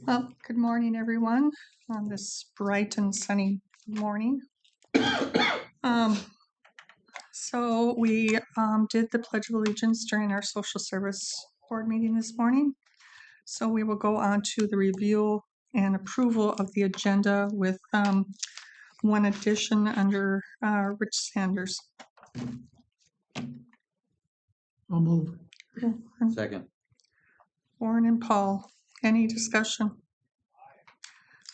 Well, good morning, everyone, on this bright and sunny morning. So we did the Pledge of Allegiance during our social service board meeting this morning. So we will go on to the review and approval of the agenda with one addition under Rich Sanders. I'll move. Second. Warren and Paul, any discussion?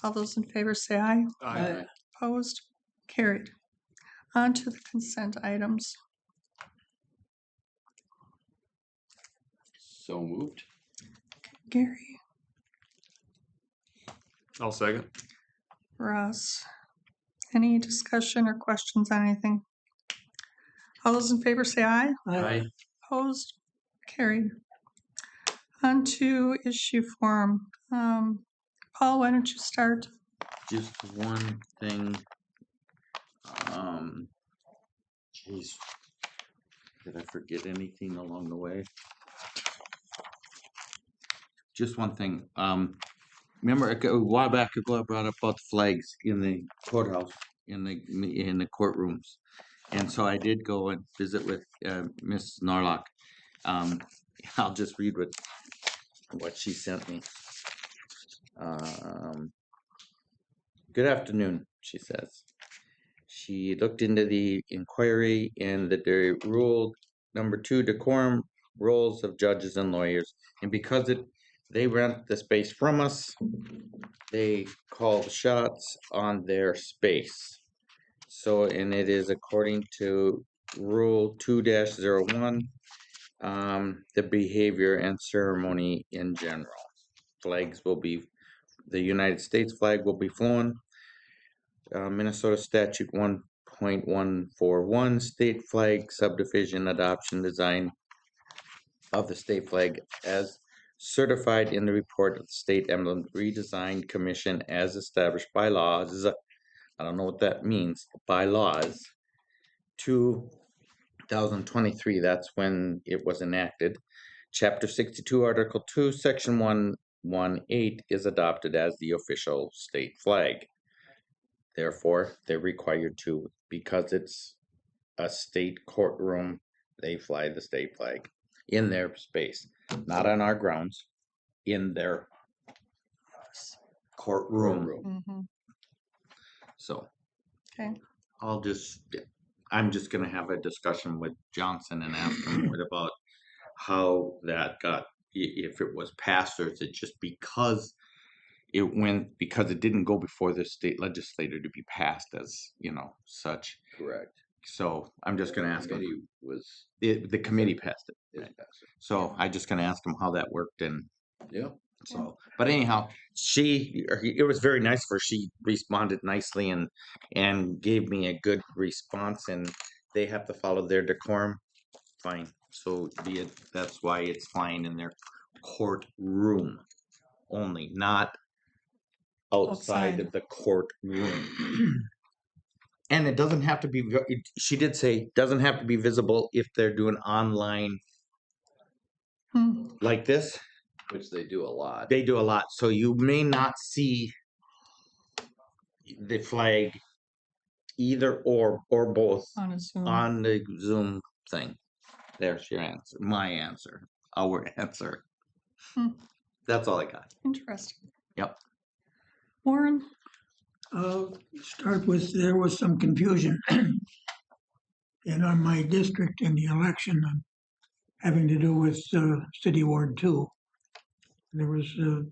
All those in favor say aye. Aye. Opposed? Carried. On to the consent items. So moved. Gary, I'll second. Ross, any discussion or questions on anything? All those in favor say aye. Aye. Opposed? Carried. On to issue form. Paul, why don't you start? Just one thing. Jeez. Did I forget anything along the way? Just one thing. Remember a while back ago I brought up about the flags in the courthouse, in the courtrooms, and so I did go and visit with Miss Narlock. I'll just read what she sent me. Good afternoon, she says. She looked into the inquiry and the rule number 2, decorum roles of judges and lawyers, and because they rent the space from us, they call the shots on their space. So, and it is according to rule 2-01, the behavior and ceremony in general. The United States flag will be flown. Minnesota statute 1.141, state flag subdivision adoption design of the state flag as certified in the report of the State Emblem Redesign Commission as established by laws. I don't know what that means. Bylaws 2023. That's when it was enacted. Chapter 62, Article 2, Section 118 is adopted as the official state flag. Therefore, they're required to, because it's a state courtroom, they fly the state flag in their space, not on our grounds, in their courtroom. Mhm. So, Okay. I'm just gonna have a discussion with Johnson and ask him what about how that got, if it was passed, or is it just because it didn't go before the state legislature to be passed as, such. Correct. So I'm just gonna ask him. The committee passed it. Right. So I just gonna ask him how that worked, and Yeah. so, but anyhow, it was very nice for her. She responded nicely and gave me a good response, and they have to follow their decorum. Fine. So that's why it's flying in their courtroom only, not outside of the courtroom. And it doesn't have to be, she did say, doesn't have to be visible if they're doing online like this. Which they do a lot. They do a lot. So you may not see the flag either or both On a Zoom. on the Zoom thing. There's your answer. My answer. Our answer. That's all I got. Interesting. Yep. Warren? Start with, there was some confusion in my district in the election having to do with City Ward 2. There was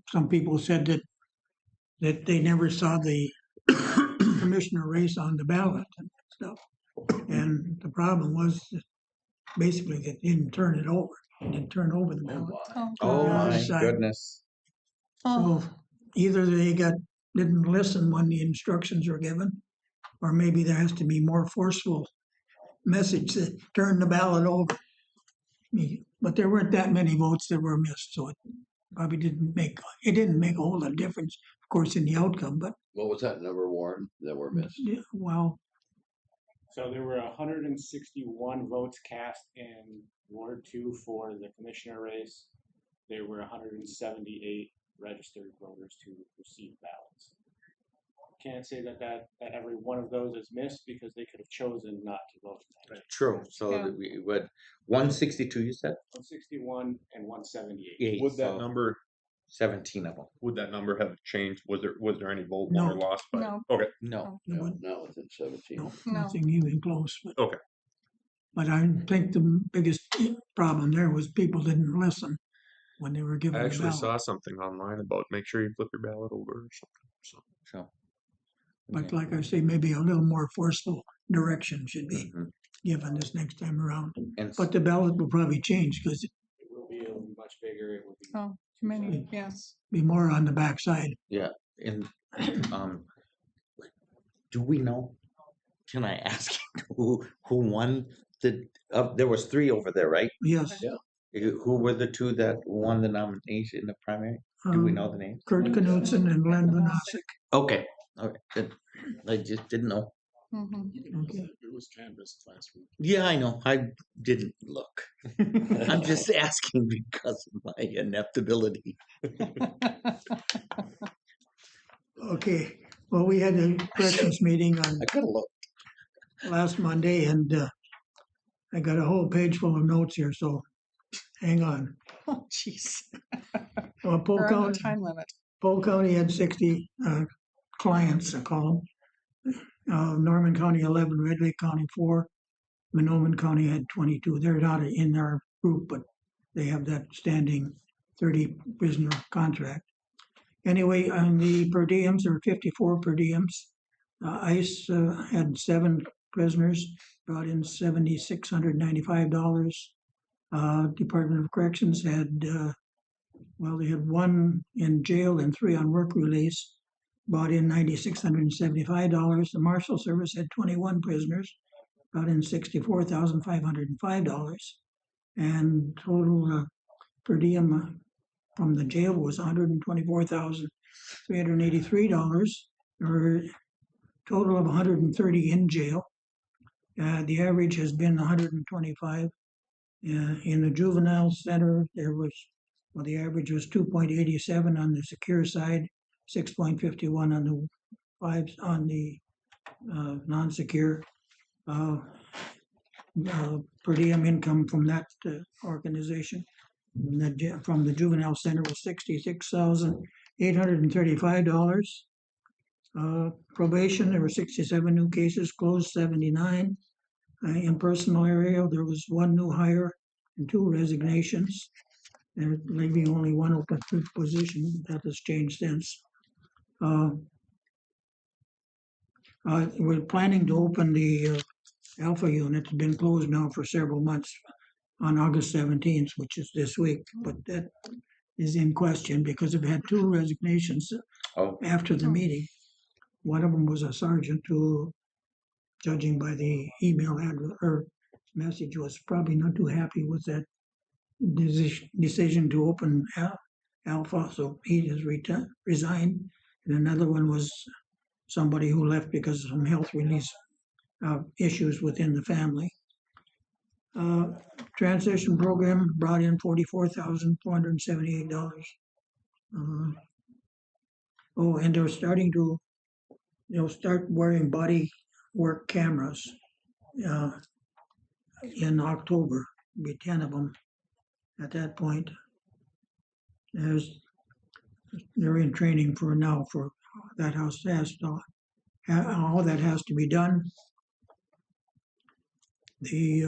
some people said that they never saw the commissioner race on the ballot and stuff. And the problem was basically they didn't turn it over. They didn't turn over the ballot. Oh my Side. goodness. Oh. So either they didn't listen when the instructions were given, or maybe there has to be more forceful message that turn the ballot over. But there weren't that many votes that were missed, so it probably didn't make a whole lot of difference, of course, in the outcome. But What was that number, Warren, that were missed? yeah, well, So there were 161 votes cast in Ward 2 for the commissioner race. There were 178 registered voters to receive ballots. Can't say that every one of those is missed because they could have chosen not to vote. True, so Yeah. that we would, 162 you said? 161 and 178. Eight, Would that so number 17 of them. would that number have changed? Was there any vote No. won or lost by? No. Okay. No, No, Not within 17. no, No. nothing even close. Okay. But I think the biggest problem there was people didn't listen when they were given I the actually ballot. saw something online about make sure you flip your ballot over or something. So so. But okay. like I say, maybe a little more forceful direction should be Mhm. given this next time around. And But the ballot will probably change because It will be much bigger. It will be Oh, too many, yes. it'll be more on the backside. and do we know? Can I ask who won the? There was 3 over there, right? Yes. Yeah. Who were the 2 that won the nomination in the primary? Do we know the names? Kurt Knudsen and Len Vanasek. Okay, good. I just didn't know. Mhm. Okay. It was canvassed last week. Yeah, I know. I didn't look. I'm just asking because of my ineptability. Okay, well, we had a corrections meeting on I could have looked. last Monday and I got a whole page full of notes here, so hang on. Oh, jeez. Well, We're on the time limit. Polk County had 60 clients, I call them. Norman County 11, Red Lake County 4, Monoman County had 22. They're not in our group, but they have that standing 30 prisoner contract. Anyway, on the per diems, there were 54 per diems. ICE had 7 prisoners, brought in $7,695. Department of Corrections had, they had 1 in jail and 3 on work release, brought in $9,675. The Marshal Service had 21 prisoners, brought in $64,505. And total per diem from the jail was $124,383. There were a total of 130 in jail. The average has been 125. In the juvenile center, the average was 2.87 on the secure side, 6.51 on the non-secure. Per diem income from that organization from the juvenile center was $66,835. Probation, there were 67 new cases, closed 79. In personal area, there was 1 new hire and 2 resignations. There may be only 1 open position. That has changed since. We're planning to open the Alpha unit. It's been closed now for several months on August 17th, which is this week, but that is in question because we've had 2 resignations after the meeting. One of them was a sergeant who, judging by the email or message, was probably not too happy with that decision to open Alpha, so he has resigned. And another one was somebody who left because of some health release issues within the family. Transition program brought in $44,478. And they're starting to, start wearing body work cameras in October. Be 10 of them at that point. They're in training for that house has to, all that has to be done. The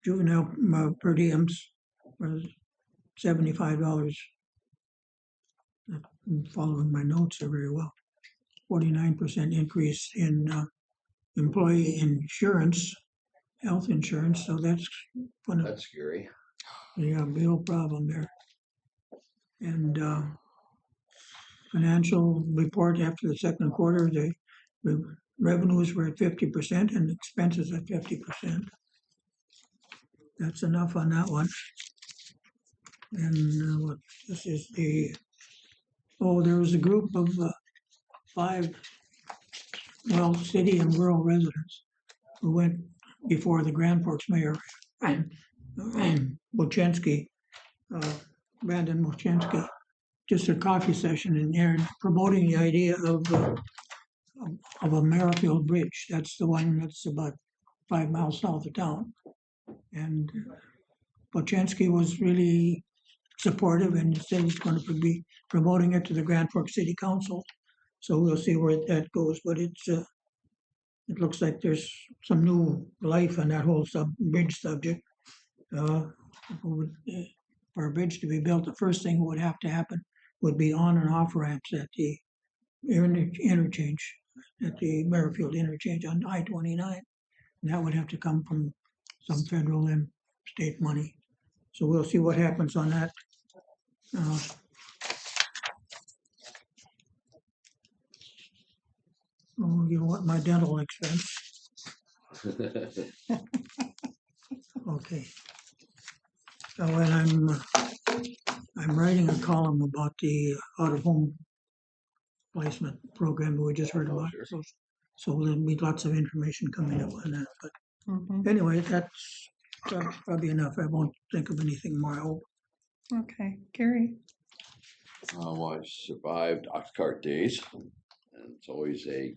juvenile per diems was $75. I'm following my notes here very well. 49% increase in employee insurance, health insurance. So that's scary. a real problem there. And financial report after the second quarter, the revenues were at 50% and expenses at 50%. That's enough on that one. And this is there was a group of 5, city and rural residents who went before the Grand Forks mayor, Bochensky, Brandon Mochensky, just a coffee session in there promoting the idea of a Merrifield Bridge. That's the one that's about 5 miles south of town. And Mochensky was really supportive and said he's going to be promoting it to the Grand Forks City Council. So we'll see where that goes, but it looks like there's some new life on that whole bridge subject. For a bridge to be built, the first thing that would have to happen would be on and off ramps at the interchange, at the Merrifield interchange on I-29. And that would have to come from some federal and state money. So we'll see what happens on that. Oh, you know what, my dental expense, okay. So, and I'm writing a column about the out-of-home placement program that we just heard about. So there'll be lots of information coming up on that, but Mhm. anyway, that's probably enough. I won't think of anything more. I hope. Okay, Gary. Well, I survived Oxcart days, and it's always a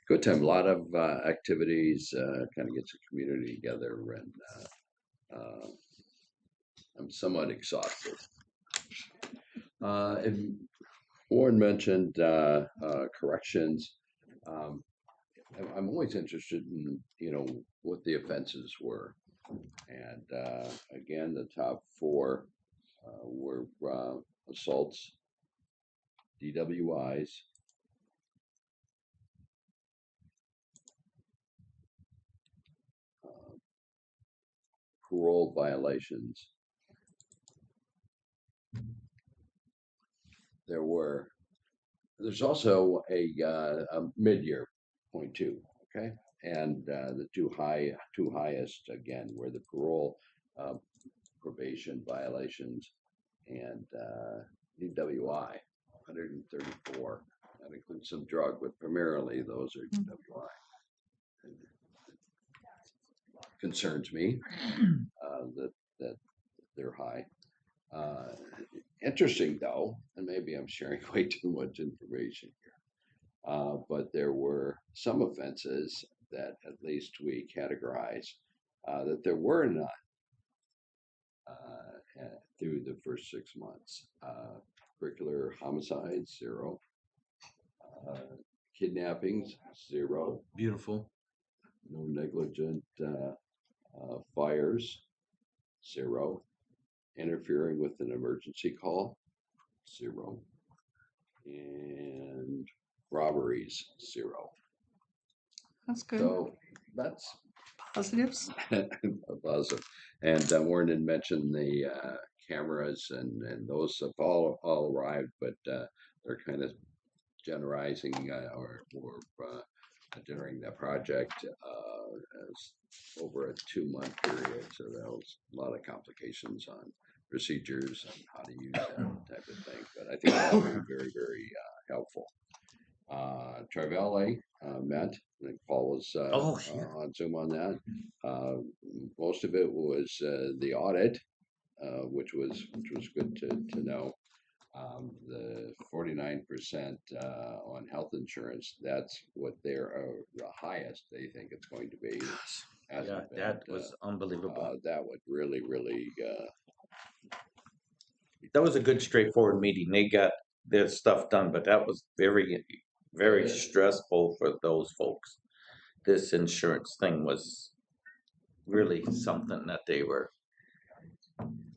good time. A lot of activities, kind of gets the community together, and I'm somewhat exhausted. And Warren mentioned corrections. I'm always interested in, what the offenses were. And again, the top four were assaults, DWIs, parole violations. There's also a mid-year .2, okay? And the two highest, again, were the parole, probation violations, and DWI, 134. That includes some drug, but primarily those are DWI. Concerns me that they're high. Interesting though, and maybe I'm sharing way too much information here, but there were some offenses that at least we categorize that there were none through the first 6 months. Curricular homicides, 0. Kidnappings, 0. Beautiful. No negligent fires, 0. Interfering with an emergency call, 0. And robberies, 0. That's good. So that's Positives. positive. And Warren had mentioned the cameras, and those have all arrived, but they're kind of generalizing or during the project as over a 2-month period. So there was a lot of complications on procedures and how to use that type of thing. But I think that was very, very helpful. Trivelle met. I think Paul was on Zoom on that. Most of it was the audit, which was good to know. The 49% on health insurance, that's what they're the highest they think it's going to be. Yeah, that was unbelievable. That would really That was a good, straightforward meeting. They got their stuff done, but that was very, very stressful for those folks. This insurance thing was really something that they were.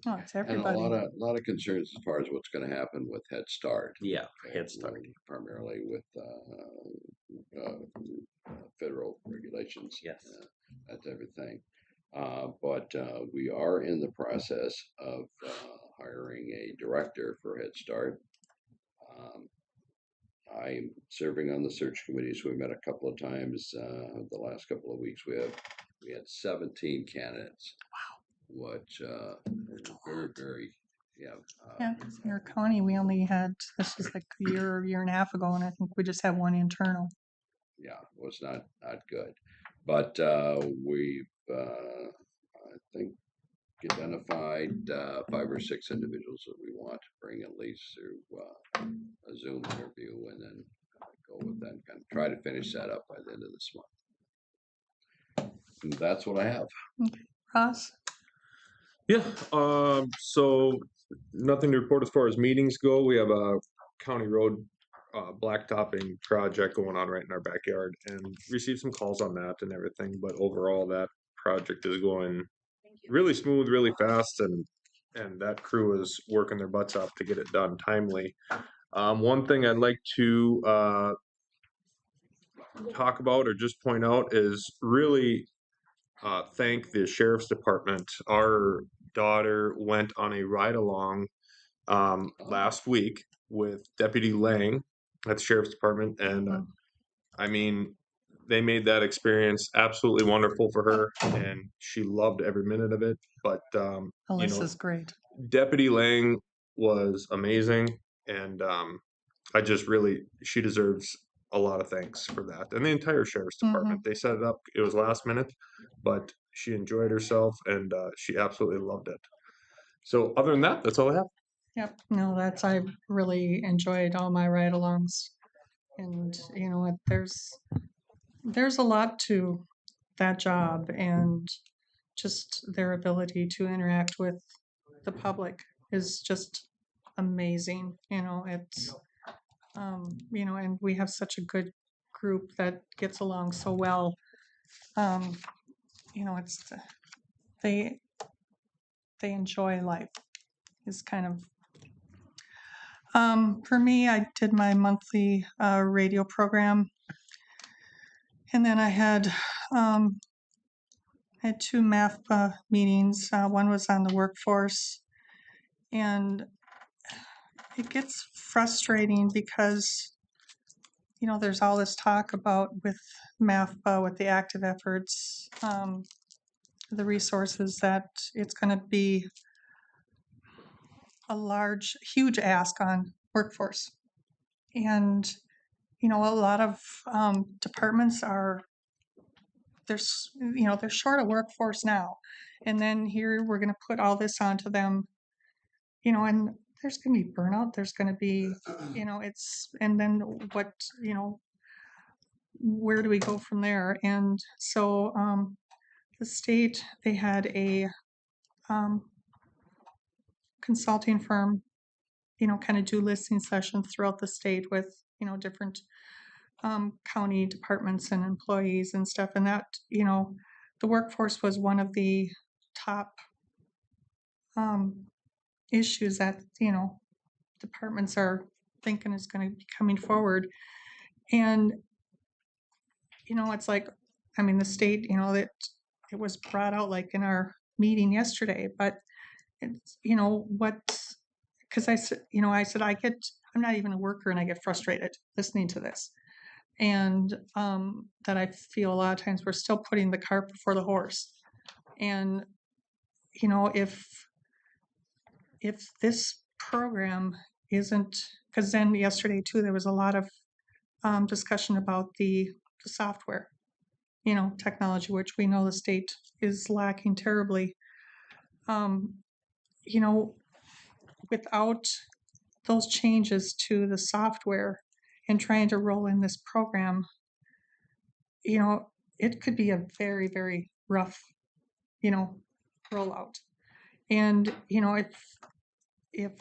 Oh, it's and everybody. a lot of concerns as far as what's going to happen with Head Start. Yeah, Head Start. Primarily with federal regulations. Yes. That type of thing. But we are in the process of hiring a director for Head Start. I'm serving on the search committee, so we met a couple of times. The last couple of weeks, we had 17 candidates. Wow. Which very, very, Yeah, 'cause in our county, we only had, this was like a year and a half ago, and I think we just have one internal. Yeah, it was not good. But we've, I think, identified 5 or 6 individuals that want to bring at least through a Zoom interview, and then go with that, kind of try to finish that up by the end of this month. And that's what I have. Ross? Yeah, so nothing to report as far as meetings go. We have a county road blacktopping project going on right in our backyard, and received some calls on that and everything. But overall, that project is going really smooth, really fast, and that crew is working their butts off to get it done timely. One thing I'd like to talk about or just point out is really thank the sheriff's department. Our daughter went on a ride along last week with Deputy Lang at the sheriff's department, and Mhm. I mean, they made that experience absolutely wonderful for her, and she loved every minute of it. But Alyssa's great. Deputy Lang was amazing, and I just really she deserves a lot of thanks for that, and the entire sheriff's department. They set it up; it was last minute, but she enjoyed herself, and she absolutely loved it. So, other than that, that's all I have. Yep, no, I really enjoyed all my ride-alongs. And you know what, there's a lot to that job, and just their ability to interact with the public is just amazing. And we have such a good group that gets along so well. Um, it's they they enjoy life is kind of. For me, I did my monthly radio program, and then I had two math meetings. One was on the workforce, and it gets frustrating because there's all this talk about with MAFBA, with the active efforts, the resources, that it's going to be a huge ask on workforce. And, a lot of departments they're short of workforce now. And then here we're going to put all this onto them, and there's going to be burnout. There's going to be, and then what, where do we go from there? And so the state, they had a um, consulting firm, kind of do listening sessions throughout the state with, different county departments and employees and stuff. And that, the workforce was one of the top issues that, departments are thinking is going to be coming forward. And, it's like, I mean, the state, that it was brought out like in our meeting yesterday, but it's, because I said, I'm not even a worker, and I get frustrated listening to this. And that I feel a lot of times we're still putting the cart before the horse. And, if this program isn't, because then yesterday too, there was a lot of discussion about the software, technology, which we know the state is lacking terribly. You know, without those changes to the software and trying to roll in this program, it could be a very, very rough, rollout. And, if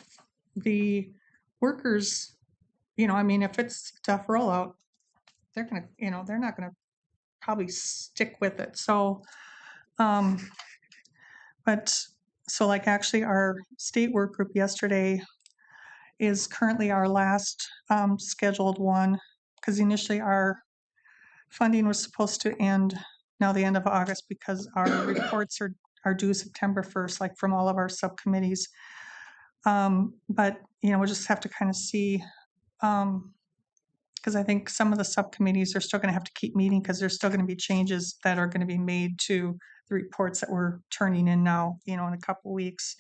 the workers, if it's a tough rollout, they're not gonna probably stick with it. So, but so like actually our state work group yesterday is currently our last scheduled one, because initially our funding was supposed to end now the end of August, because our reports are due September 1st, like from all of our subcommittees. But we'll just have to kind of see, because I think some of the subcommittees are still going to have to keep meeting, because there's still going to be changes that are going to be made to the reports that we're turning in now, in a couple weeks.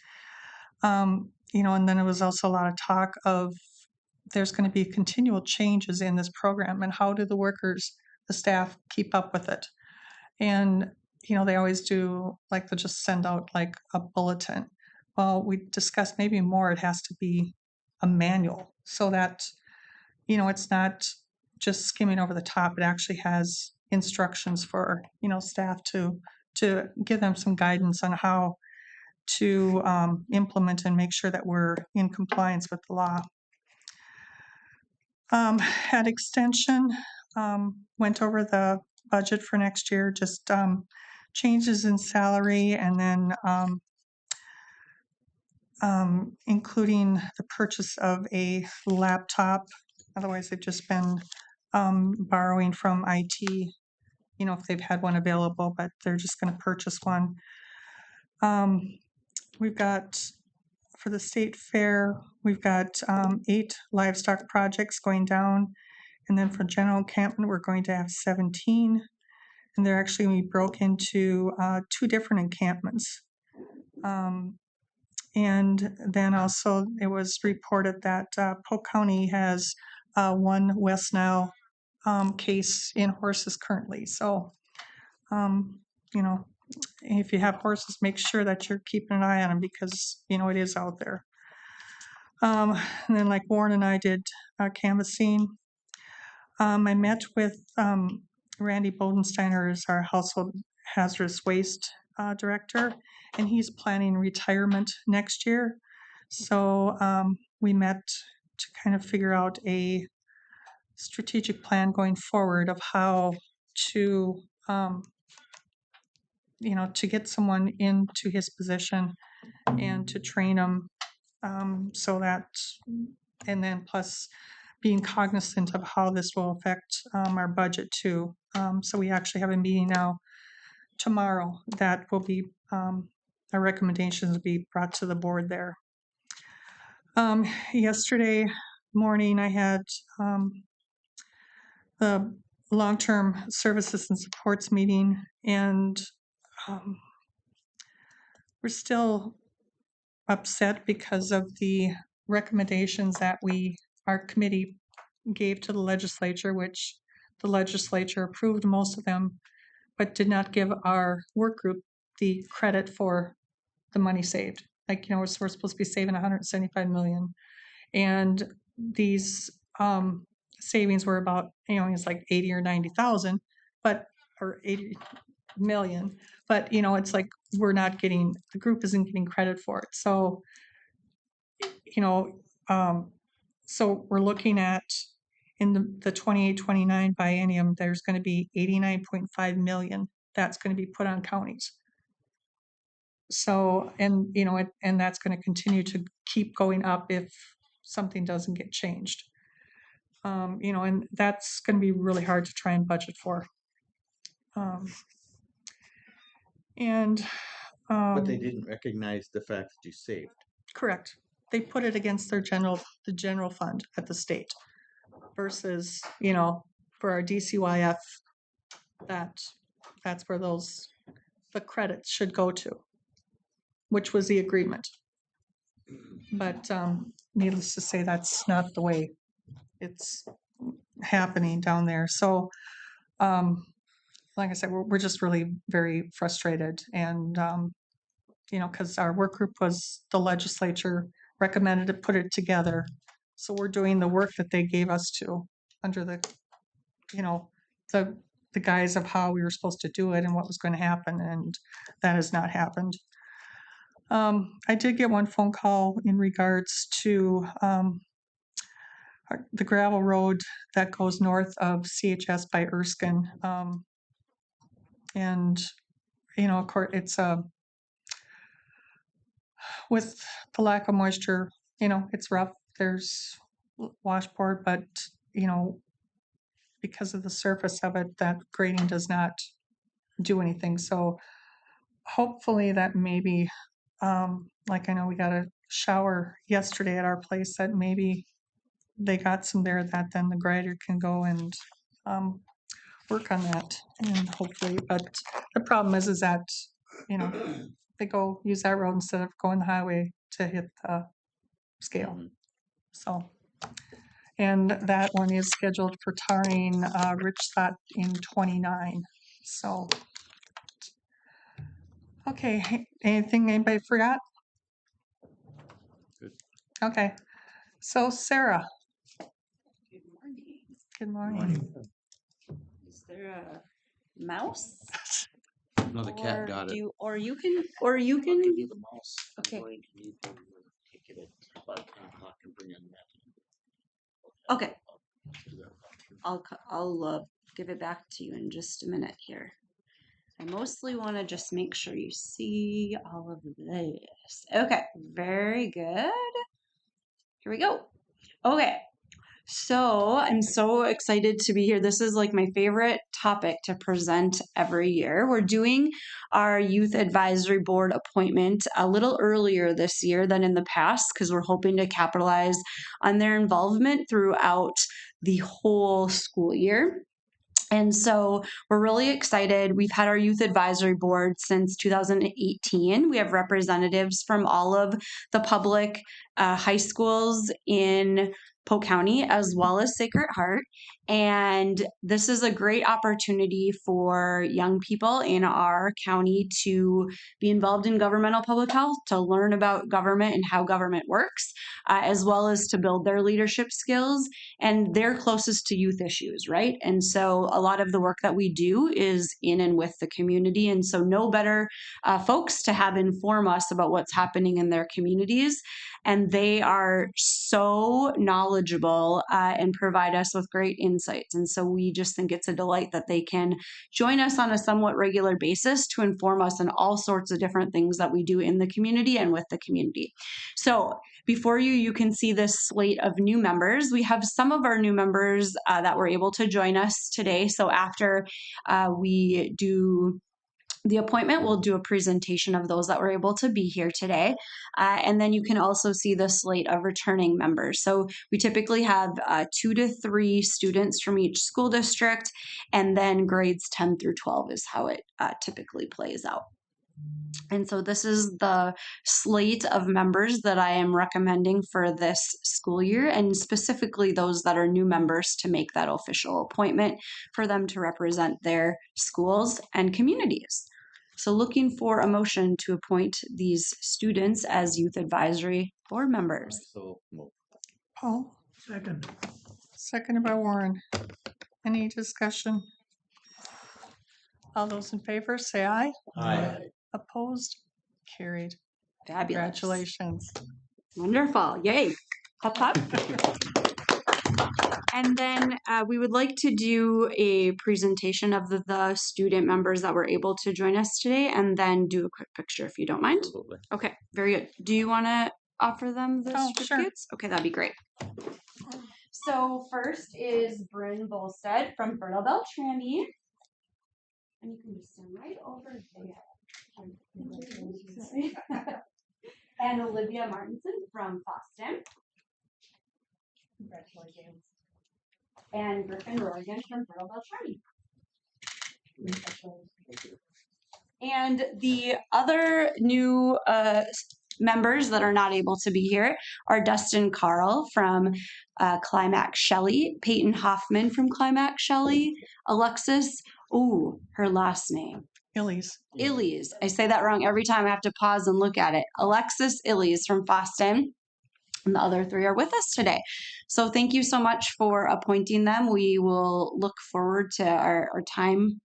And then it was also a lot of talk of there's going to be continual changes in this program, and how do the workers, the staff, keep up with it? And they always do, like they'll just send out like a bulletin, well, we discussed maybe more, it has to be a manual so that, it's not just skimming over the top. It actually has instructions for, staff to give them some guidance on how to implement and make sure that we're in compliance with the law. At Extension, went over the budget for next year, just changes in salary, and then including the purchase of a laptop. Otherwise, they've just been borrowing from IT, if they've had one available, but they're just going to purchase one. We've got, for the state fair, we've got 8 livestock projects going down. And then for general encampment, we're going to have 17. And they're actually going to be broke into 2 different encampments. And then also it was reported that Polk County has 1 West Nile case in horses currently. So, if you have horses, make sure that you're keeping an eye on them because, it is out there. And then like Warren and I did canvassing. I met with Randy Bodensteiner as our household hazardous waste director, and he's planning retirement next year. So we met to kind of figure out a strategic plan going forward of how to, to get someone into his position and to train them so that, and then plus being cognizant of how this will affect our budget too. So we actually have a meeting now tomorrow that will be, our recommendations will be brought to the board there. Yesterday morning, I had the long-term services and supports meeting, and we're still upset because of the recommendations that our committee gave to the legislature, which the legislature approved most of them, but did not give our work group the credit for the money saved. Like, we're supposed to be saving 175 million. And these savings were about, it's like 80 or 90,000, or 80 million. But, it's like the group isn't getting credit for it. So, so we're looking at in the 28-29 biennium, there's going to be 89.5 million that's going to be put on counties. So, and that's going to continue to keep going up if something doesn't get changed. And that's going to be really hard to try and budget for. But they didn't recognize the fact that you saved. Correct. They put it against the general fund at the state versus, for our DCYF, that's where the credits should go to, which was the agreement. But needless to say, that's not the way it's happening down there. So, like I said, we're just really very frustrated, and because our work group was the legislature recommended to put it together, so we're doing the work that they gave us to under the the guise of how we were supposed to do it and what was going to happen, and that has not happened. I did get one phone call in regards to the gravel road that goes north of CHS by Erskine. And, of course, it's with the lack of moisture, it's rough. There's washboard, but, because of the surface of it, that grading does not do anything. So hopefully that maybe, like I know we got a shower yesterday at our place, that maybe they got some there that then the grader can go and work on that, and hopefully, but the problem is that, they go use that road instead of going the highway to hit the scale. So, and that one is scheduled for tarring Rich Spot in 29. So, okay, anything anybody forgot? Okay, so Sarah, Good morning. good morning. Is there a mouse? No, the cat Or got it. or you can, Give you the mouse. Okay. I'm going to need to take it, but I'm not gonna bring it back. Okay. I'll do that. I'll give it back to you in just a minute here. I mostly want to just make sure you see all of this. Okay, very good. Here we go. Okay. So I'm so excited to be here. This is like my favorite topic to present every year. We're doing our youth advisory board appointment a little earlier this year than in the past because we're hoping to capitalize on their involvement throughout the whole school year. And so we're really excited. We've had our youth advisory board since 2018. We have representatives from all of the public high schools in Polk County as well as Sacred Heart. And this is a great opportunity for young people in our county to be involved in governmental public health, to learn about government and how government works, as well as to build their leadership skills. And they're closest to youth issues, right? And so a lot of the work that we do is in and with the community. And so no better folks to have inform us about what's happening in their communities. And they are so knowledgeable and provide us with great insights. And so we just think it's a delight that they can join us on a somewhat regular basis to inform us on all sorts of different things that we do in the community and with the community. So before you can see this slate of new members. We have some of our new members that were able to join us today. So after we do the appointment, we'll do a presentation of those that were able to be here today. And then you can also see the slate of returning members. So we typically have 2 to 3 students from each school district, and then grades 10 through 12 is how it typically plays out. And so this is the slate of members that I am recommending for this school year, and specifically those that are new members to make that official appointment for them to represent their schools and communities. So looking for a motion to appoint these students as youth advisory board members. So, well, Paul, Second. seconded by Warren. Any discussion? All those in favor, say aye. Aye. Opposed? Carried. Fabulous. Congratulations. Wonderful. Yay. Hop, hop. And then we would like to do a presentation of the student members that were able to join us today and then do a quick picture if you don't mind. absolutely. Okay, very good. Do you want to offer them the Oh, sure. certificates? Okay, that'd be great. So first is Bryn Volstead from Fertile Beltrami. And you can just stand right over there. And Olivia Martinson from Boston. Congratulations. And Griffin Rogan from Fertile Beltrami. And the other new members that are not able to be here are Dustin Carl from Climax Shelley, Peyton Hoffman from Climax Shelley, Alexis, her last name, Illies. Illies. I say that wrong every time I have to pause and look at it. Alexis Illies from Boston. And the other 3 are with us today. So thank you so much for appointing them. We will look forward to our time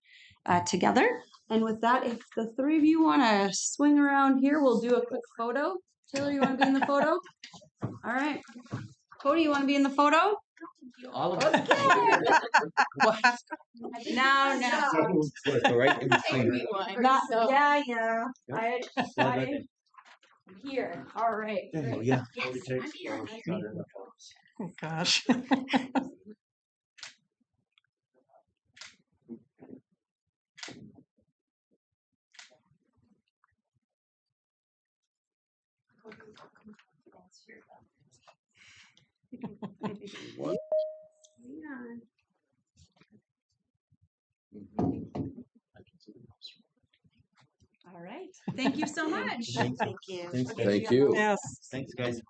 together. And with that, if the 3 of you want to swing around here, we'll do a quick photo. Taylor, you want to be in the photo? All right. Cody, you want to be in the photo? All of Okay. Now. Right in between. Yeah. I here. All right. Oh, yeah. Yes, I'm here. Oh, gosh. All right. Thank you so much. Thank you. Thank you. Yes. Thanks, guys.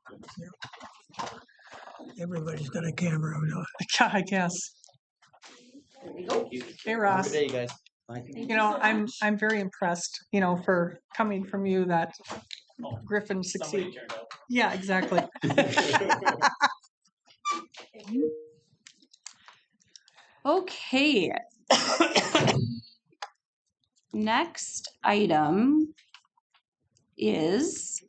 Everybody's got a camera now. Yeah, I guess. Okay, Have a Ross. good day, guys. Bye. I'm very impressed, for coming from you that Griffin Somebody succeed. turned out. Yeah, exactly. Okay. Next item is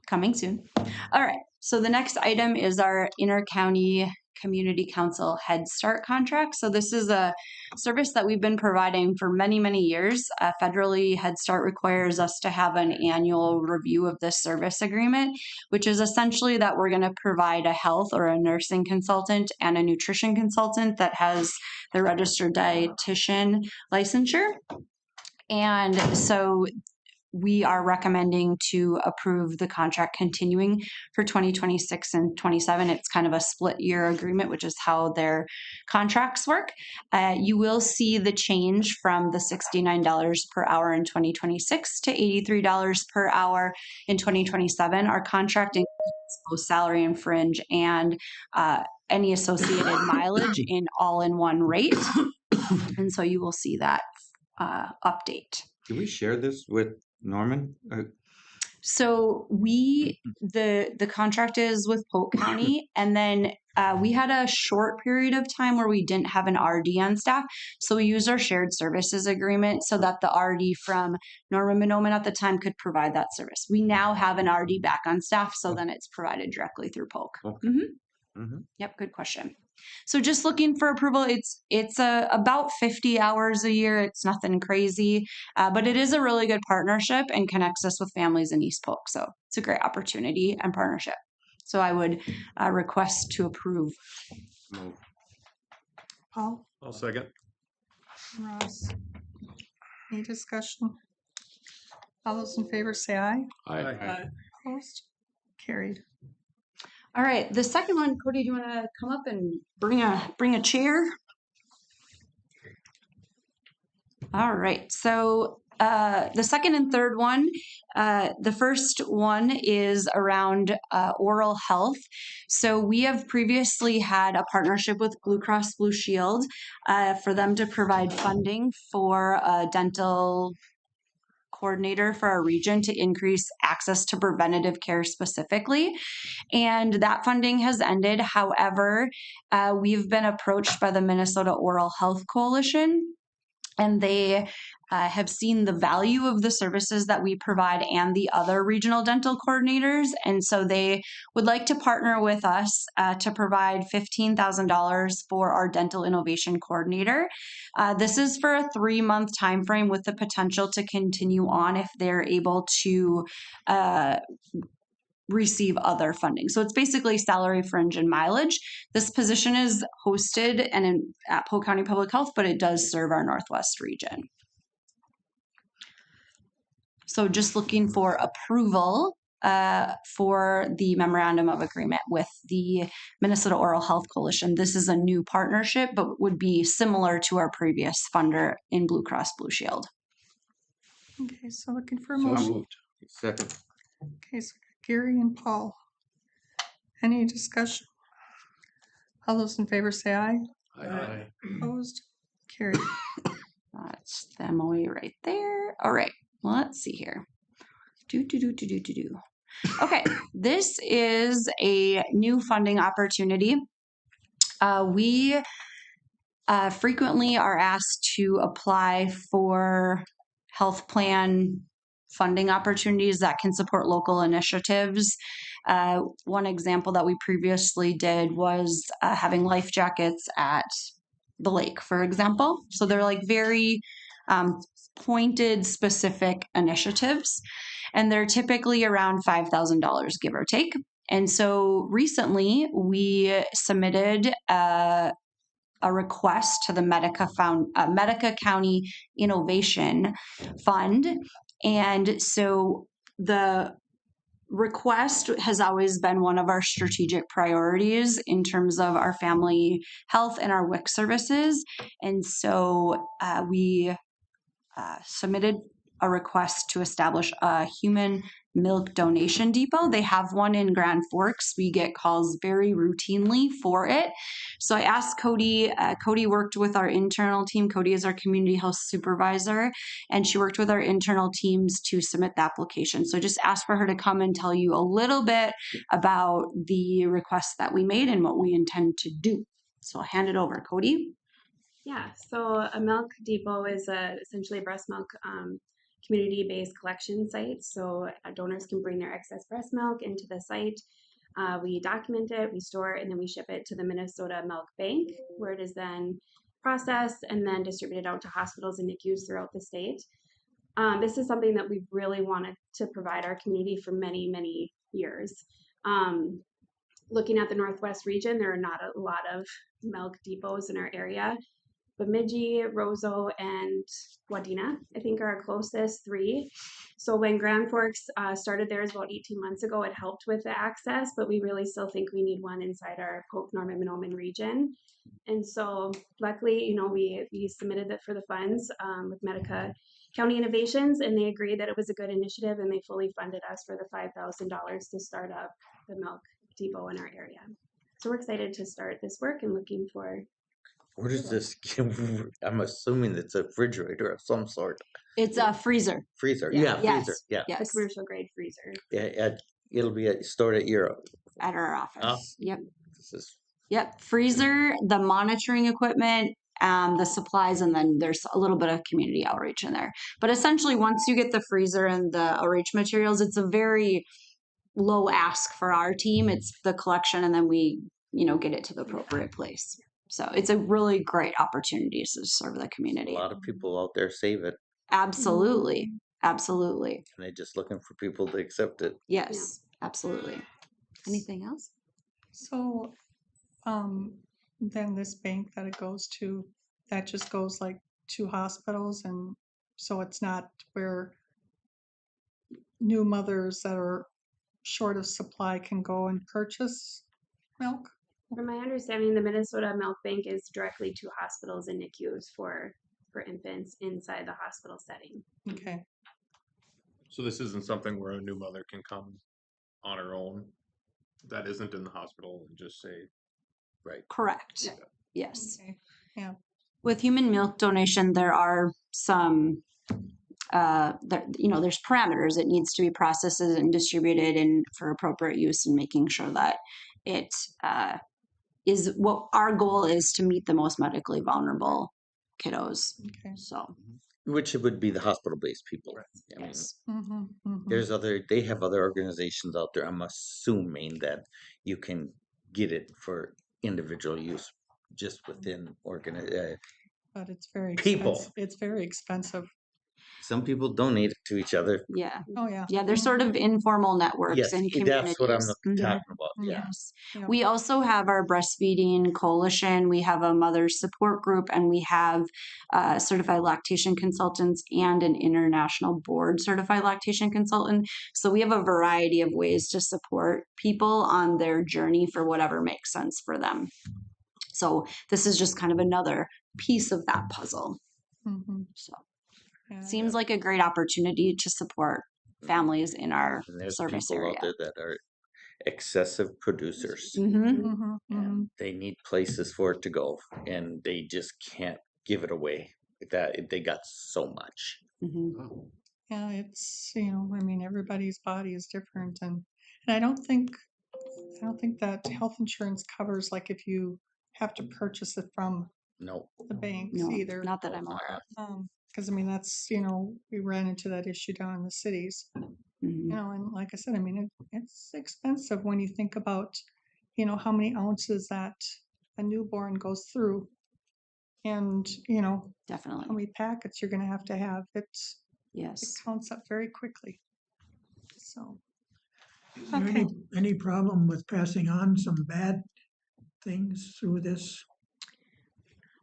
coming soon. All right. So the next item is our Inter-County Community Council Head Start contract. So this is a service that we've been providing for many, many years. Federally, Head Start requires us to have an annual review of this service agreement, which is essentially that we're going to provide a health or a nursing consultant and a nutrition consultant that has the registered dietitian licensure. And so we are recommending to approve the contract continuing for 2026 and 27. It's kind of a split year agreement, which is how their contracts work. You will see the change from the $69 per hour in 2026 to $83 per hour in 2027. Our contract includes both salary and fringe and any associated mileage in all-in-one rate. And so you will see that update. Do we share this with Norman? So the contract is with Polk County, and then we had a short period of time where we didn't have an RD on staff. So we used our shared services agreement so that the RD from Norman Minoman at the time could provide that service. We now have an RD back on staff, so then it's provided directly through Polk. Okay. Yep, good question. So just looking for approval. It's about 50 hours a year. It's nothing crazy, but it is a really good partnership and connects us with families in East Polk. So it's a great opportunity and partnership. So I would request to approve. Move. Paul, I'll second. Ross, any discussion? All those in favor say aye. Aye. Opposed? Carried. All right, the second one, Cody, do you want to come up and bring a chair? All right, so the second and third one, the first one is around oral health. So we have previously had a partnership with Blue Cross Blue Shield for them to provide funding for a dental coordinator for our region to increase access to preventative care specifically. And that funding has ended. However, we've been approached by the Minnesota Oral Health Coalition, and they have seen the value of the services that we provide and the other regional dental coordinators. And so they would like to partner with us to provide $15,000 for our dental innovation coordinator. This is for a 3-month time frame with the potential to continue on if they're able to receive other funding. So it's basically salary, fringe, and mileage. This position is hosted at Polk County Public Health, but it does serve our Northwest region. So just looking for approval for the memorandum of agreement with the Minnesota Oral Health Coalition. This is a new partnership, but would be similar to our previous funder in Blue Cross Blue Shield. Okay, so looking for a So motion. moved. Second. Okay, so Gary and Paul. Any discussion? All those in favor say aye. Aye. Opposed? Carried. That's the MOA right there. All right, let's see here. Okay, this is a new funding opportunity. We frequently are asked to apply for health plan funding opportunities that can support local initiatives. One example that we previously did was having life jackets at the lake, for example. So they're like very pointed, specific initiatives, and they're typically around $5,000, give or take. And so recently we submitted a request to the Medica County Innovation Fund. And so the request has always been one of our strategic priorities in terms of our family health and our WIC services. And so we submitted a request to establish a human Milk Donation Depot. They have one in Grand Forks. We get calls very routinely for it. So I asked Cody. Cody worked with our internal team. Cody is our community health supervisor, and she worked with our internal teams to submit the application. So I just asked for her to come and tell you a little bit about the request that we made and what we intend to do. So I'll hand it over, Cody. Yeah, so a milk depot is essentially a breast milk community-based collection site. So donors can bring their excess breast milk into the site. We document it, we store it, and then we ship it to the Minnesota Milk Bank, where it is then processed and then distributed out to hospitals and NICUs throughout the state. This is something that we've really wanted to provide our community for many, many years. Looking at the Northwest region, there are not a lot of milk depots in our area. Bemidji, Roseau, and Wadena, I think, are our closest three. So when Grand Forks started theirs about 18 months ago, it helped with the access, but we really still think we need one inside our Polk, Norman, Monoman region. And so luckily, we submitted it for the funds with Medica County Innovations, and they agreed that it was a good initiative, and they fully funded us for the $5,000 to start up the milk depot in our area. So we're excited to start this work and looking for. What is this? I'm assuming it's a refrigerator of some sort. It's a freezer. Freezer. Yeah. Yeah, Yes. freezer. Yeah. The Yes. commercial grade freezer. Yeah, it'll be stored at your. At our office. Oh. Yep. This is Yep. Freezer, the monitoring equipment, the supplies, and then there's a little bit of community outreach in there. But essentially, once you get the freezer and the outreach materials, it's a very low ask for our team. It's the collection, and then we, get it to the appropriate place. So it's a really great opportunity to serve the a community. lot of people out there save it, Absolutely. Absolutely. and they're just looking for people to accept it. Yes. Absolutely. Anything else? So, then this bank that it goes to, that just goes like to hospitals, and so it's not where new mothers that are short of supply can go and purchase milk? From my understanding, the Minnesota Milk Bank is directly to hospitals and NICUs for infants inside the hospital setting. Okay, So this isn't something where a new mother can come on her own that isn't in the hospital and just say, Correct. Yes. okay, yeah, With human milk donation, there are some, there's parameters. It needs to be processed and distributed and for appropriate use, and making sure that it is what our goal is to meet the most medically vulnerable kiddos. okay. So, Which it would be the hospital-based people. I mean, yes. they have other organizations out there. I'm assuming that you can get it for individual use just within But it's very People. expensive. It's very expensive. some people donate it to each other. Yeah. Oh, yeah. Yeah, there's sort of informal networks Yes, and communities. that's what I'm Mhm. talking about. Yeah. Yes. Yeah. We also have our breastfeeding coalition. We have a mother support group, and we have certified lactation consultants and an international board certified lactation consultant. So we have a variety of ways to support people on their journey for whatever makes sense for them. So this is just kind of another piece of that puzzle. Mhm. So Yeah, seems like a great opportunity to support families in our And there's service people area. out there that are excessive producers. Mm-hmm. Mhm, mhm. They need places for it to go, and they just can't give it away. That they got so much. Mm-hmm. Yeah, it's, I mean, everybody's body is different, and I don't think that health insurance covers like if you have to purchase it from No, the banks No, either. not that I'm aware of. Because I mean, that's, we ran into that issue down in the cities, Mhm. and like I said, I mean, it's expensive when you think about, how many ounces that a newborn goes through, and, how Definitely. many packets you're gonna have to have. It Yes. counts up very quickly. So, Is there Okay. any problem with passing on some bad things through this?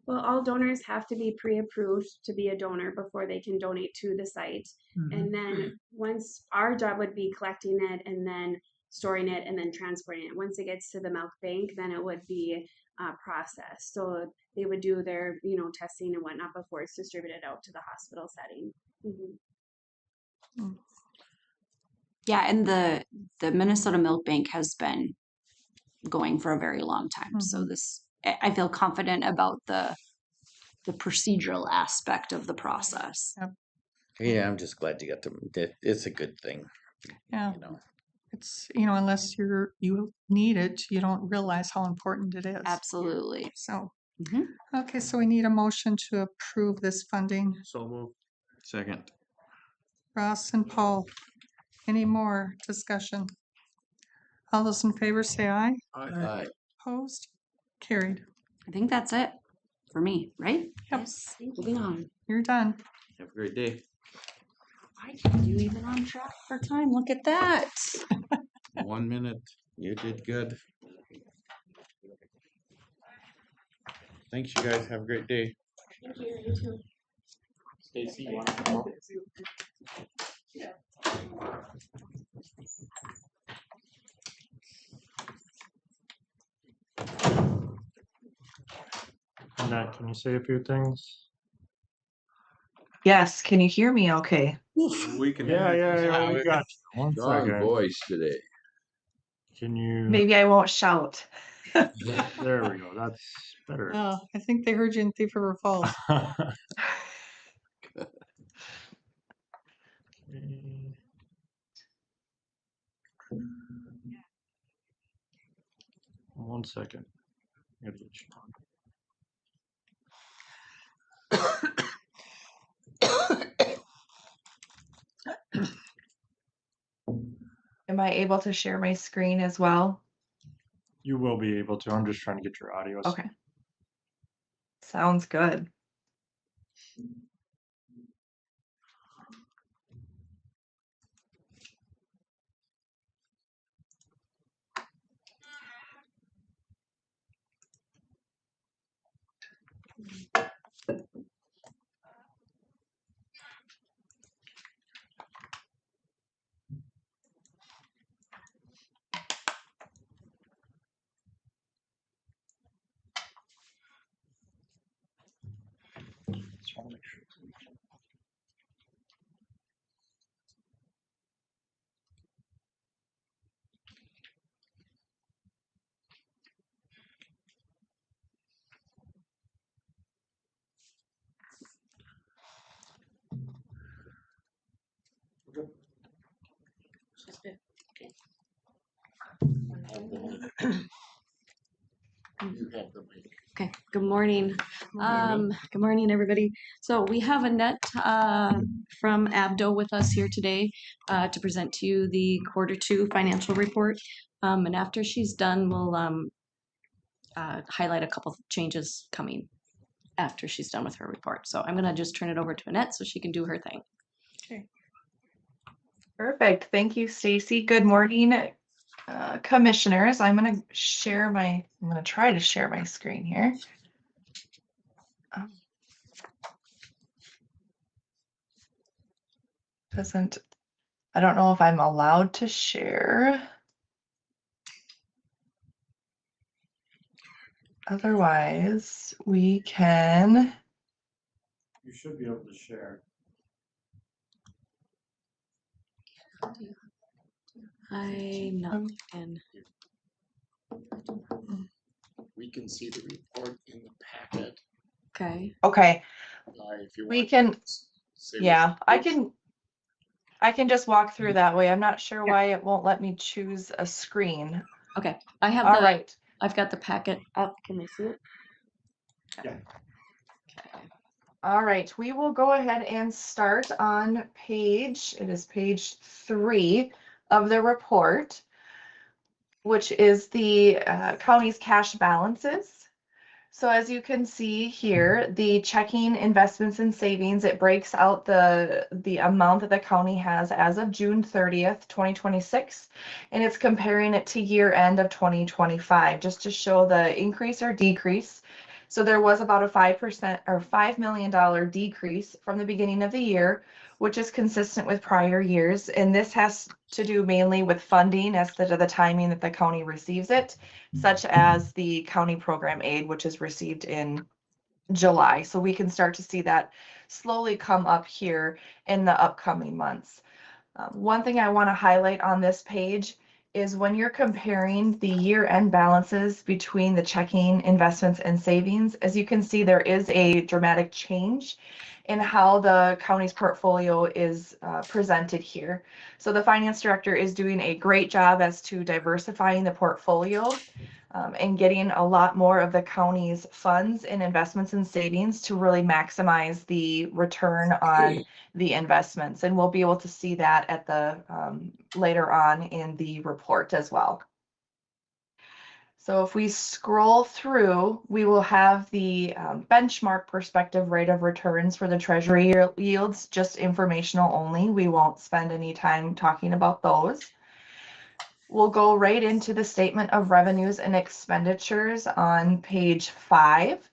Well, all donors have to be pre-approved to be a donor before they can donate to the site. Mhm. And then once our job would be collecting it and then storing it and then transporting it. Once it gets to the milk bank, then it would be processed. So they would do their, testing and whatnot before it's distributed out to the hospital setting. Mhm. Yeah, and the Minnesota Milk Bank has been going for a very long time. So I feel confident about the procedural aspect of the process. Yep. Yeah, I'm just glad you got it's a good thing, Yeah, you know. it's, unless you need it, you don't realize how important it is. Absolutely. So, Mhm. okay, so we need a motion to approve this funding. So move. Second. Ross and Paul, any more discussion? All those in favor say aye. Aye. Opposed? Carried. I think that's it for me, right? Yep. Yes. Moving on. You're done. Have a great day. I can do even on track for time. Look at that. 1 minute. You did good. Thanks, you guys. Have a great day. Stacy, you want to come up? Annette, can you say a few things? Yes, can you hear me okay? We can. Yeah, we got you. One Strong second. voice today. Can you? Maybe I won't shout. There we go. That's better. Oh, I think they heard you in Thief River Falls. Okay. One second. Gotta get you on. Am I able to share my screen as well? You will be able to. I'm just trying to get your audio. Okay. Sounds good. Just want to make sure. Okay, good morning. Good morning, everybody. So we have Annette from Abdo with us here today to present to you the Q2 financial report. And after she's done, we'll highlight a couple of changes coming after she's done with her report. So I'm gonna just turn it over to Annette so she can do her thing. Okay. Perfect. Thank you, Stacy. Good morning, commissioners. I'm going to try to share my screen here. I don't know if I'm allowed to share. Otherwise, we can. You should be able to share. I'm not in. We can see the report in the packet. Okay. Okay. If you We want can. say Yeah, I can just walk through that way. I'm not sure why it won't let me choose a screen. Okay. I have All right. I've got the packet up. Can they see it? Yeah. Okay. All right, we will go ahead and start on it is page 3 of the report, which is the county's cash balances. So as you can see here, the checking, investments, and savings, it breaks out the amount that the county has as of June 30th, 2026, and it's comparing it to year end of 2025, just to show the increase or decrease. So there was about a 5% or $5 million decrease from the beginning of the year, which is consistent with prior years. And this has to do mainly with funding as to the timing that the county receives it, such as the county program aid, which is received in July. So we can start to see that slowly come up here in the upcoming months. One thing I want to highlight on this page is when you're comparing the year-end balances between the checking, investments, and savings, as you can see, there is a dramatic change in how the county's portfolio is presented here. So the finance director is doing a great job as to diversifying the portfolio and getting a lot more of the county's funds in investments and savings to really maximize the return on the investments. And we'll be able to see that at the later on in the report as well. So if we scroll through, we will have the benchmark perspective rate of returns for the treasury yields, just informational only. We won't spend any time talking about those. We'll go right into the statement of revenues and expenditures on page 5.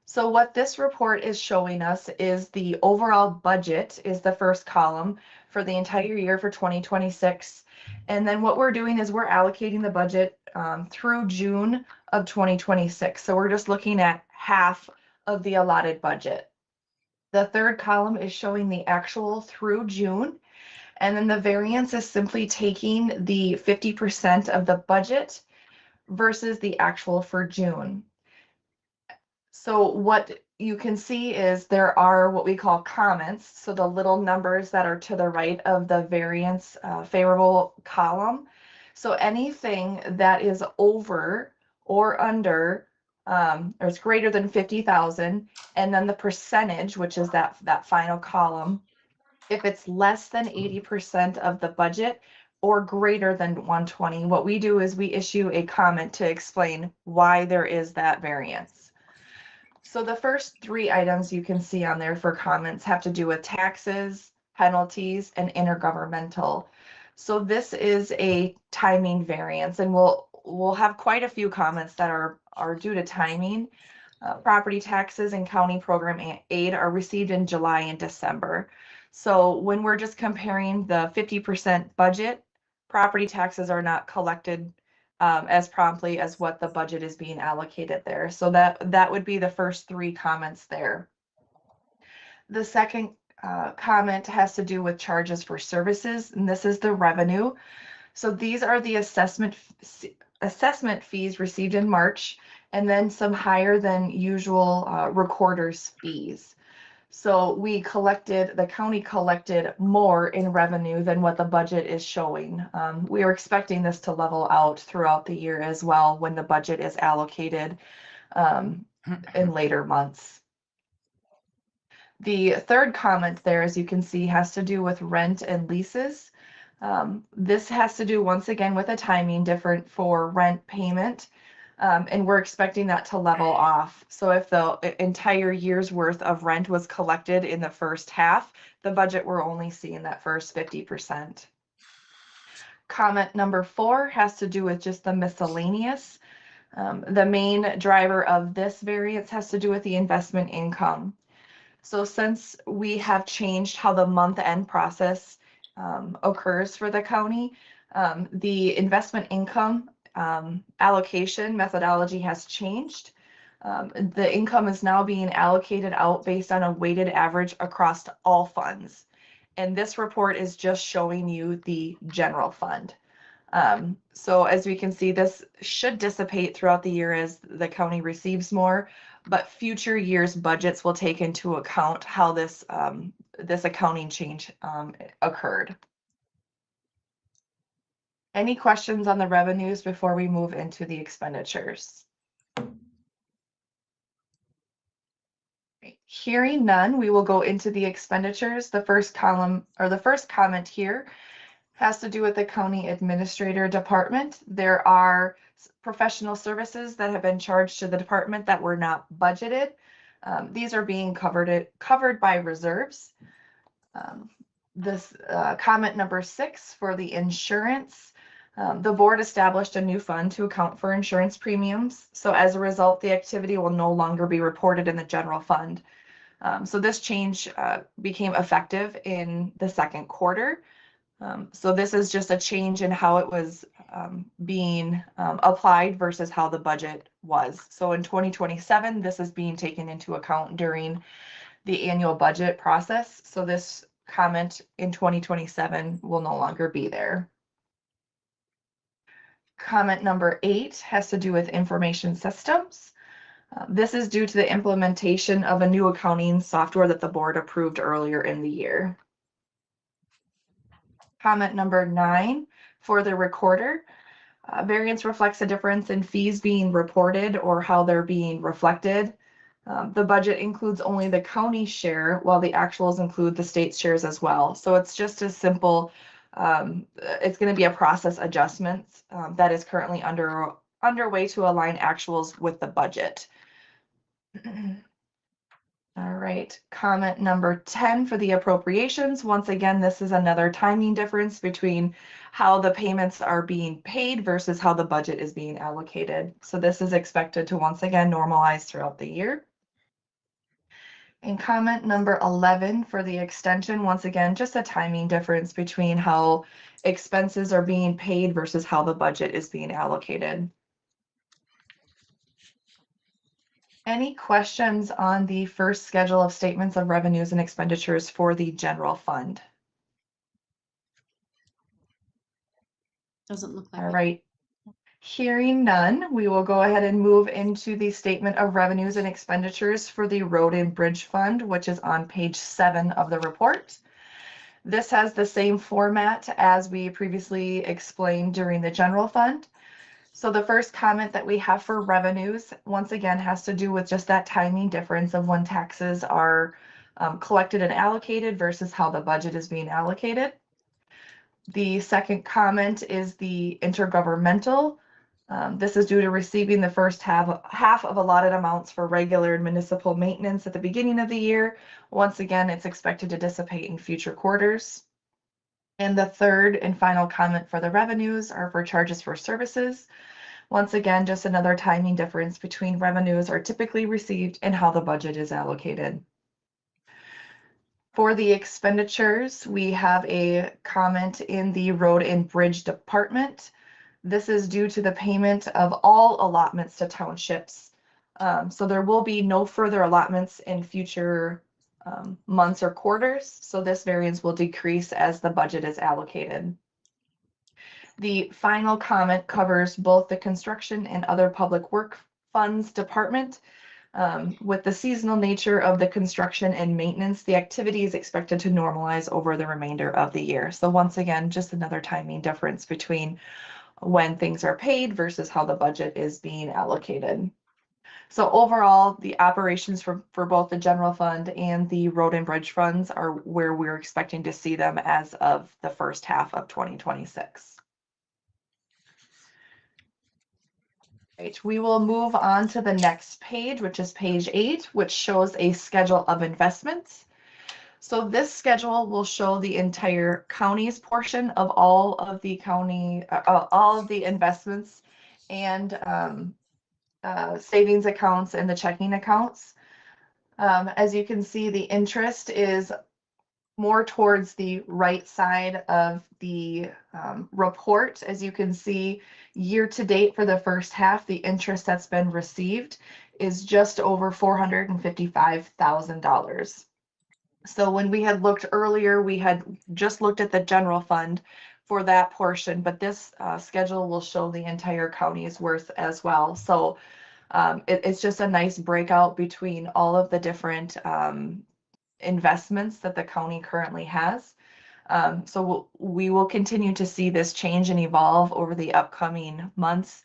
So what this report is showing us is the overall budget is the first column for the entire year for 2026. And then what we're doing is we're allocating the budget through June of 2026. So we're just looking at half of the allotted budget. The third column is showing the actual through June. And then the variance is simply taking the 50% of the budget versus the actual for June. So what you can see is there are what we call comments. So the little numbers that are to the right of the variance favorable column. So anything that is over or under or is greater than 50,000, and then the percentage, which is that final column, if it's less than 80% of the budget or greater than 120, what we do is we issue a comment to explain why there is that variance. So the first 3 items you can see on there for comments have to do with taxes, penalties, and intergovernmental. So this is a timing variance, and we'll have quite a few comments that are due to timing. Property taxes and county program aid are received in July and December. So when we're just comparing the 50% budget, property taxes are not collected as promptly as what the budget is being allocated there. So that would be the first 3 comments there. The second comment has to do with charges for services, and this is the revenue. So these are the assessment fees received in March, and then some higher than usual recorder's fees. So the county collected more in revenue than what the budget is showing. We are expecting this to level out throughout the year as well when the budget is allocated in later months. The third comment there, as you can see, has to do with rent and leases. This has to do once again with a timing different for rent payment. And we're expecting that to level off. So if the entire year's worth of rent was collected in the first half, the budget we're only seeing that first 50%. Comment number 4 has to do with just the miscellaneous. The main driver of this variance has to do with the investment income. So since we have changed how the month-end process occurs for the county, the investment income allocation methodology has changed. The income is now being allocated out based on a weighted average across all funds. And this report is just showing you the general fund. So as we can see, this should dissipate throughout the year as the county receives more, but future years' budgets will take into account how this accounting change occurred. Any questions on the revenues before we move into the expenditures? Hearing none, we will go into the expenditures. The first column or the first comment here has to do with the county administrator department. There are professional services that have been charged to the department that were not budgeted. These are being covered by reserves. This comment number 6 for the insurance. The board established a new fund to account for insurance premiums. So as a result, the activity will no longer be reported in the general fund. So this change became effective in the second quarter. So this is just a change in how it was being applied versus how the budget was. So in 2027, this is being taken into account during the annual budget process. So this comment in 2027 will no longer be there. Comment number 8 has to do with information systems. This is due to the implementation of a new accounting software that the board approved earlier in the year. Comment number 9 for the recorder. Variance reflects a difference in fees being reported or how they're being reflected. The budget includes only the county share, while the actuals include the state's shares as well. So it's just as simple. It's going to be a process adjustment that is currently underway to align actuals with the budget. All right, comment number 10 for the appropriations. Once again, this is another timing difference between how the payments are being paid versus how the budget is being allocated. So this is expected to once again normalize throughout the year. And comment number 11 for the extension, once again, just a timing difference between how expenses are being paid versus how the budget is being allocated. Any questions on the first schedule of statements of revenues and expenditures for the general fund? Doesn't look like All it. right. Hearing none, we will go ahead and move into the statement of revenues and expenditures for the Road and Bridge Fund, which is on page 7 of the report. This has the same format as we previously explained during the general fund. So the first comment that we have for revenues, once again, has to do with just that timing difference of when taxes are collected and allocated versus how the budget is being allocated. The second comment is the intergovernmental. This is due to receiving the first half of allotted amounts for regular municipal maintenance at the beginning of the year. Once again, it's expected to dissipate in future quarters. And the third and final comment for the revenues are for charges for services. Once again, just another timing difference between revenues are typically received and how the budget is allocated. For the expenditures, we have a comment in the Road and Bridge Department. This is due to the payment of all allotments to townships. So there will be no further allotments in future months or quarters. So this variance will decrease as the budget is allocated. The final comment covers both the construction and other public work funds department. With the seasonal nature of the construction and maintenance, the activity is expected to normalize over the remainder of the year. So once again, just another timing difference between when things are paid versus how the budget is being allocated. So overall, the operations for both the general fund and the road and bridge funds are where we're expecting to see them as of the first half of 2026. Right, we will move on to the next page, which is page 8, which shows a schedule of investments. So this schedule will show the entire county's portion of all of the county, all of the investments and savings accounts and the checking accounts. As you can see, the interest is more towards the right side of the report. As you can see, year to date for the first half, the interest that's been received is just over $455,000. So when we had looked earlier, we had just looked at the general fund for that portion, but this schedule will show the entire county's worth as well. So it's just a nice breakout between all of the different investments that the county currently has. So we will continue to see this change and evolve over the upcoming months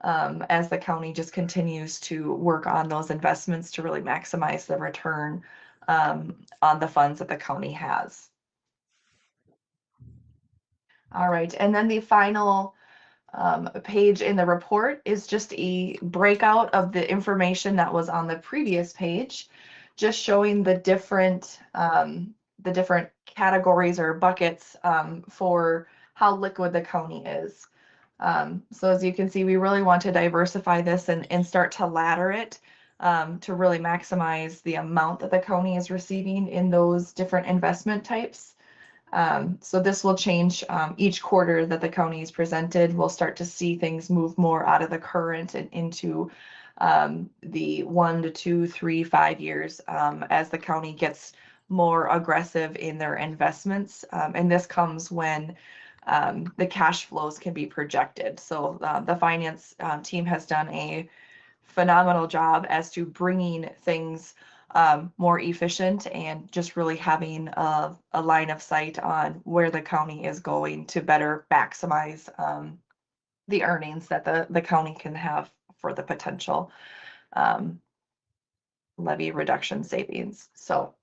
as the county just continues to work on those investments to really maximize the return on the funds that the county has. All right, and then the final page in the report is just a breakout of the information that was on the previous page, just showing the different categories or buckets for how liquid the county is. So as you can see, we really want to diversify this and start to ladder it to really maximize the amount that the county is receiving in those different investment types. So this will change each quarter that the county is presented. We'll start to see things move more out of the current and into the 1 to 2, 3, 5 years as the county gets more aggressive in their investments. And this comes when the cash flows can be projected. So the finance team has done a phenomenal job as to bringing things more efficient and just really having a line of sight on where the county is going to better maximize the earnings that the county can have for the potential levy reduction savings. So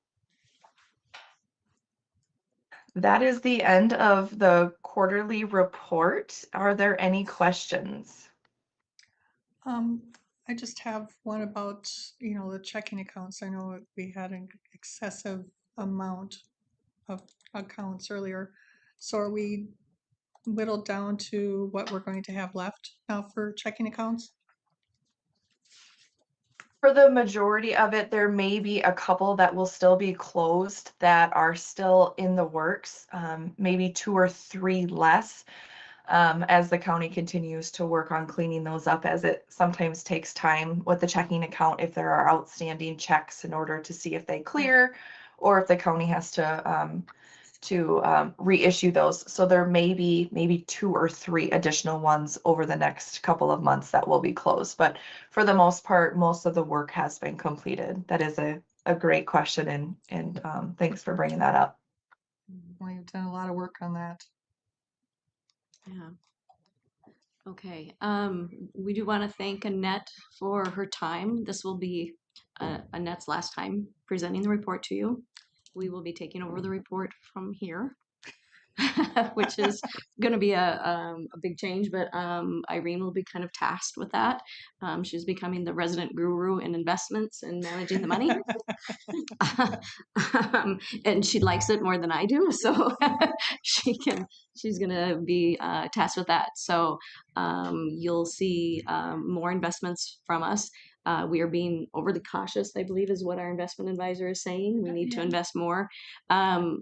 that is the end of the quarterly report. Are there any questions? Um, I just have one about, the checking accounts. I know we had an excessive amount of accounts earlier. So are we whittled down to what we're going to have left now for checking accounts? For the majority of it, there may be a couple that will still be closed that are still in the works, maybe 2 or 3 less, as the county continues to work on cleaning those up, as it sometimes takes time with the checking account if there are outstanding checks in order to see if they clear, or if the county has to reissue those. So there may be maybe 2 or 3 additional ones over the next couple of months that will be closed. But for the most part, most of the work has been completed. That is a great question, and thanks for bringing that up. Well, you've done a lot of work on that. Yeah. Okay, we do want to thank Annette for her time. This will be Annette's last time presenting the report to you. We will be taking over the report from here, which is going to be a big change, but Irene will be kind of tasked with that. She's becoming the resident guru in investments and managing the money. And she likes it more than I do, so she's going to be tasked with that. So you'll see more investments from us. We are being overly cautious, I believe, is what our investment advisor is saying. We need to invest more. Our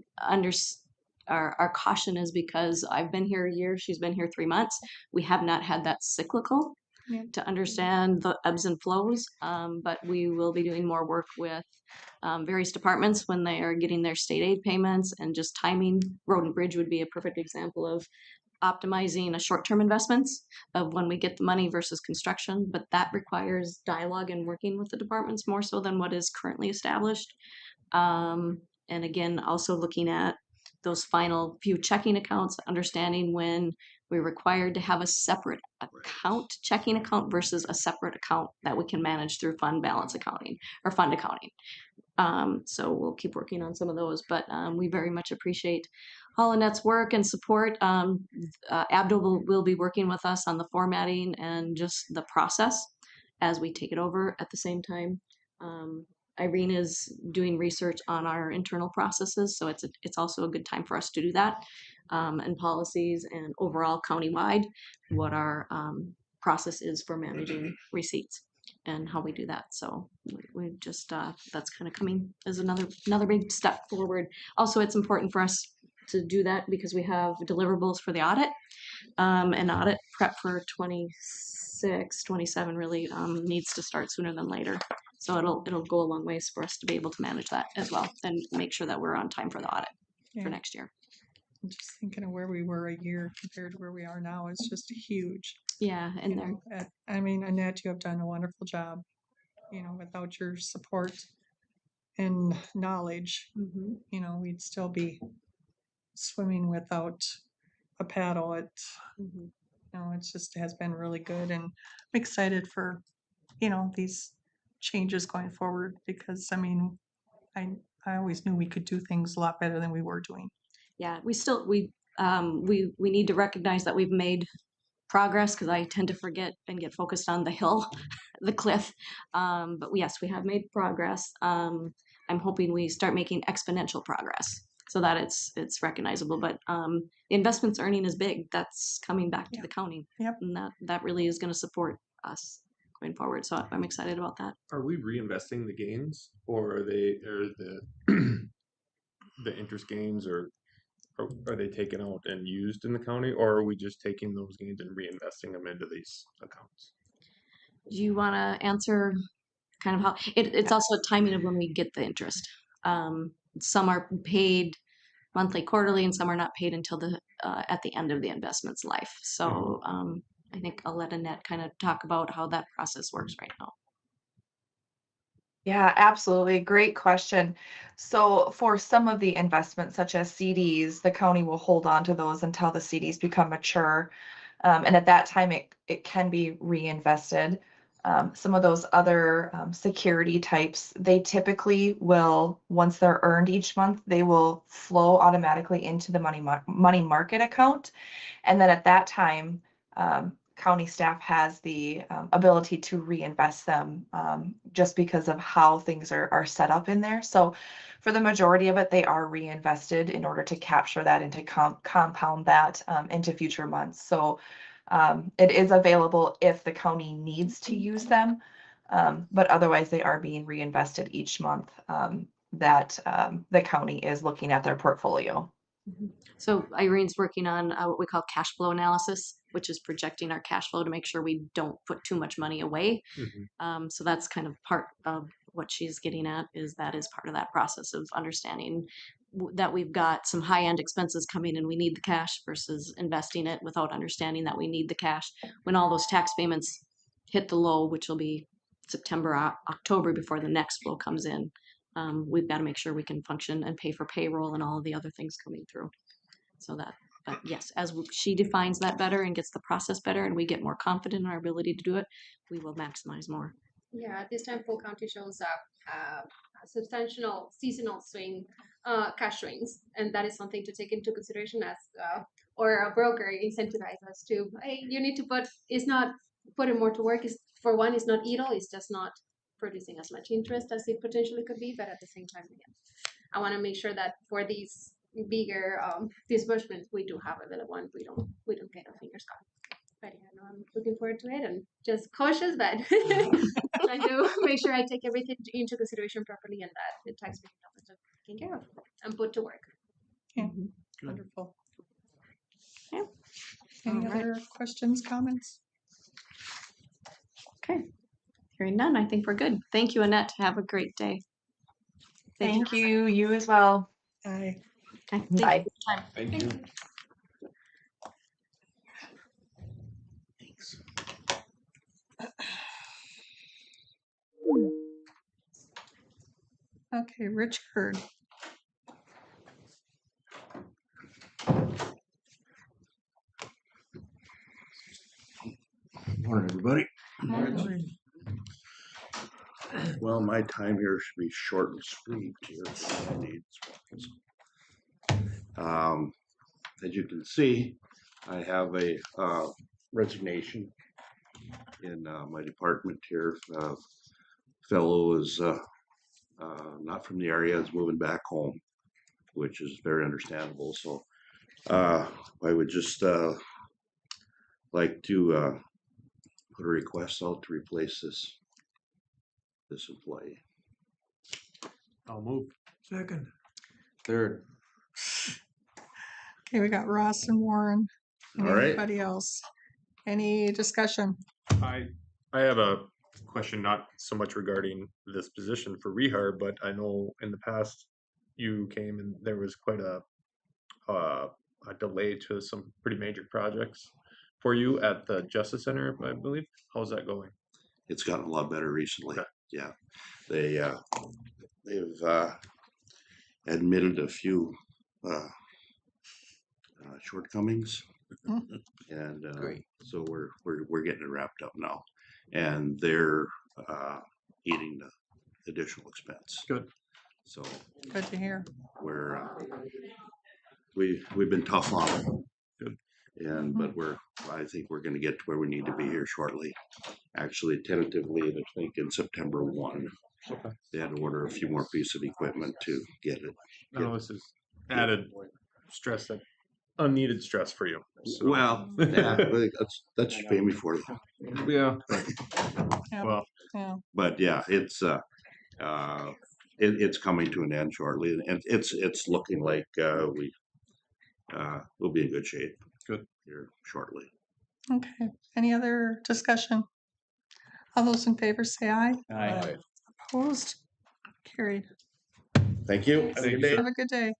caution is because I've been here a year, she's been here 3 months. We have not had that cyclical to understand the ebbs and flows, but we will be doing more work with various departments when they are getting their state aid payments, and just timing. Road and Bridge would be a perfect example of optimizing a short-term investments of when we get the money versus construction, but that requires dialogue and working with the departments more so than what is currently established. And again, also looking at those final few checking accounts, understanding when we're required to have a separate account, checking account, versus a separate account that we can manage through fund balance accounting or fund accounting. So we'll keep working on some of those, but we very much appreciate all Annette's work and support. Abdo will be working with us on the formatting and just the process as we take it over. At the same time, Irene is doing research on our internal processes, so it's also a good time for us to do that, and policies, and overall countywide what our process is for managing receipts and how we do that. So we just that's kind of coming as another big step forward. Also, it's important for us to do that because we have deliverables for the audit, and audit prep for 26, 27 really needs to start sooner than later. So it'll go a long ways for us to be able to manage that as well and make sure that we're on time for the audit for next year. I'm just thinking of where we were a year compared to where we are now. It's just huge. Yeah, and I mean, Annette, you have done a wonderful job. Without your support and knowledge, we'd still be swimming without a paddle. It just has been really good, and I'm excited for these changes going forward, because I mean, I always knew we could do things a lot better than we were doing. Yeah, we need to recognize that we've made progress, because I tend to forget and get focused on the hill, the cliff. But yes, we have made progress. I'm hoping we start making exponential progress so that it's recognizable. But the investments earning is big. That's coming back to the county. Yep. And that really is going to support us going forward. So I'm excited about that. Are we reinvesting the gains, or are the the interest gains, or are they taken out and used in the county, or are we just taking those gains and reinvesting them into these accounts? Do you want to answer kind of how it's also a timing of when we get the interest? some are paid monthly, quarterly, and some are not paid until the at the end of the investment's life. So I think I'll let Annette kind of talk about how that process works right now. Yeah, absolutely. Great question. So for some of the investments, such as CDs, the county will hold on to those until the CDs become mature. And at that time, it can be reinvested. Some of those other security types, they typically will, once they're earned each month, they will flow automatically into the money market account. And then at that time, county staff has the ability to reinvest them just because of how things are set up in there. So for the majority of it, they are reinvested in order to capture that and to compound that into future months. So it is available if the county needs to use them, but otherwise they are being reinvested each month that the county is looking at their portfolio. So Irene's working on what we call cash flow analysis, which is projecting our cash flow to make sure we don't put too much money away. So that's kind of part of what she's getting at, is that is part of that process of understanding that we've got some high-end expenses coming and we need the cash versus investing it without understanding that we need the cash. When all those tax payments hit the low, which will be September, October before the next flow comes in, we've got to make sure we can function and pay for payroll and all of the other things coming through. So that, but yes, as she defines that better and gets the process better and we get more confident in our ability to do it, we will maximize more. Yeah, at this time, Polk County shows substantial seasonal cash swings, and that is something to take into consideration as, or a broker incentivize us to, hey, you need to it's not putting more to work. Is for one, it's not idle, it's just not producing as much interest as it potentially could be, but at the same time, again, I want to make sure that for these bigger disbursements, we do have available and we don't get our fingers caught. But yeah, no, I'm looking forward to it and just cautious, but trying to make sure I take everything into consideration properly and that the tax dollars are taken care of and put to work. Yeah, wonderful. Yeah. Any other questions, comments? Okay. Hearing none, I think we're good. Thank you, Annette. Have a great day. Thank you. You as well. Bye. Okay. Bye. Thank you. Thanks. Okay, Richard. Morning, everybody. Morning. Well, my time here should be short and sweet here for my needs. As you can see, I have a resignation in my department here. Fellow is not from the area, is moving back home, which is very understandable. So I would just like to put a request out to replace this employee. I'll move. Second. Third. Okay, we got Ross and Warren. All right. Anybody else? Any discussion? I have a question, not so much regarding this position for rehire, but I know in the past you came and there was quite a delay to some pretty major projects for you at the Justice Center, I believe. How's that going? It's gotten a lot better recently. Okay. Yeah, they've admitted a few shortcomings, and so we're getting it wrapped up now, and they're eating the additional expense. Good. So Good to hear. We've been tough on them. Good. And but I think we're going to get to where we need to be here shortly. Actually, tentatively, I think in September 1. Okay. They had to order a few more pieces of equipment to get it. I know this is added stress, that unneeded stress for you. So. Well, yeah, that's what you pay me for. Yeah. Yeah. Well. Yeah. But yeah, it's coming to an end shortly, and it's looking like we'll be in good shape. Good. Here shortly. Okay. Any other discussion? All those in favor say aye. Aye. Opposed? Carried. Thank you. Have a good day. Have a good day.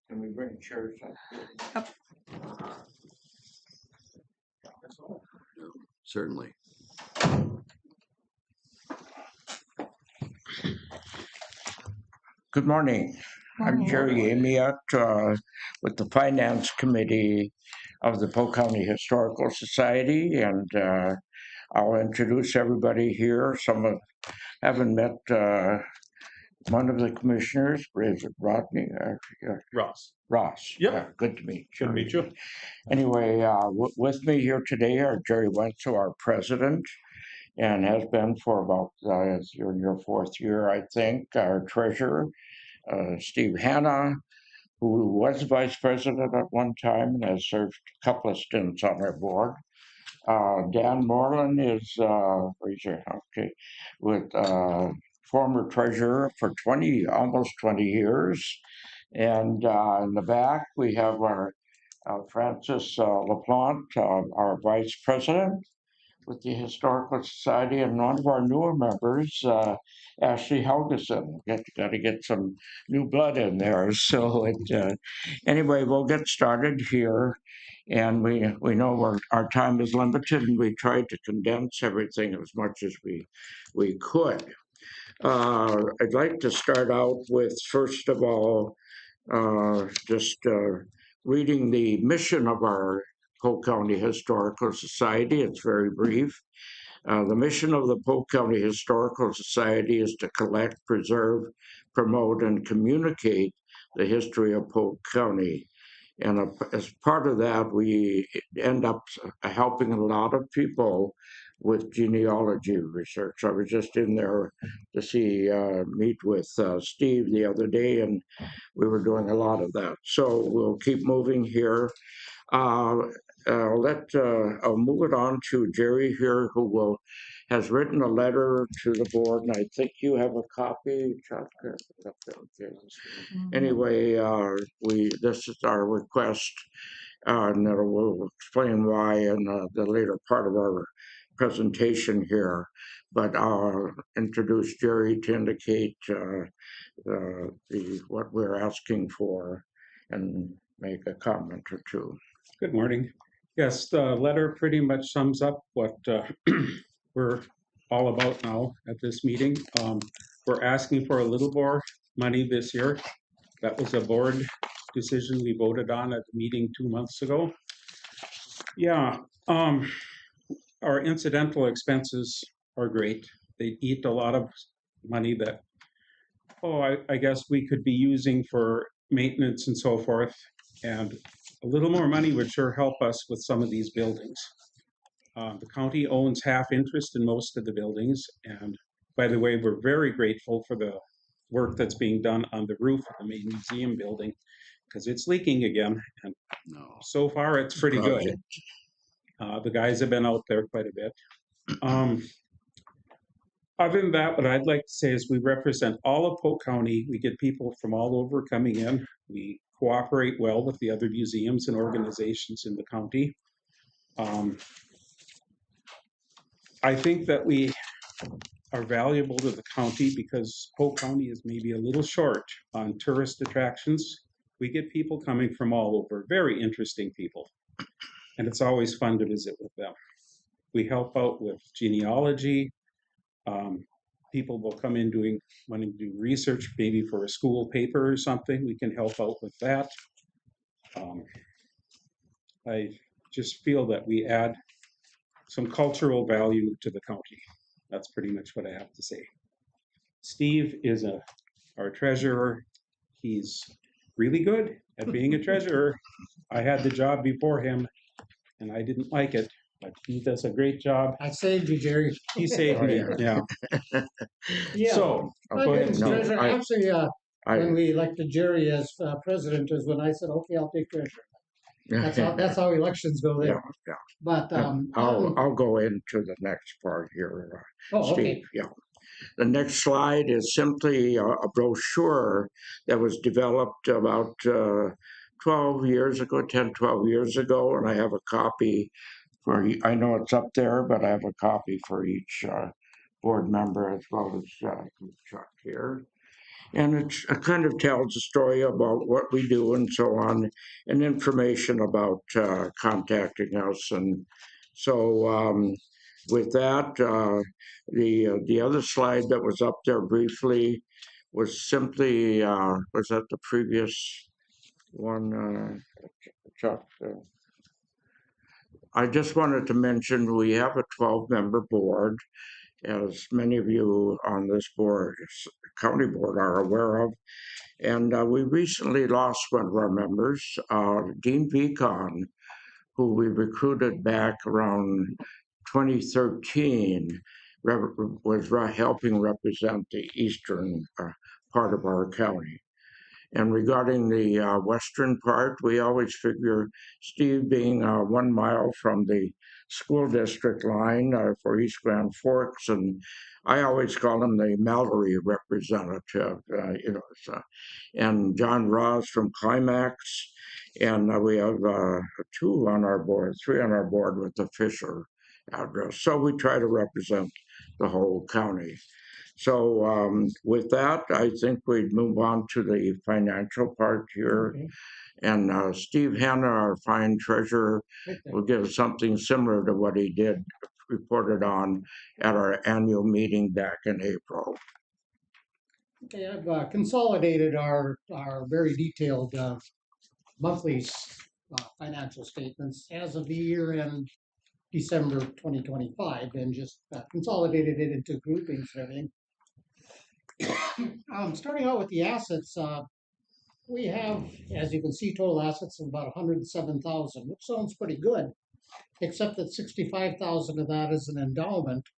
Can we bring chairs up? Certainly. Good morning. I'm Morning. Jerry Amiot with the Finance Committee of the Polk County Historical Society, and I'll introduce everybody here. Some of haven't met one of the commissioners. Is it Rodney? Ross. Ross. Yep. Yeah, good to meet you. Good to meet you. Anyway, with me here today are Jerry Wenzel, our president, and has been for about you're in your fourth year, I think. Our treasurer, Steve Hanna, who was vice president at one time and has served a couple of stints on our board. Dan Moreland is, okay, with former treasurer for almost 20 years. And in the back, we have our Francis LaPlante, our vice president with the Historical Society, and one of our newer members, Ashley Helgeson. Got to get some new blood in there. So anyway, we'll get started here. And we know our time is limited, and we tried to condense everything as much as we could. I'd like to start out with, first of all, just reading the mission of our Polk County Historical Society. It's very brief. The mission of the Polk County Historical Society is to collect, preserve, promote, and communicate the history of Polk County. And as part of that, we end up helping a lot of people with genealogy research. I was just in there to meet with Steve the other day, and we were doing a lot of that. So we'll keep moving here. I'll move it on to Jerry here, who has written a letter to the board, and I think you have a copy, Chuck. Okay. Anyway, this is our request, and we'll explain why in the later part of our presentation here. But I'll introduce Jerry to indicate what we're asking for and make a comment or two. Good morning. Yes, the letter pretty much sums up what we're all about now at this meeting. We're asking for a little more money this year. That was a board decision we voted on at the meeting 2 months ago. Yeah, our incidental expenses are great. They eat a lot of money that, I guess we could be using for maintenance and so forth. And a little more money would sure help us with some of these buildings. The county owns half interest in most of the buildings. And by the way, we're very grateful for the work that's being done on the roof of the main museum building, because it's leaking again. And so far, it's pretty good. The guys have been out there quite a bit. Other than that, what I'd like to say is we represent all of Polk County. We get people from all over coming in. We cooperate well with the other museums and organizations in the county. I think that we are valuable to the county because Polk County is maybe a little short on tourist attractions. We get people coming from all over, very interesting people, and it's always fun to visit with them. We help out with genealogy. People will come in wanting to do research, maybe for a school paper or something. We can help out with that. I just feel that we add some cultural value to the county. That's pretty much what I have to say. Steve is our treasurer. He's really good at being a treasurer. I had the job before him, and I didn't like it, but he does a great job. I saved you, Jerry. He saved me, yeah. Yeah. So, go ahead, Steve. Actually, when we elected Jerry as president is when I said, okay, I'll take treasurer. That's how elections go there. Yeah. But I'll go into the next part here, oh, Steve. okay. Yeah. The next slide is simply a brochure that was developed about 12 years ago, 10, 12 years ago, and I have a copy I know it's up there, but I have a copy for each board member as well as Chuck here. And it kind of tells a story about what we do and so on, and information about contacting us. And so with that, the other slide that was up there briefly was simply, was that the previous one, Chuck? I just wanted to mention we have a 12-member board, as many of you on this board, county board, are aware of. And we recently lost one of our members, Dean Beacon, who we recruited back around 2013, was helping represent the eastern part of our county. And regarding the western part, we always figure Steve being 1 mile from the school district line for East Grand Forks, and I always call him the Mallory representative, so, and John Ross from Climax, and we have 2 on our board, 3 on our board with the Fisher address. So we try to represent the whole county. So with that, I think we'd move on to the financial part here. Okay. And Steve Hanna, our fine treasurer, will give something similar to what he did reported on at our annual meeting back in April. Okay, I've consolidated our very detailed monthly financial statements as of the year end December 2025, and just consolidated it into groupings and everything. Starting out with the assets, we have, as you can see, total assets of about 107,000, which sounds pretty good, except that 65,000 of that is an endowment,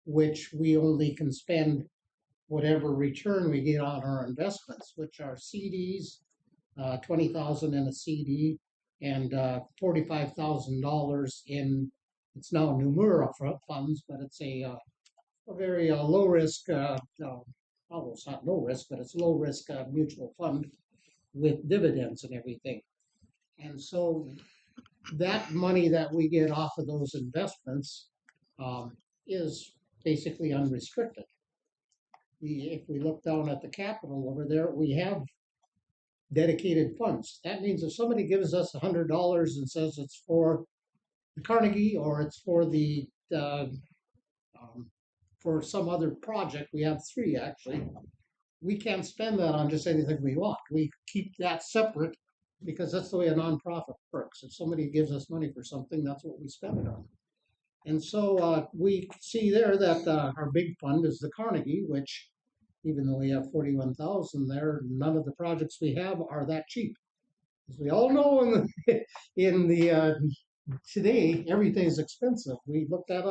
which we only can spend whatever return we get on our investments, which are CDs, 20,000 in a CD, and $45,000 in, it's now Nomura funds, but it's a very low risk, almost not no risk, but it's low risk mutual fund with dividends and everything. And so that money that we get off of those investments is basically unrestricted. If we look down at the capital over there, we have dedicated funds. That means if somebody gives us $100 and says it's for the Carnegie or it's for the for some other project, we have 3 actually, we can't spend that on just anything we want. We keep that separate because that's the way a nonprofit works. If somebody gives us money for something, that's what we spend it on. And so we see there that our big fund is the Carnegie, which even though we have 41,000 there, none of the projects we have are that cheap. As we all know, in the today, everything is expensive. We looked at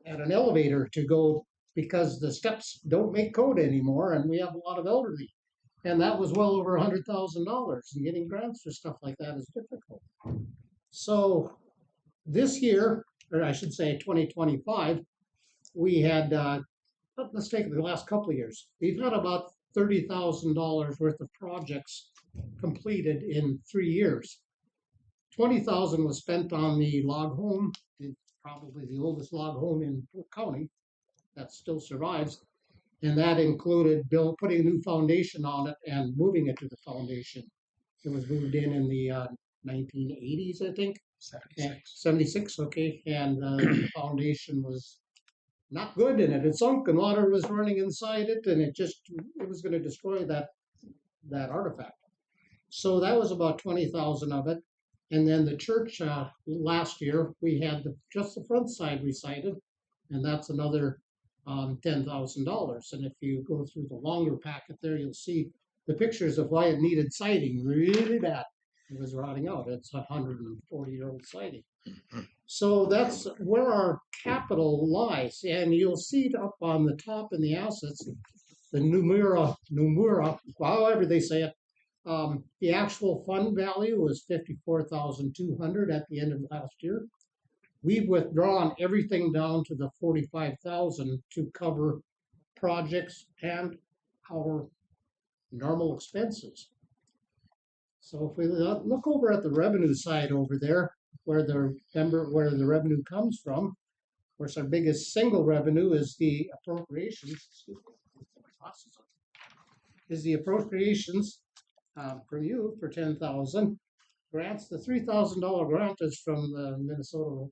an elevator to go because the steps don't make code anymore, and we have a lot of elderly, and that was well over $100,000. And getting grants for stuff like that is difficult. So this year, or I should say 2025, we had, let's take the last couple of years, we've had about $30,000 worth of projects completed in 3 years. 20,000 was spent on the log home, probably the oldest log home in Polk County that still survives, and that included putting a new foundation on it and moving it to the foundation. It was moved in the 1980s, I think. 76, okay, and the foundation was not good, and it had sunk, and water was running inside it, and it was going to destroy that artifact. So that was about 20,000 of it. And then the church last year, we had just the front side resided, and that's another $10,000. And if you go through the longer packet there, you'll see the pictures of why it needed siding really bad. It was rotting out. It's a 140-year-old siding. So that's where our capital lies. And you'll see up on the top in the assets, the Nomura, however they say it, the actual fund value was $54,200 at the end of last year. We've withdrawn everything down to the $45,000 to cover projects and our normal expenses. So if we look over at the revenue side over there, where the revenue comes from, Of course, our biggest single revenue is the appropriations. Excuse me, put my glasses on. Is the appropriations from you for 10,000. Grants, the $3,000 grant is from the Minnesota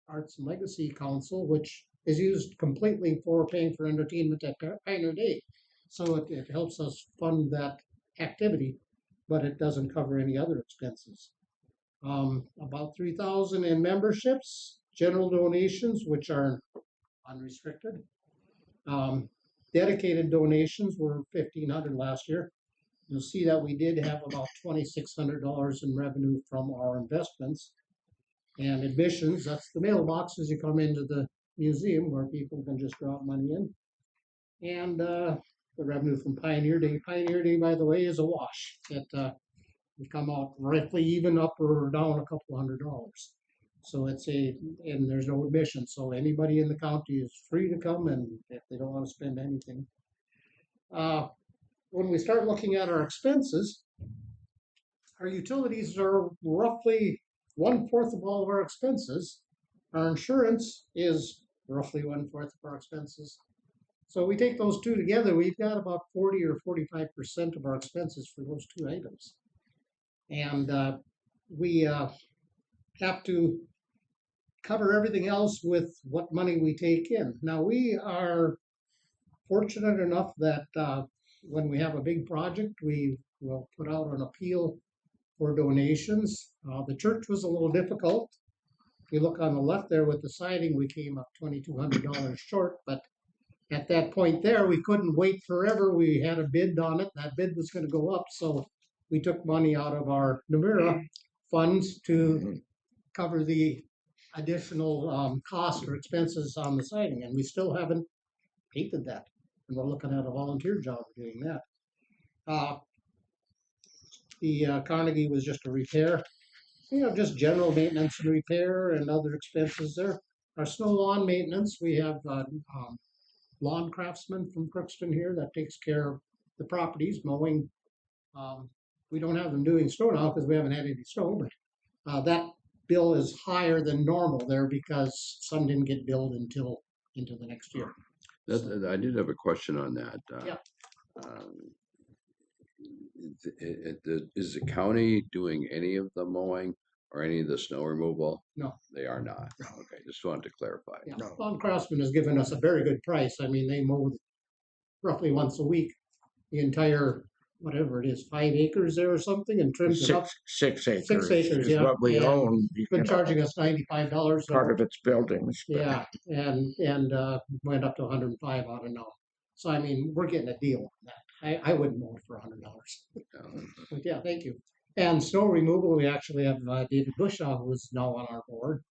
Arts and Legacy Council, which is used completely for paying for entertainment at Pioneer Day. So it helps us fund that activity, but it doesn't cover any other expenses. About 3,000 in memberships, general donations, which are unrestricted. Dedicated donations were 1,500 last year. You'll see that we did have about $2,600 in revenue from our investments. And admissions, that's the mailbox as you come into the museum where people can just drop money in. And the revenue from Pioneer Day. Pioneer Day, by the way, is a wash. It we come out roughly even up or down a couple $100. So and there's no admission. So anybody in the county is free to come, and if they don't want to spend anything. When we start looking at our expenses, our utilities are roughly 1/4 of all of our expenses. Our insurance is roughly 1/4 of our expenses. So we take those two together, we've got about 40 or 45% of our expenses for those two items. And we have to cover everything else with what money we take in. Now, we are fortunate enough that when we have a big project, we will put out an appeal for donations. The church was a little difficult. If you look on the left there with the siding, we came up $2,200 short, but at that point there, we couldn't wait forever. We had a bid on it. That bid was going to go up, so we took money out of our Namira funds to cover the additional costs or expenses on the siding, and we still haven't painted that. And we're looking at a volunteer job doing that. The Carnegie was just a repair, just general maintenance and repair and other expenses there. Our snow lawn maintenance, we have lawn craftsman from Crookston here that takes care of the properties, mowing. We don't have them doing snow now because we haven't had any snow, but that bill is higher than normal there because some didn't get billed until into the next year. I did have a question on that. Yeah. Is the county doing any of the mowing or any of the snow removal? No. They are not. Okay, just wanted to clarify. Yeah. Lawn Craftsman has given us a very good price. I mean, they mow roughly once a week the entire, whatever it is, 5 acres there or something, and trims it up. 6 acres. 6 acres, is yeah. what we And own. been charging us $95. Part of its buildings. but- Yeah, and went up to 105 out of now. So I mean, we're getting a deal on that. I wouldn't mow it for $100. But yeah, thank you. And snow removal, we actually have David Bushaw, who is now on our board,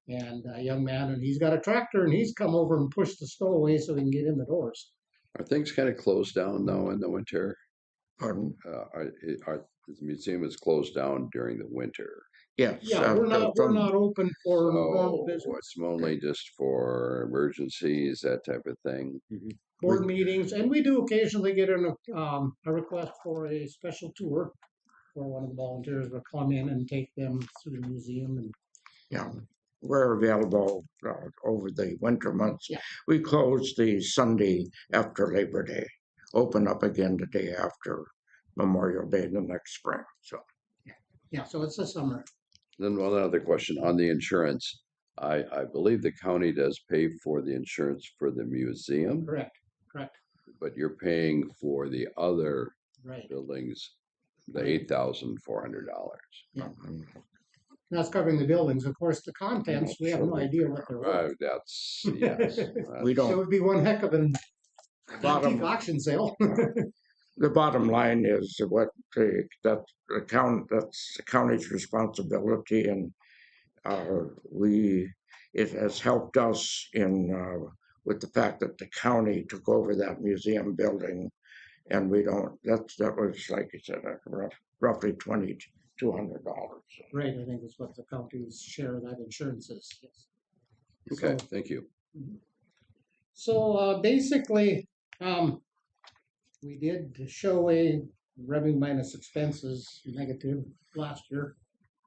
and a young man, and he's got a tractor, and he's come over and pushed the snow away so we can get in the doors. Are things kind of closed down now in the winter? Pardon? The museum is closed down during the winter? Yes. Yeah, we're not open for normal business. It's only just for emergencies, that type of thing. Board meetings, and we do occasionally get a request for a special tour where one of the volunteers will come in and take them through the museum. And Yeah, we're available over the winter months. Yeah. We close the Sunday after Labor Day, open up again the day after Memorial Day the next spring. So yeah, so it's the summer. Then one other question on the insurance. I believe the county does pay for the insurance for the museum, Correct. but you're paying for the other Right. buildings, the $8,400. Yeah. That's covering the buildings. Of course, the contents, we have no idea what they're worth. That's, yes. we don't. It would be one heck of an Bottom- antique auction sale. The bottom line is that's the county's responsibility, and it has helped us with the fact that the county took over that museum building, and that was, like you said, roughly $2,200. Right, I think that's what the county's share of that insurance is. Yes. Okay, So- thank you. So basically, we did show a revenue minus expenses negative last year.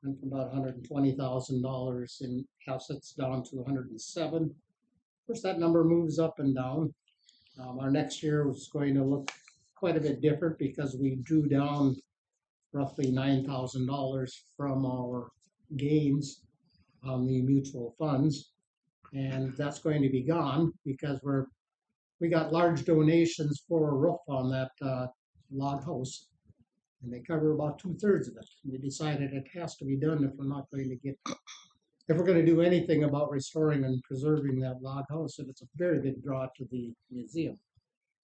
went from about $120,000 in assets down to 107. Of course, that number moves up and down. Our next year was going to look quite a bit different because we drew down roughly $9,000 from our gains on the mutual funds. And that's going to be gone because we got large donations for a roof on that log house. And they cover about 2/3 of it. We decided it has to be done if we're going to do anything about restoring and preserving that log house. And it's a very big draw to the museum.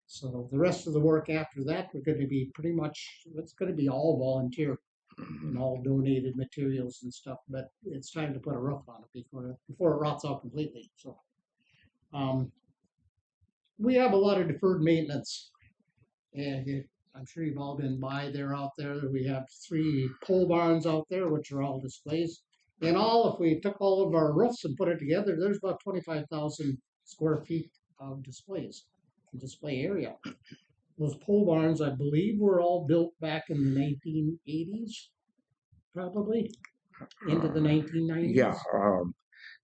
So the rest of the work after that, we're going to be it's going to be all volunteer and all donated materials and stuff. But it's time to put a roof on it before it rots out completely. So we have a lot of deferred maintenance. And I'm sure you've all been by there out there. We have 3 pole barns out there, which are all displays. In all, if we took all of our roofs and put it together, there's about 25,000 square feet of displays, display area. Those pole barns, I believe, were all built back in the 1980s, probably, into the 1990s. Yeah,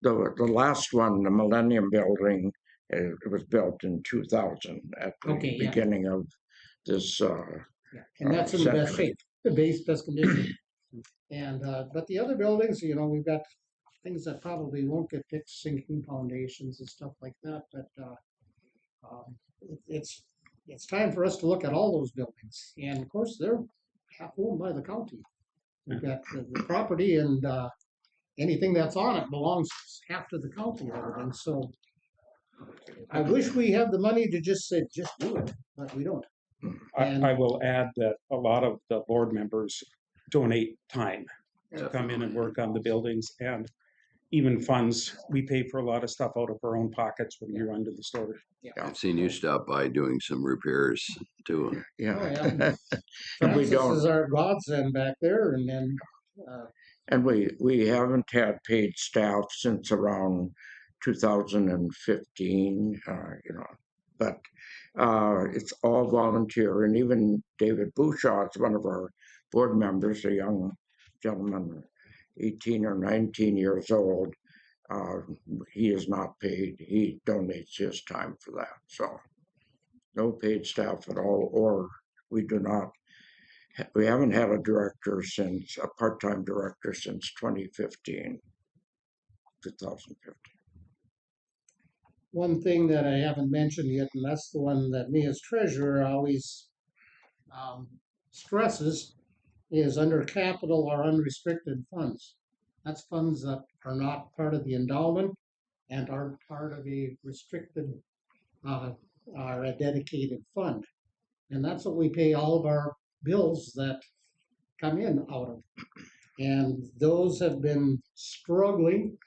the last one, the Millennium Building, it was built in 2000 at the beginning of this. And that's in the best shape, the best condition. And but the other buildings, we've got things that probably won't get fixed, sinking foundations and stuff like that. But it's time for us to look at all those buildings. And of course, they're half owned by the county. We've got the property, and anything that's on it belongs half to the county. And so I wish we had the money to just do it, but we don't. I will add that a lot of the board members donate time to come in and work on the buildings, and even funds. We pay for a lot of stuff out of our own pockets when we run to the store. I've seen you stop by doing some repairs too. Yeah. Francis is our godsend back there, and then. And we haven't had paid staff since around 2015, but it's all volunteer. And even David Bouchard is one of our board members, a young gentleman, 18 or 19 years old. He is not paid. He donates his time for that. So no paid staff at all, or we haven't had a part-time director since 2015. One thing that I haven't mentioned yet, and that's the one that me as treasurer always stresses, is under capital or unrestricted funds. That's funds that are not part of the endowment and aren't part of a restricted or a dedicated fund. And that's what we pay all of our bills that come in out of. And those have been struggling.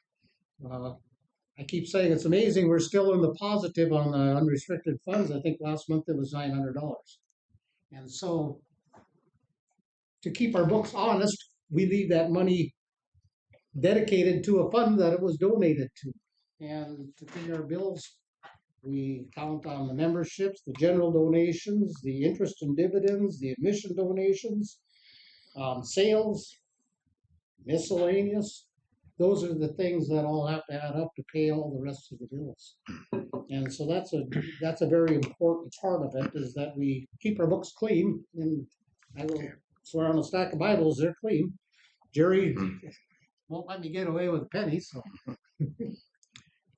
I keep saying it's amazing we're still in the positive on the unrestricted funds. I think last month it was $900. And so to keep our books honest, we leave that money dedicated to a fund that it was donated to. And to pay our bills, we count on the memberships, the general donations, the interest and dividends, the admission donations, sales, miscellaneous. Those are the things that all have to add up to pay all the rest of the bills. And so that's a very important part of it, is that we keep our books clean. And I will swear on a stack of Bibles, they're clean. Jerry won't let me get away with a penny, so.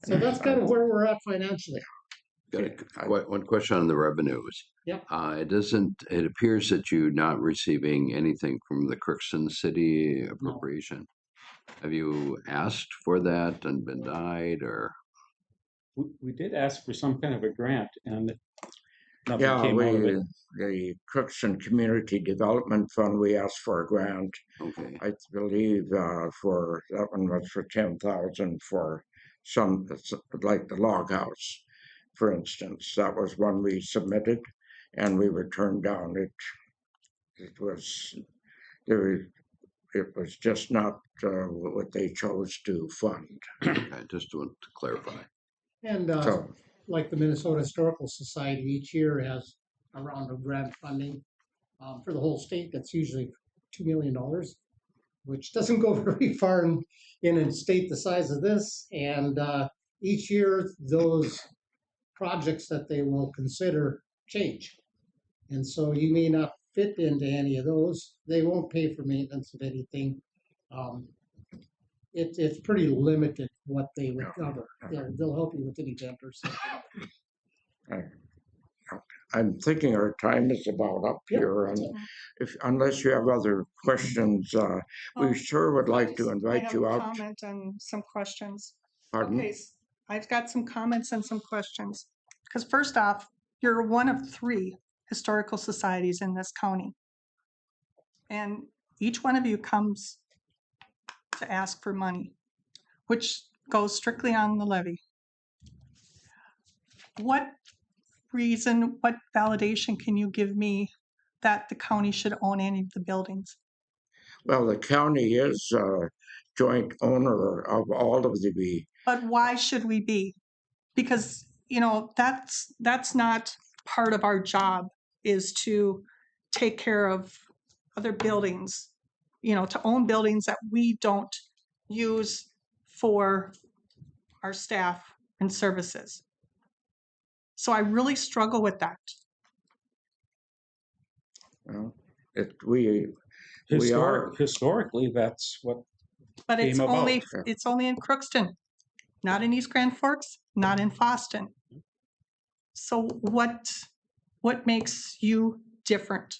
So that's kind of where we're at financially. Got one question on the revenues. Yep. It appears that you're not receiving anything from the Crookston City appropriation. No. Have you asked for that and been denied, or? We did ask for some kind of a grant, and nothing came out of it. The Crookston Community Development Fund, we asked for a grant. Okay. I believe for that one was for $10,000 for some, like the log house, for instance. That was one we submitted, and we were turned down. It was just not what they chose to fund. I just want to clarify. And like the Minnesota Historical Society each year has a round of grant funding for the whole state. That's usually $2 million. which doesn't go very far in a state the size of this. And each year, those projects that they will consider change. And so you may not fit into any of those. They won't pay for maintenance of anything. Um, it's pretty limited what they would cover. They'll help you with an event or something. I'm thinking our time is about up here, and unless you have other questions, we sure would like to I invite have you a out. comment and some questions. Pardon? Okay, I've got some comments and some questions. Because first off, you're one of 3 historical societies in this county. And each one of you comes to ask for money, which goes strictly on the levy. What reason, what validation can you give me that the county should own any of the buildings? Well, the county is a joint owner of all of the. But why should we be? Because, you know, that's not part of our job, is to take care of other buildings, you know, to own buildings that we don't use for our staff and services. So I really struggle with that. Well, we are historically, that's what But came about. it's only in Crookston, not in East Grand Forks, not in Foston. So what makes you different?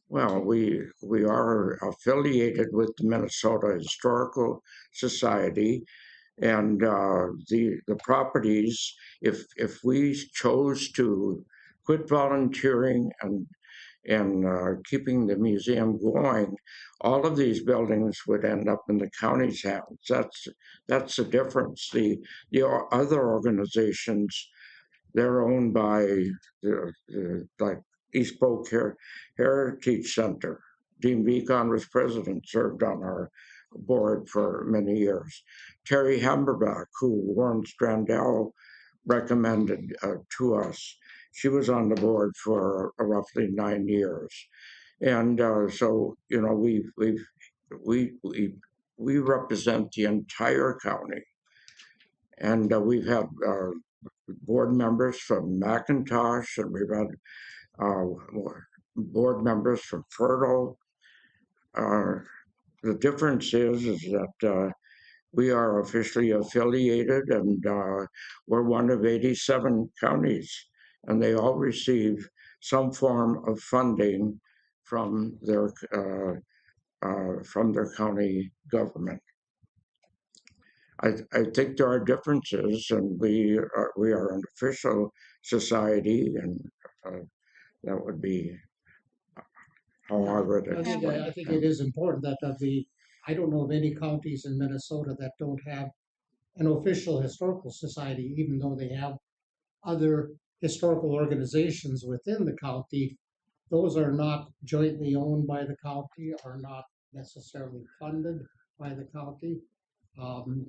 Well, we are affiliated with the Minnesota Historical Society, and the properties. If we chose to quit volunteering and keeping the museum going, all of these buildings would end up in the county's hands. That's the difference. The other organizations, they're owned by like East Polk Heritage Center. Dean Beacon was president, served on our board for many years. Terry Hamberbach, who Warren Strandell recommended to us, she was on the board for roughly 9 years. And so, you know, we represent the entire county. And we've had board members from McIntosh, and we've had board members from Fertile. The difference is that we are officially affiliated, and we're one of 87 counties, and they all receive some form of funding from their county government. I think there are differences, and we are an official society, and that would be how I would explain. I think it is important that I don't know of any counties in Minnesota that don't have an official historical society, even though they have other historical organizations within the county. Those are not jointly owned by the county, are not necessarily funded by the county.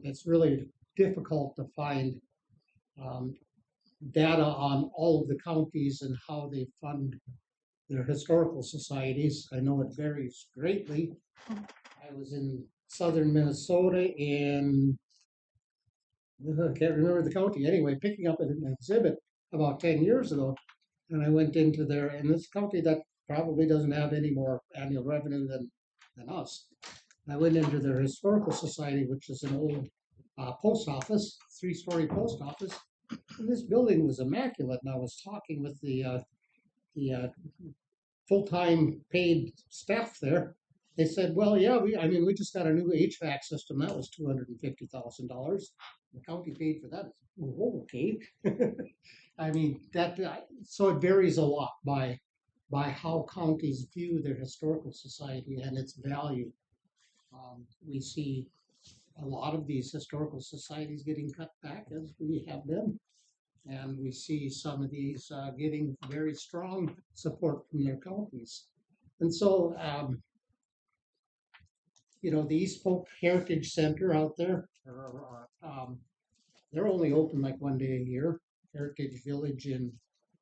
It's really difficult to find data on all of the counties and how they fund their historical societies. I know it varies greatly. I was in southern Minnesota in, I can't remember the county, anyway, picking up an exhibit about 10 years ago. And I went into there, and this county that probably doesn't have any more annual revenue than us. I went into their historical society, which is an old post office, 3-story post office. And this building was immaculate. And I was talking with the full-time paid staff there. They said, well, yeah, we just got a new HVAC system. That was $250,000. The county paid for that. Oh, okay. I mean, so it varies a lot by how counties view their historical society and its value. We see a lot of these historical societies getting cut back, as we have been. And we see some of these getting very strong support from their counties. And so, you know, the East Polk Heritage Center out there, they're only open like one day a year. Heritage Village in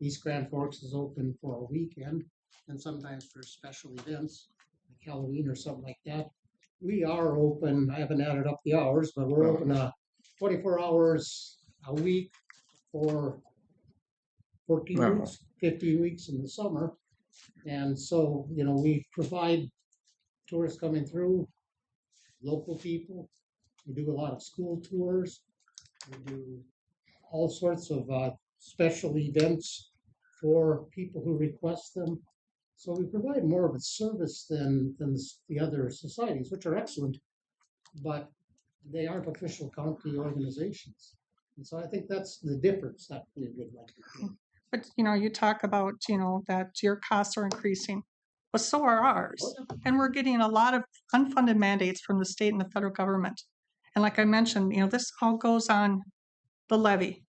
East Grand Forks is open for a weekend and sometimes for special events, like Halloween or something like that. we are open, I haven't added up the hours, but we're open 24 hours a week for 14 Yeah. weeks, 15 weeks in the summer. And so, you know, we provide tourists coming through, local people. We do a lot of school tours. We do all sorts of special events for people who request them. So we provide more of a service than the other societies, which are excellent, but they aren't official county organizations. And so I think that's the difference that we would like to see. But, you know, you talk about, you know, that your costs are increasing, but so are ours. And we're getting a lot of unfunded mandates from the state and the federal government. And like I mentioned, you know, this all goes on the levy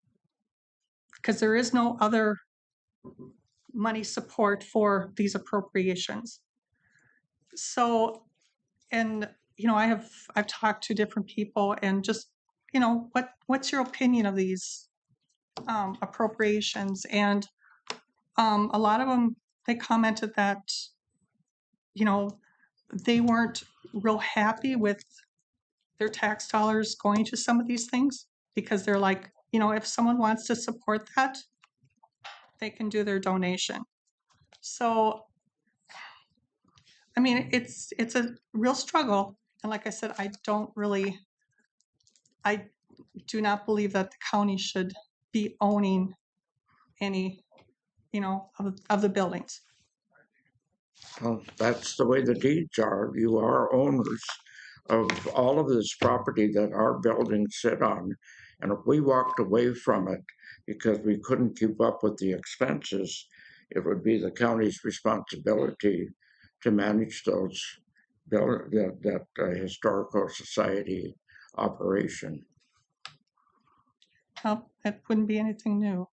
because there is no other money support for these appropriations. So, and, you know, I've talked to different people and just, you know, what's your opinion of these appropriations? And a lot of them, they commented that, you know, they weren't real happy with their tax dollars going to some of these things because they're like, you know, if someone wants to support that, they can do their donation. So, I mean, it's a real struggle. And like I said, I do not believe that the county should be owning any, you know, of the buildings. Well, that's the way the deeds are. You are owners of all of this property that our buildings sit on. And if we walked away from it because we couldn't keep up with the expenses, it would be the county's responsibility to manage those that historical society operation. Well, it wouldn't be anything new.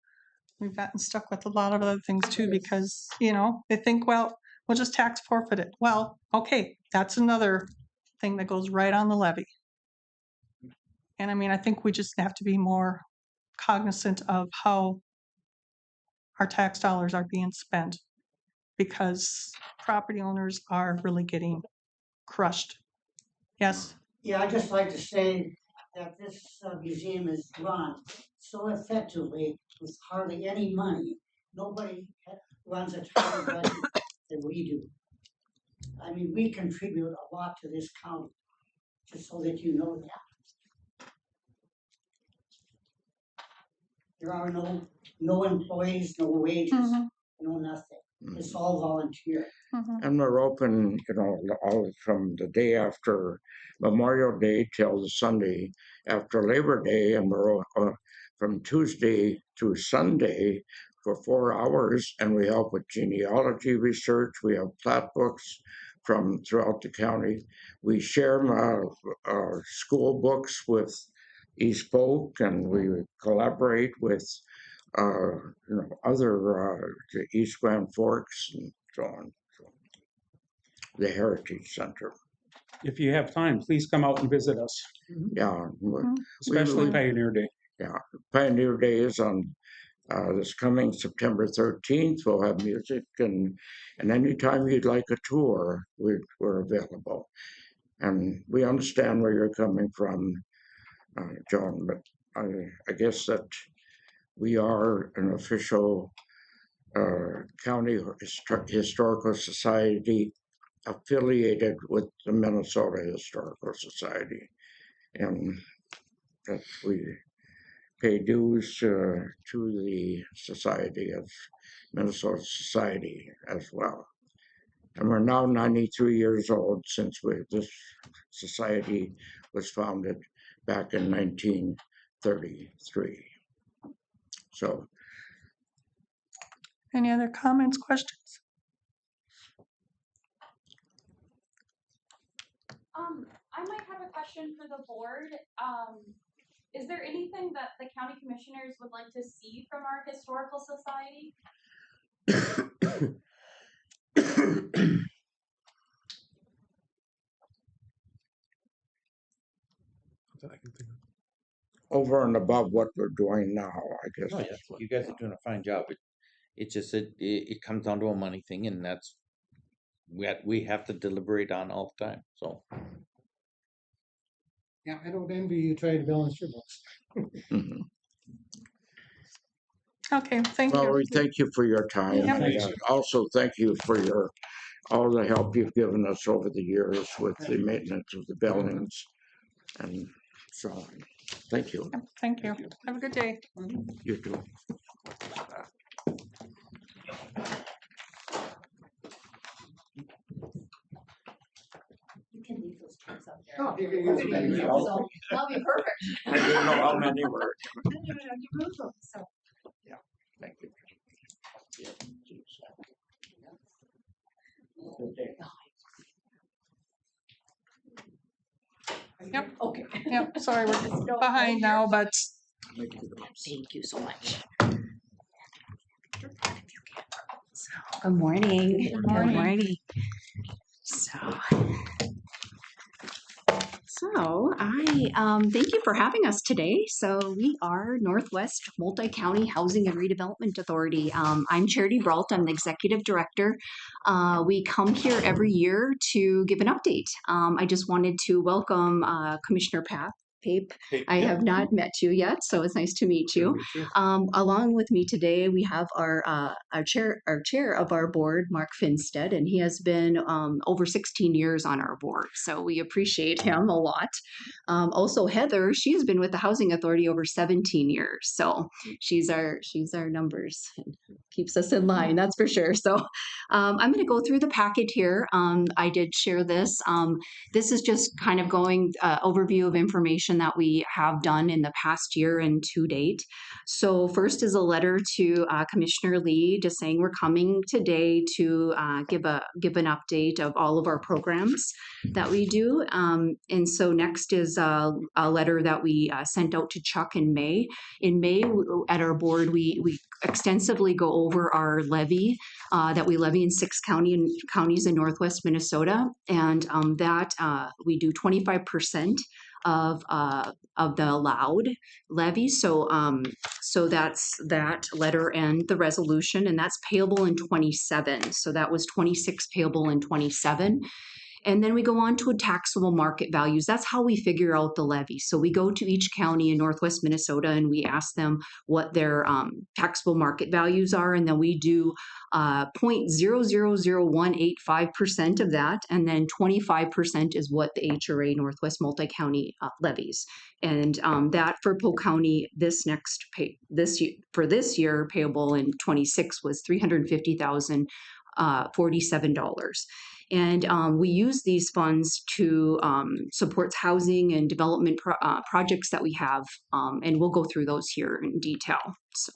We've gotten stuck with a lot of other things too because, you know, they think, well, we'll just tax forfeit it. Well, okay, that's another thing that goes right on the levy. And I mean, I think we just have to be more cognizant of how our tax dollars are being spent because property owners are really getting crushed. Yes, Yeah, I'd just like to say that this museum is run so effectively with hardly any money. Nobody runs a tighter budget than we do. I mean, we contribute a lot to this county, just so that you know that. There are no employees, no wages, no nothing. It's all volunteer. And we're open, you know, all from the day after Memorial Day till the Sunday after Labor Day, and we're from Tuesday to Sunday for 4 hours, and we help with genealogy research. We have plat books from throughout the county. We share school books with East Polk, and we collaborate with you know, other East Grand Forks and so on. The Heritage Center. If you have time, please come out and visit us. Yeah. Especially Pioneer Day. Yeah, Pioneer Day is on this coming September 13th. We'll have music and anytime you'd like a tour, we're available. And we understand where you're coming from, John, but I guess that we are an official county historical society affiliated with the Minnesota Historical Society, and that we pay dues to the Society of Minnesota Society as well. And we're now 93 years old since this society was founded back in 1933. So, any other comments, questions? I might have a question for the board. Is there anything that the county commissioners would like to see from our historical society? over and above what we're doing now, I guess. No, yeah, you guys are doing a fine job. It just it comes down to a money thing, and that's we have to deliberate on all the time. So Yeah, I don't envy you trying to balance your books. Okay, thank Well, you. we thank you for your time. Yep. And also thank you for all the help you've given us over the years with the maintenance of the buildings. And so, thank you. Yep, thank you. Have a good day. You too. You can leave those checks out there. Oh, you can use them. So, that'll be perfect. I didn't know how many were. You move them, so. Yeah, thank you. Yep. Okay. Yep, sorry, we're behind now, but Thank you so much. Good morning. Good morning. So I thank you for having us today. So we are Northwest Multi-County Housing and Redevelopment Authority. I'm Charity Brault. I'm the executive director. We come here every year to give an update. I just wanted to welcome Commissioner Pape. I have not met you yet, so it's nice to meet you. Along with me today, we have our chair of our board, Mark Finstead, and he has been over 16 years on our board, so we appreciate him a lot. Also, Heather, she has been with the Housing Authority over 17 years, so she's our numbers and keeps us in line, that's for sure. So I'm going to go through the packet here. I did share this. This is just kind of going overview of information that we have done in the past year and to date. So first is a letter to Commissioner Lee, just saying we're coming today to give an update of all of our programs that we do. And so next is a letter that we sent out to Chuck in May. In May, at our board, we extensively go over our levy that we levy in 6 counties in Northwest Minnesota, and that we do 25% of the allowed levy. So so that's that letter and the resolution, and that's payable in 27. So that was 26 payable in 27. And then we go on to taxable market values. That's how we figure out the levy. So we go to each county in Northwest Minnesota and we ask them what their taxable market values are. And then we do 0.000185% of that. And then 25% is what the HRA Northwest Multi-County levies. And that for Polk County, this year payable in 26 was $350,047. And we use these funds to support housing and development projects that we have, and we'll go through those here in detail. So,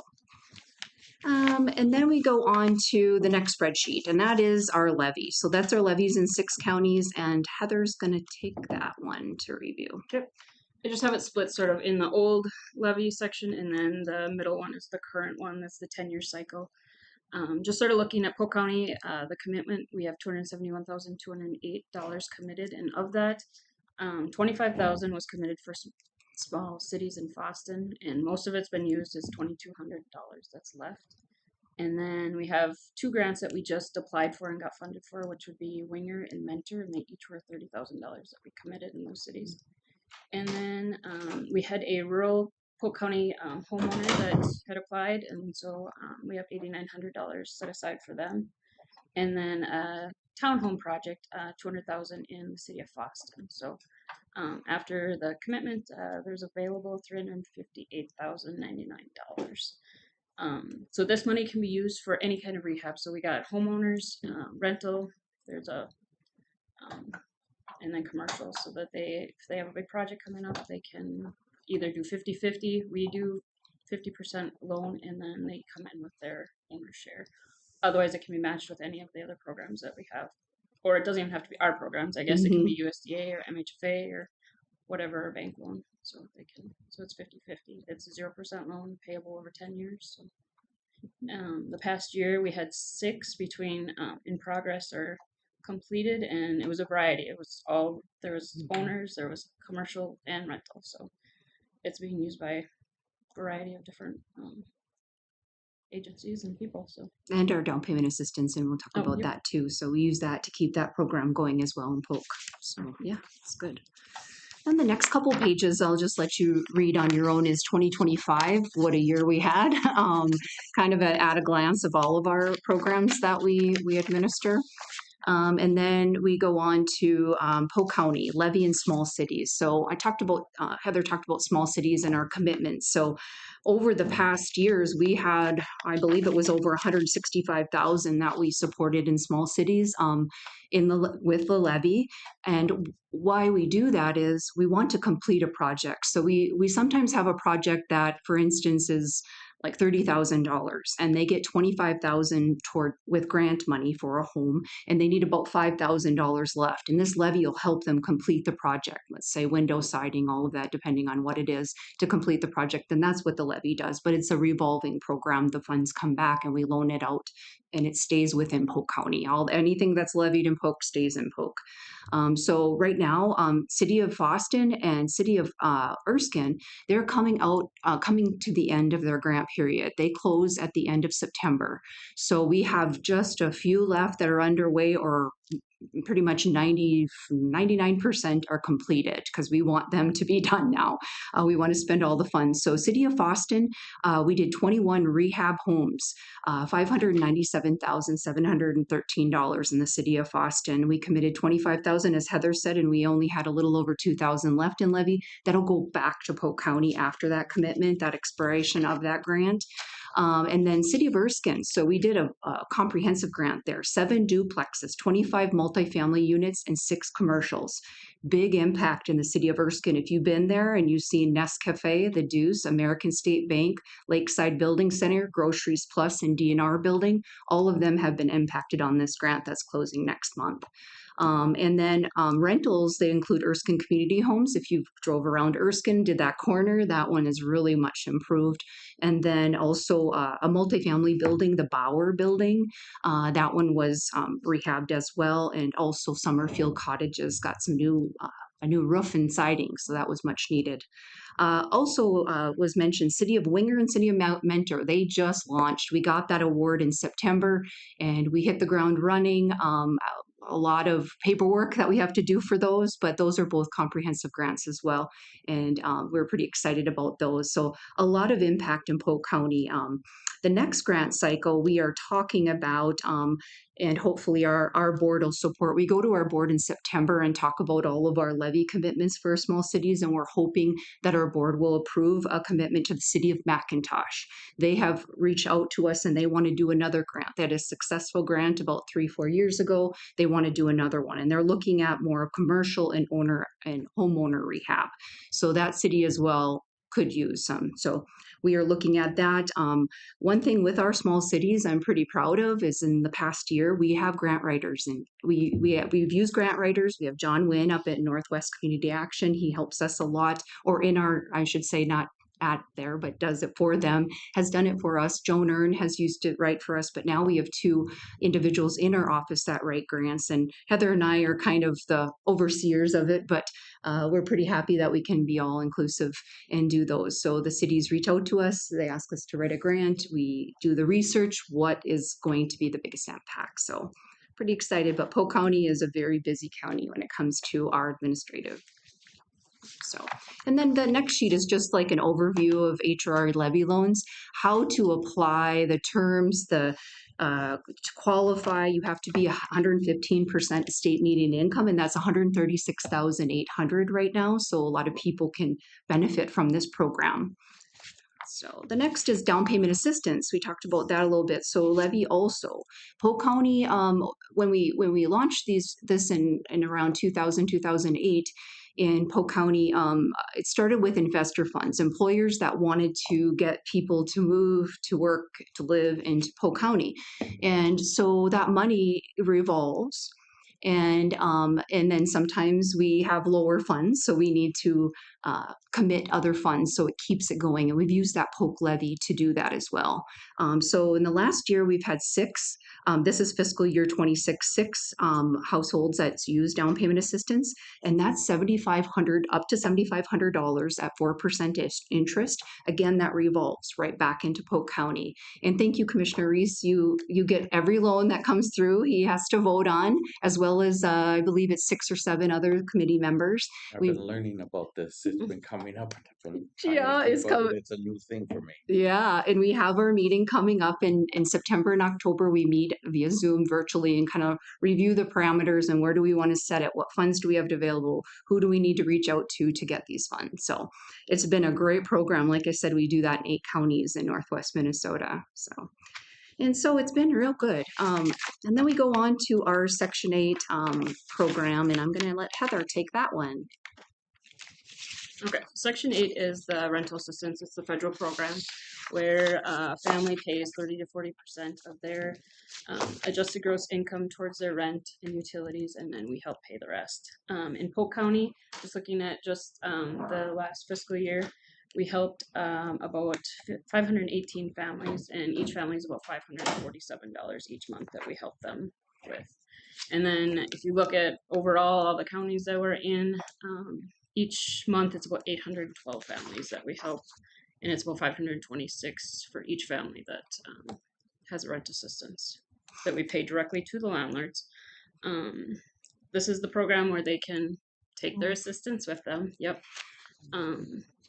and then we go on to the next spreadsheet, and that is our levy. So that's our levies in 6 counties, and Heather's going to take that one to review. Yep. I just have it split sort of in the old levy section, and then the middle one is the current one. That's the 10-year cycle. Just sort of looking at Polk County, the commitment, we have $271,208 committed, and of that, $25,000 was committed for small cities in Boston, and most of it's been used as $2,200 that's left. And then we have 2 grants that we just applied for and got funded for, which would be Winger and Mentor, and they each were $30,000 that we committed in those cities. And then we had a rural Polk County homeowner that had applied, and so we have $8,900 set aside for them. And then a townhome project, $200,000 in the city of Boston. So after the commitment, there's available $358,099. So this money can be used for any kind of rehab. So we got homeowners, rental. There's a and then commercial, so that if they have a big project coming up, they can either do 50-50. We do 50% loan, and then they come in with their owner share. Otherwise, it can be matched with any of the other programs that we have, or it doesn't even have to be our programs. I guess it can be USDA or MHFA or whatever bank loan. So they can. So it's 50-50. It's a 0% loan payable over 10 years. So the past year we had 6 between in progress or completed, and it was a variety. It was all, there was owners, there was commercial and rental, so it's being used by a variety of different agencies and people. So, and our down payment assistance, and we'll talk about that too. So we use that to keep that program going as well in Polk. So yeah, it's good. And the next couple pages, I'll just let you read on your own, is 2025, what a year we had. Kind of at a glance of all of our programs that we administer. And then we go on to Polk County, levy in small cities. So I talked about, Heather talked about small cities and our commitments. So over the past years, we had, I believe it was over 165,000 that we supported in small cities with the levy. And why we do that is we want to complete a project. So we sometimes have a project that, for instance, is like $30,000, and they get $25,000 toward with grant money for a home, and they need about $5,000 left. And this levy will help them complete the project. Let's say window siding, all of that, depending on what it is, to complete the project. Then that's what the levy does. But it's a revolving program. The funds come back, and we loan it out, and it stays within Polk County. Anything that's levied in Polk stays in Polk. So right now, City of Boston and City of Erskine, they're coming to the end of their grant period. They close at the end of September. So we have just a few left that are underway, or pretty much 99% are completed, because we want them to be done now. We want to spend all the funds. So City of Boston, we did 21 rehab homes, $597,713 in the City of Boston. We committed $25,000, as Heather said, and we only had a little over $2,000 left in levy. That'll go back to Polk County after that commitment, that expiration of that grant. And then City of Erskine, so we did a comprehensive grant there, 7 duplexes, 25 multifamily units, and 6 commercials. Big impact in the City of Erskine. If you've been there and you've seen Nescafe, The Deuce, American State Bank, Lakeside Building Center, Groceries Plus, and DNR Building, all of them have been impacted on this grant that's closing next month. And then rentals, they include Erskine Community Homes. If you drove around Erskine, did that corner, that one is really much improved. And then also a multifamily building, the Bauer Building, that one was rehabbed as well. And also Summerfield Cottages got some a new roof and siding, so that was much needed. Also was mentioned City of Winger and City of Mount Mentor. They just launched. We got that award in September, and we hit the ground running. A lot of paperwork that we have to do for those, but those are both comprehensive grants as well. And we're pretty excited about those. So a lot of impact in Polk County. The next grant cycle we are talking about, and hopefully our board will support. We go to our board in September and talk about all of our levy commitments for small cities, and we're hoping that our board will approve a commitment to the City of McIntosh. They have reached out to us and they want to do another grant. They had a successful grant about 3-4 years ago. They want to do another one, and they're looking at more commercial and owner and homeowner rehab. So that city as well could use some. So we are looking at that. One thing with our small cities I'm pretty proud of is in the past year, we have grant writers, and we've used grant writers. We have John Wynn up at Northwest Community Action. He helps us a lot, or in our, I should say, not at there, but does it for them, has done it for us. Joan Earn has used it write for us, but now we have 2 individuals in our office that write grants, and Heather and I are kind of the overseers of it, but we're pretty happy that we can be all inclusive and do those. So the cities reach out to us, they ask us to write a grant, we do the research, what is going to be the biggest impact. So pretty excited, but Polk County is a very busy county when it comes to our administrative. So, and then the next sheet is just like an overview of HRR levy loans, how to apply the terms, to qualify, you have to be 115% state median income, and that's 136,800 right now. So a lot of people can benefit from this program. So the next is down payment assistance. We talked about that a little bit. So levy also. Polk County, when we launched this in around 2000, 2008, in Polk County, it started with investor funds, employers that wanted to get people to move, to work, to live in Polk County. And so that money revolves. And then sometimes we have lower funds, so we need to commit other funds so it keeps it going. And we've used that Polk levy to do that as well. So in the last year, we've had 6. This is fiscal year 26, 6 households that's used down payment assistance, and that's $7,500 up to $7,500 at 4% interest. Again, that revolves right back into Polk County. And thank you, Commissioner Reese. You get every loan that comes through. He has to vote on, as well well as I believe it's 6 or 7 other committee members. I've We been learning about this. It's been coming up. I've been trying Yeah, to it's keep up, coming. but it's a new thing for me. Yeah, and we have our meeting coming up in September and October. We meet via Zoom virtually and kind of review the parameters and where do we want to set it? What funds do we have available? Who do we need to reach out to get these funds? So it's been a great program. Like I said, we do that in 8 counties in Northwest Minnesota. So it's been real good. And then we go on to our Section 8 program, and I'm going to let Heather take that one. Okay, Section 8 is the rental assistance. It's the federal program where a family pays 30 to 40% of their adjusted gross income towards their rent and utilities, and then we help pay the rest. In Polk County, just looking at just the last fiscal year, we helped about 518 families, and each family is about $547 each month that we help them with. And then if you look at overall all the counties that we're in, each month it's about 812 families that we help, and it's about 526 for each family that has a rent assistance that we pay directly to the landlords. This is the program where they can take their assistance with them. Yep.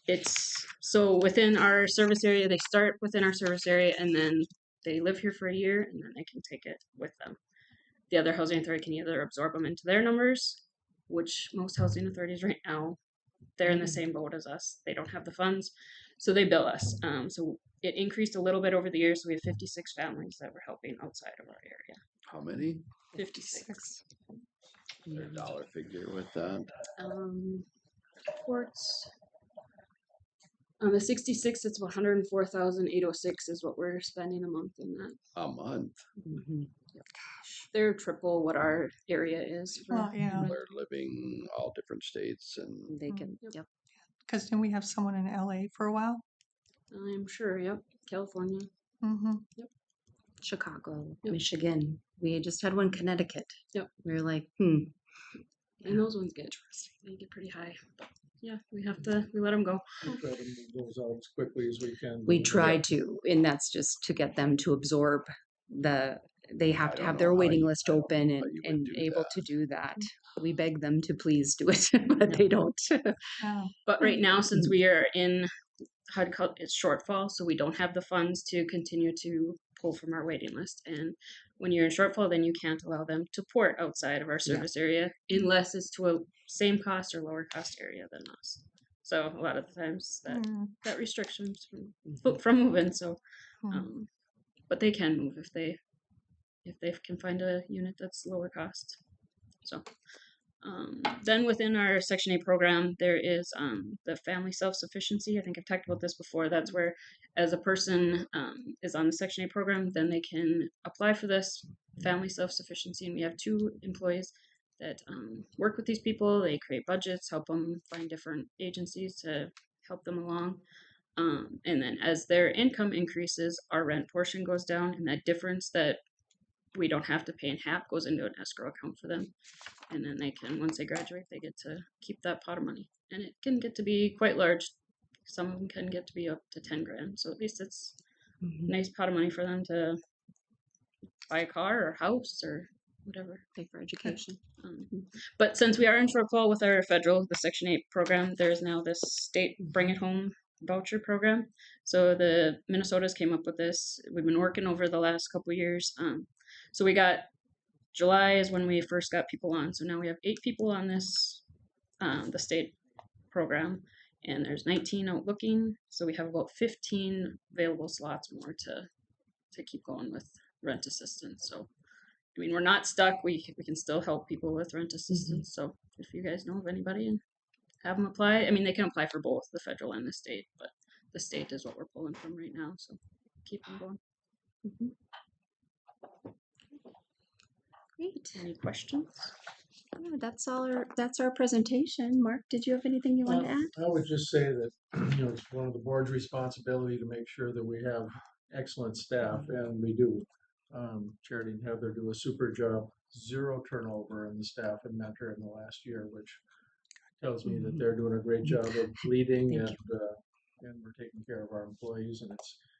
It's so within our service area, they start within our service area and then they live here for a year and then they can take it with them. The other housing authority can either absorb them into their numbers, which most housing authorities right now, they're in the same boat as us. They don't have the funds, so they bill us. So it increased a little bit over the years. So we have 56 families that we're helping outside of our area. How many? 56. Is there a dollar figure with that? Reports. On the 66, it's 104,806 is what we're spending a month in that. A month? Mm-hmm. Yep. They're triple what our area is. Oh, yeah. People are living all different states and they can, yep. Because didn't we have someone in LA for a while? I'm sure, yep. California. Mm-hmm. Yep. Chicago, Yep. Michigan. We just had one in Connecticut. Yep. We were like, And those ones get they get pretty high. But yeah, we let them go. We try to move those out as quickly as we can. we tried to, and that's just to get them to absorb they have to don't have know their how waiting you- list I don't open know how you would and do able that. to do that. We beg them to please do it, but they don't. But right now, since we are in how to call it's shortfall, so we don't have the funds to continue to pull from our waiting list. And when you're in shortfall, then you can't allow them to port outside of our service area unless it's to a same cost or lower cost area than us. So a lot of the times that restrictions from moving. So, but they can move if they can find a unit that's lower cost. So. Then within our Section 8 program, there is the family self-sufficiency. I think I've talked about this before. That's where as a person is on the Section 8 program, then they can apply for this family self-sufficiency. And we have 2 employees that work with these people. They create budgets, help them find different agencies to help them along. And then as their income increases, our rent portion goes down, and that difference that we don't have to pay in half goes into an escrow account for them. And then they can, once they graduate, they get to keep that pot of money. And it can get to be quite large. Some of them can get to be up to 10 grand. So at least it's a nice pot of money for them to buy a car or a house or whatever. Pay for education. But since we are in shortfall with our federal, the Section 8 program, there's now this state Bring It Home voucher program. So the Minnesotas came up with this. We've been working over the last couple of years. So we got July is when we first got people on. So now we have 8 people on this, the state program, and there's 19 out looking. So we have about 15 available slots more to keep going with rent assistance. So, I mean, we're not stuck. We can still help people with rent assistance. So if you guys know of anybody and have them apply, I mean, they can apply for both the federal and the state, but the state is what we're pulling from right now. So keep them going. Great. Any questions? Yeah, that's our presentation. Mark, did you have anything you wanted to add? I would just say that it's one of the board's responsibility to make sure that we have excellent staff, and we do. Charity and Heather do a super job. 0 turnover in the staff and mentor in the last year, which tells me that they're doing a great job of leading and we're taking care of our employees, and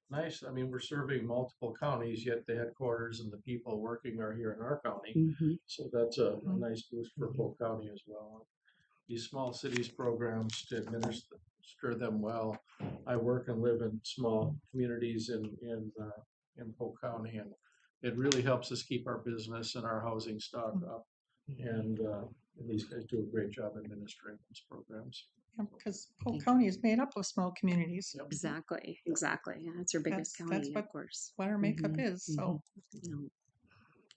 nice. I mean, we're serving multiple counties, yet the headquarters and the people working are here in our county. Mhm. So that's a nice boost for Polk County as well. These small cities programs to administer them well. I work and live in small communities in Polk County, and it really helps us keep our business and our housing stock up. And these guys do a great job administering these programs. Because Polk County is made up of small communities. Exactly, exactly. Yeah, it's our biggest That's county, what, of course. what our makeup Mhm, is, so. mhm.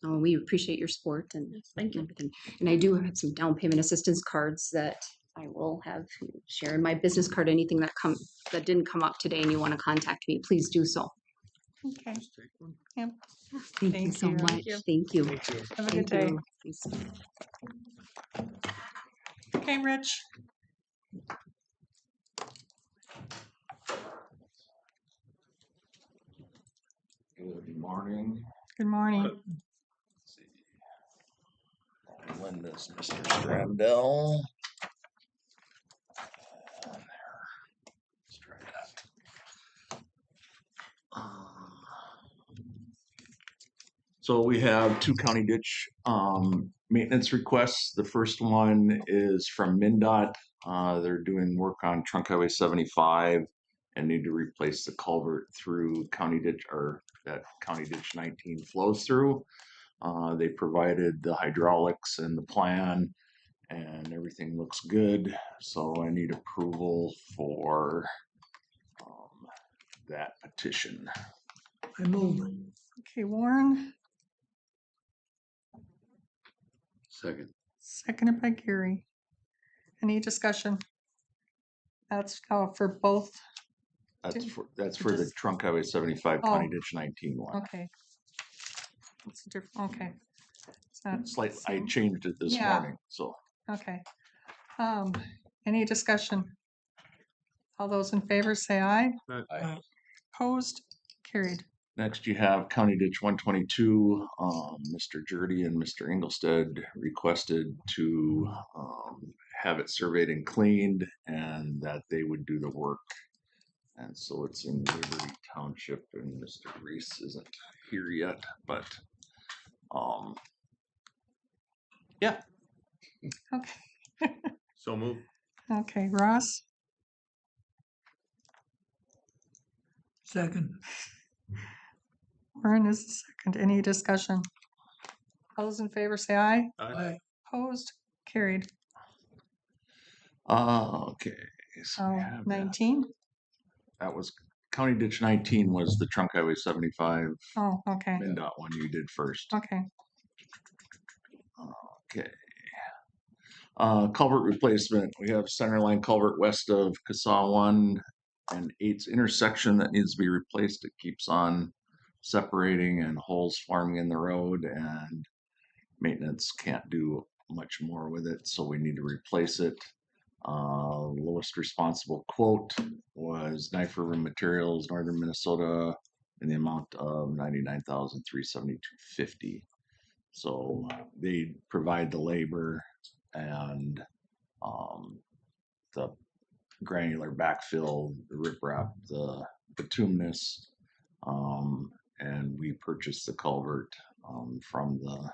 Oh, we appreciate your support and Thank you. everything. And I do have some down payment assistance cards that I will have share in my business card. Anything that didn't come up today and you want to contact me, please do so. Okay. Yep. Thank you so much. Thank you. Have a good day. Thanks. Okay, Rich. Good morning. Good morning. Lend this Mr. Strandell. Let's try that. So we have two county ditch maintenance requests. The first one is from MnDOT. They're doing work on Trunk Highway 75 and need to replace the culvert through County Ditch, or that County Ditch 19 flows through. They provided the hydraulics and the plan, and everything looks good. So I need approval for that petition. I move. Okay, Warren, Second. seconded by Gary. Any discussion? That's for both. That's for the Trunk Highway 75 County Oh. Ditch 19 one. Okay. That's a different, okay. It's not Slight, I same. changed it this Yeah. morning, so. Okay. Any discussion? All those in favor say aye. Aye. Opposed? Carried. Next, you have County Ditch 122. Mr. Jurdy and Mr. Engelstead requested to have it surveyed and cleaned, and that they would do the work. And so it's in Liberty Township, and Mr. Reese isn't here yet, but yeah. Okay. So move. Okay, Ross, Second. Warren is the second. Any discussion? All those in favor say aye. Aye. Opposed? Carried. Okay. So we Oh, have 19? that was County Ditch 19 was the Trunk Highway 75 Oh, okay. MnDOT one you did first. Okay. Okay. Culvert replacement. We have centerline culvert west of CASA 1 and 8's intersection that needs to be replaced. It keeps on separating and holes forming in the road, and maintenance can't do much more with it, so we need to replace it. Lowest responsible quote was Knife River Materials, Northern Minnesota, in the amount of $99,372.50. So they provide the labor and the granular backfill, the riprap, the bituminous, and we purchased the culvert from the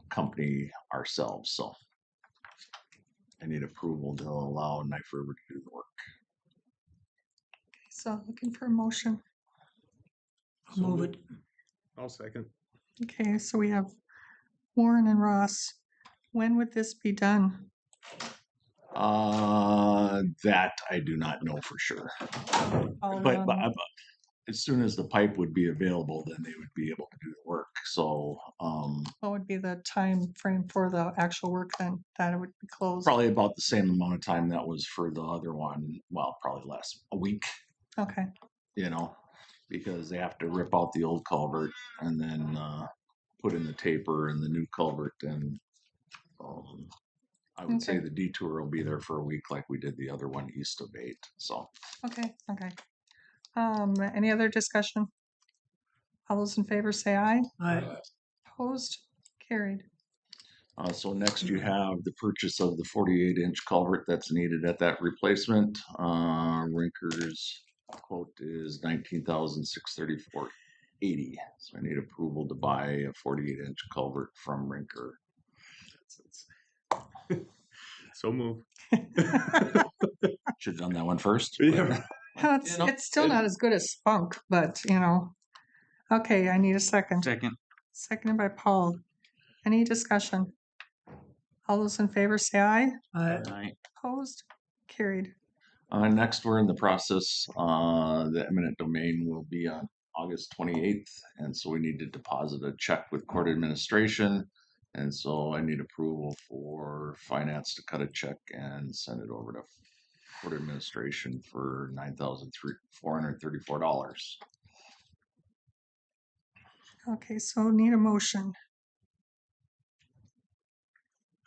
company ourselves. So I need approval to allow Knife River to do the work. So looking for a motion. I'll move it. I'll second. Okay, so we have Warren and Ross. When would this be done? That I do not know for sure. All But around. as soon as the pipe would be available, then they would be able to do the work. So What would be the time frame for the actual work then, that it would be closed? probably about the same amount of time that was for the other one. Well, probably less, a week, Okay, because they have to rip out the old culvert and then put in the taper and the new culvert. And I would say Okay. the detour will be there for a week like we did the other one east of 8. So okay. Any other discussion? All those in favor say aye. Aye. Opposed? Carried. So next you have the purchase of the 48-inch culvert that's needed at that replacement. Rinkers quote is $19,634.80. So I need approval to buy a 48-inch culvert from Rinker. So move. Should have done that one first. Yeah. It's still not as good as Spunk, but Okay, I need a second. Second. Seconded by Paul. Any discussion? All those in favor say aye. Aye. Opposed? Carried. Next, we're in the process. The eminent domain will be on August 28th, and so we need to deposit a check with court administration. And so I need approval for finance to cut a check and send it over to court administration for $9,434. Okay, so need a motion.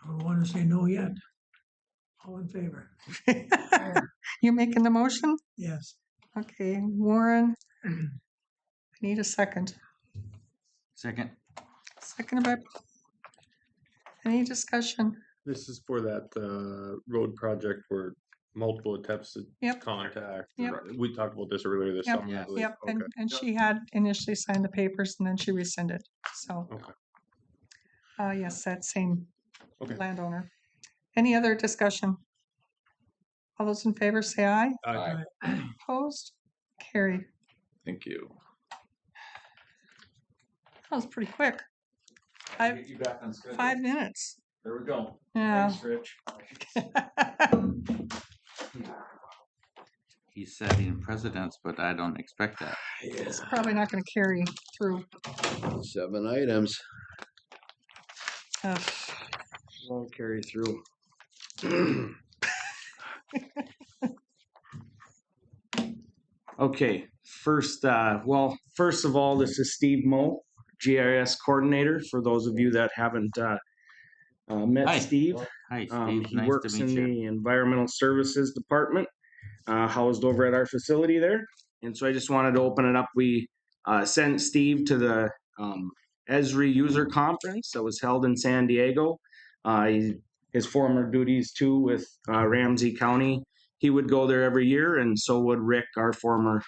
I don't want to say no yet. All in favor? You making the motion? Yes. Okay, Warren. I need a second. Second. Seconded by Paul. Any discussion? This is for that road project where multiple attempts to Yep. contact. Yep. We talked about this earlier this Yep, summer. I believe. yep, Okay. and she had initially signed the papers and then she rescinded, so. Okay. Yes, that same Okay. landowner. Any other discussion? All those in favor say aye. Aye. Opposed? Carried. Thank you. That was pretty quick. Get you back on schedule. 5 minutes. There we go. Yeah. Thanks, Rich. He's setting precedents, but I don't expect that. It's probably not going to carry through. 7 items. Ugh. Won't carry through. Okay, first of all, this is Steve Moe, GIS coordinator. For those of you that haven't met Hi. Steve, Hi, Steve. he Nice to works meet in you. the Environmental Services Department, housed over at our facility there. And so I just wanted to open it up. We sent Steve to the Esri User Conference that was held in San Diego. His former duties too with Ramsey County. He would go there every year, and so would Rick, our former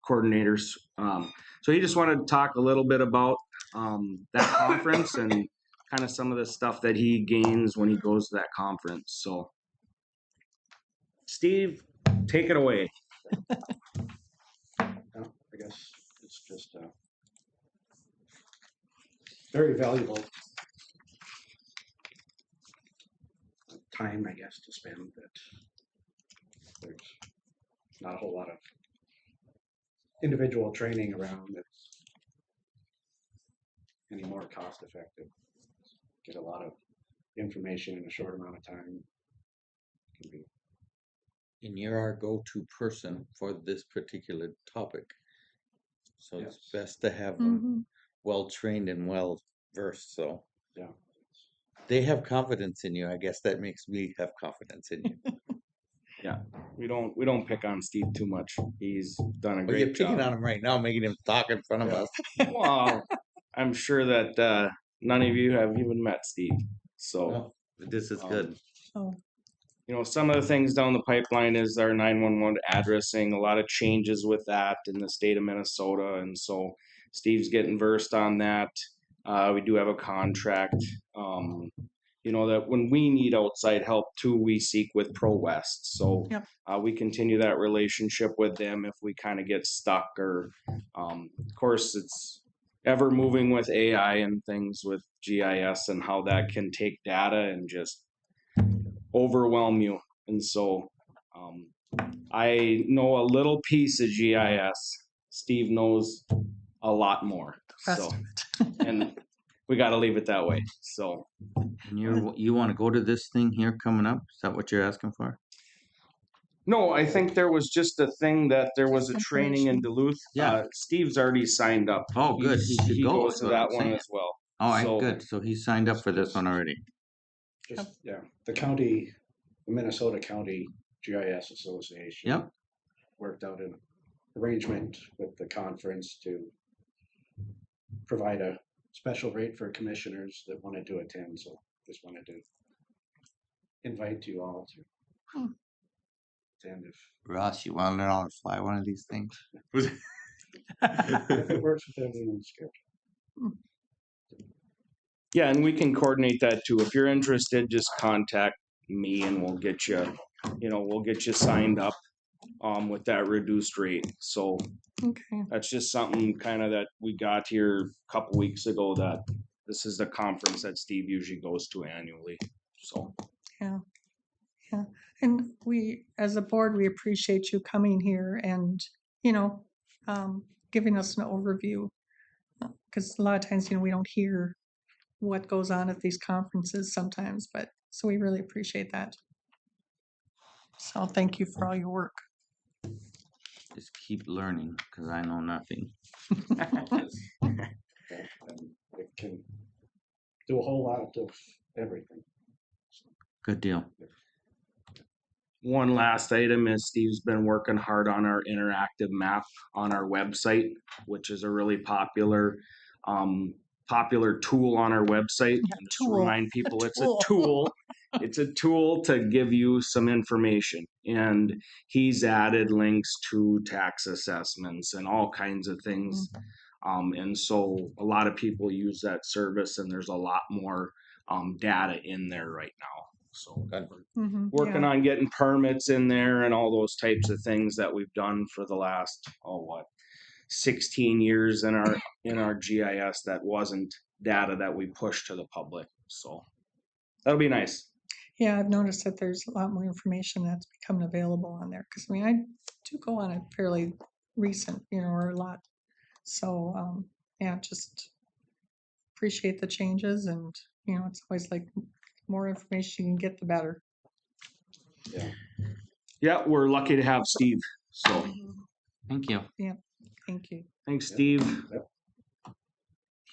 coordinators. So he just wanted to talk a little bit about that conference and kind of some of the stuff that he gains when he goes to that conference. So, Steve, take it away. I guess it's just very valuable time, I guess, to spend that there's not a whole lot of individual training around that's any more cost effective. Get a lot of information in a short amount of time. Can be. And you're our go-to person for this particular topic. So Yes. it's best to have them well-trained and well-versed, so. Yeah. They have confidence in you. I guess that makes me have confidence in you. Yeah, we don't pick on Steve too much. He's done a Well, great you're job. picking on him right now, making him talk in front of us. Well, I'm sure that none of you have even met Steve. So No, this is good. Oh. You know, some of the things down the pipeline is our 911 addressing, a lot of changes with that in the state of Minnesota. And so Steve's getting versed on that. We do have a contract, you know, that when we need outside help too, we seek with Pro West. So we continue that relationship with them if we kind of get stuck or, of course, it's ever moving with AI and things with GIS and how that can take data and just overwhelm you. And so I know a little piece of GIS. Steve knows a lot more. So and we got to leave it that way. So And you want to go to this thing here coming up? Is that what you're asking for? no, I think there was just a thing that there was a training in Duluth. Yeah. Steve's already signed up. Oh, good. He goes to that one as well. All right, So- good. So he signed up for this one already. Just, yeah, the Minnesota County GIS Association. Yep. Worked out an arrangement with the conference to provide a special rate for commissioners that wanted to attend. So just wanted to invite you all to And Ross, you want to learn how to fly one of these things? if it works with everyone's schedule. Yeah, and we can coordinate that too. If you're interested, just contact me and we'll get you, we'll get you signed up with that reduced rate. So Okay. that's just something kind of that we got here a couple weeks ago, that this is the conference that Steve usually goes to annually. So Yeah. Yeah. And we, as a board, we appreciate you coming here and, giving us an overview. Because a lot of times, we don't hear what goes on at these conferences sometimes, but so we really appreciate that. So thank you for all your work. Just keep learning, because I know nothing. And it can do a whole lot of everything. Good deal. one last item is Steve's been working hard on our interactive map on our website, which is a really popular tool on our website. And just to remind people, it's a tool. It's a tool to give you some information, and he's added links to tax assessments and all kinds of things. And so a lot of people use that service, and there's a lot more data in there right now. So we're working on getting permits in there and all those types of things that we've done for the last 16 years in our GIS. That wasn't data that we pushed to the public. So that'll be nice. Yeah, I've noticed that there's a lot more information that's becoming available on there. Because I do go on it fairly recent, or a lot. So yeah, just appreciate the changes, and it's always like more information you can get, the better. Yeah, we're lucky to have Steve. So thank you. Yeah, thank you. Thanks, Steve.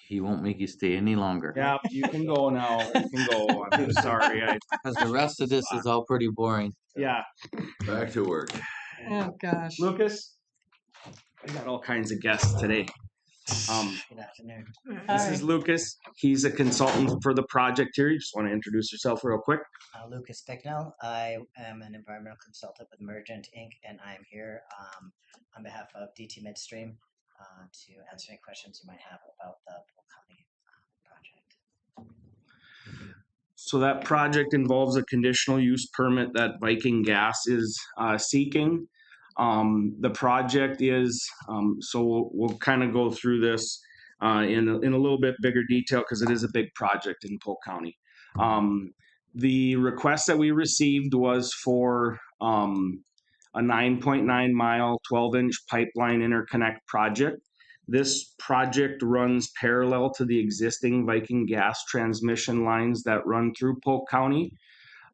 He won't make you stay any longer. Yeah, you can go now. You can go. I'm sorry. Because the rest of this is all pretty boring. Yeah. Back to work. Oh gosh. Lucas, I got all kinds of guests today. Good afternoon. This is Lucas. He's a consultant for the project here. You just want to introduce yourself real quick? Lucas Bicknell. I am an environmental consultant with Emergent Inc., and I'm here on behalf of DT Midstream to answer any questions you might have about the Polk County project. So that project involves a conditional use permit that Viking Gas is seeking. The project is, so we'll kind of go through this in a little bit bigger detail because it is a big project in Polk County. The request that we received was for a 9.9 mile, 12-inch pipeline interconnect project. This project runs parallel to the existing Viking Gas transmission lines that run through Polk County.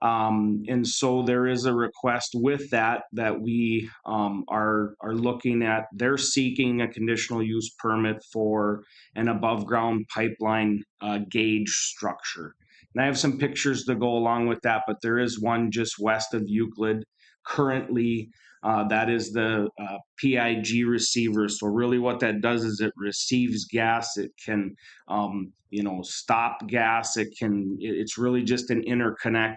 And so there is a request with that we are looking at. They're seeking a conditional use permit for an above ground pipeline gauge structure. And I have some pictures to go along with that, but there is one just west of Euclid currently. That is the PIG receiver. So really what that does is it receives gas. It can, stop gas. It's really just an interconnect.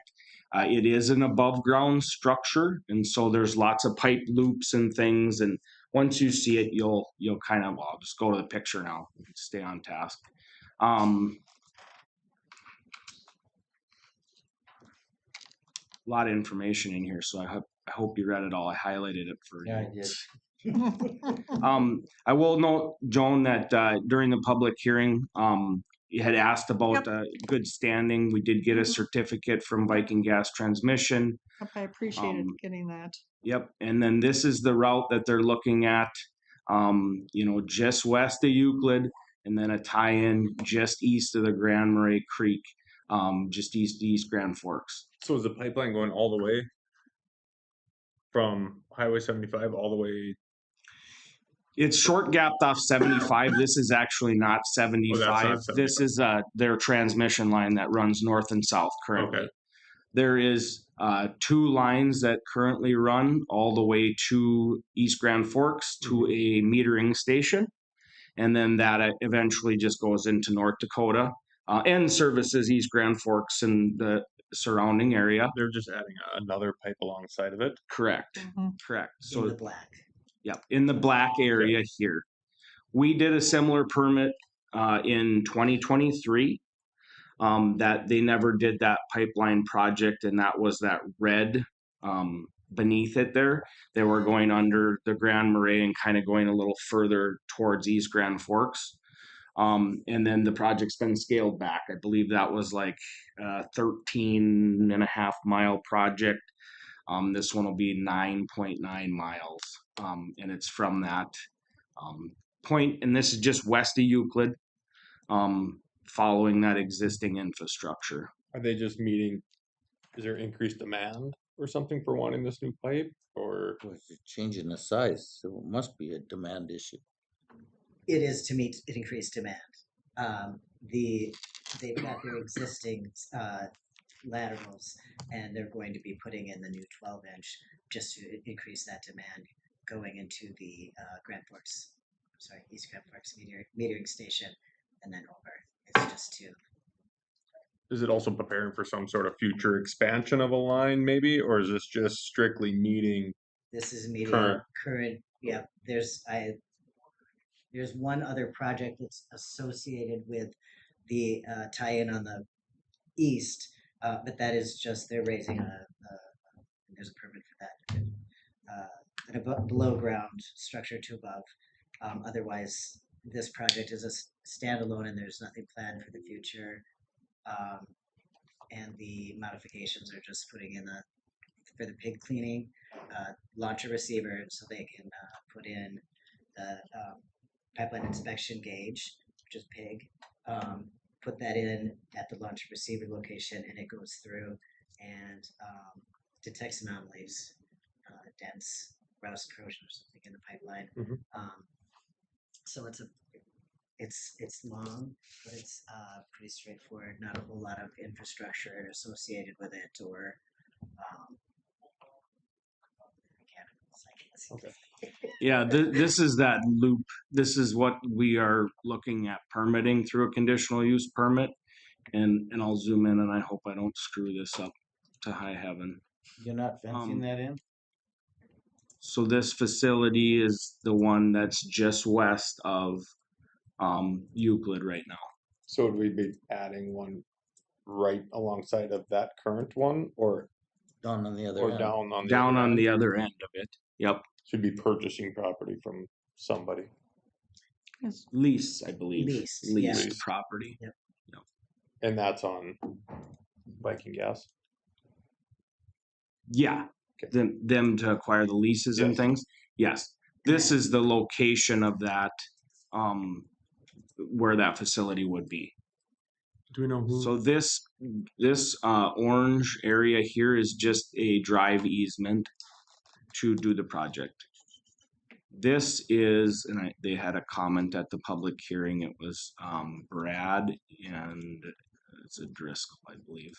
It is an above ground structure. And so there's lots of pipe loops and things. And once you see it, you'll kind of, I'll just go to the picture now, stay on task. A lot of information in here, so I hope you read it all. I highlighted it for you. Yeah, I did. I will note, Joan, that during the public hearing, you had asked about good standing. We did get a certificate from Viking Gas Transmission. I appreciated getting that. Yep, and then this is the route that they're looking at, just west of Euclid, and then a tie-in just east of the Grand Marais Creek, just east of East Grand Forks. So is the pipeline going all the way from Highway 75 all the way? It's short gapped off 75. This is actually not 75. Not 75. This is their transmission line that runs north and south currently. Okay. There is 2 lines that currently run all the way to East Grand Forks to a metering station. And then that eventually just goes into North Dakota and services East Grand Forks and the surrounding area. They're just adding another pipe alongside of it. Correct. Mhm. Correct. In the So, black. yep, in the black area here. We did a similar permit in 2023. That they never did that pipeline project, and that was that red beneath it there. They were going under the Grand Marais and kind of going a little further towards East Grand Forks. And then the project's been scaled back. I believe that was like a 13.5 mile project. This one will be 9.9 miles. And it's from that point, and this is just west of Euclid, following that existing infrastructure. Are they just meeting, is there increased demand or something for wanting this new pipe, or? Well, if you're changing the size, so it must be a demand issue. It is to meet increased demand. They've got their existing laterals, and they're going to be putting in the new 12-inch just to increase that demand going into the East Grand Forks metering station, and then over. It's just to. Is it also preparing for some sort of future expansion of a line, maybe, or is this just strictly meeting? This is meeting current. Yeah, there's one other project that's associated with the tie-in on the east, but that is just they're raising there's a permit for that, an below ground structure to above. Otherwise, this project is a standalone, and there's nothing planned for the future. And the modifications are just putting in for the pig cleaning, launch a receiver so they can put in the pipeline inspection gauge, which is pig, put that in at the launch receiver location, and it goes through and detects anomalies, dents, rust, corrosion, or something in the pipeline. So it's long, but it's pretty straightforward. Not a whole lot of infrastructure associated with it, or mechanicals, I guess. Okay. Yeah, this is that loop. This is what we are looking at permitting through a conditional use permit. And I'll zoom in, and I hope I don't screw this up to high heaven. You're not fencing that in? So this facility is the one that's just west of Euclid right now. So would we be adding one right alongside of that current one, or down on the other or end? down on the other end of it? Yep. Should be purchasing property from somebody. Yes. Lease, I believe. Leased, Leased property. Yep. And that's on Viking Gas. Yeah. Them to acquire the leases and things. Yes. This is the location of that, where that facility would be. Do we know who? So this orange area here is just a drive easement to do the project. This is, and they had a comment at the public hearing. It was Brad and it's a Driscoll, I believe.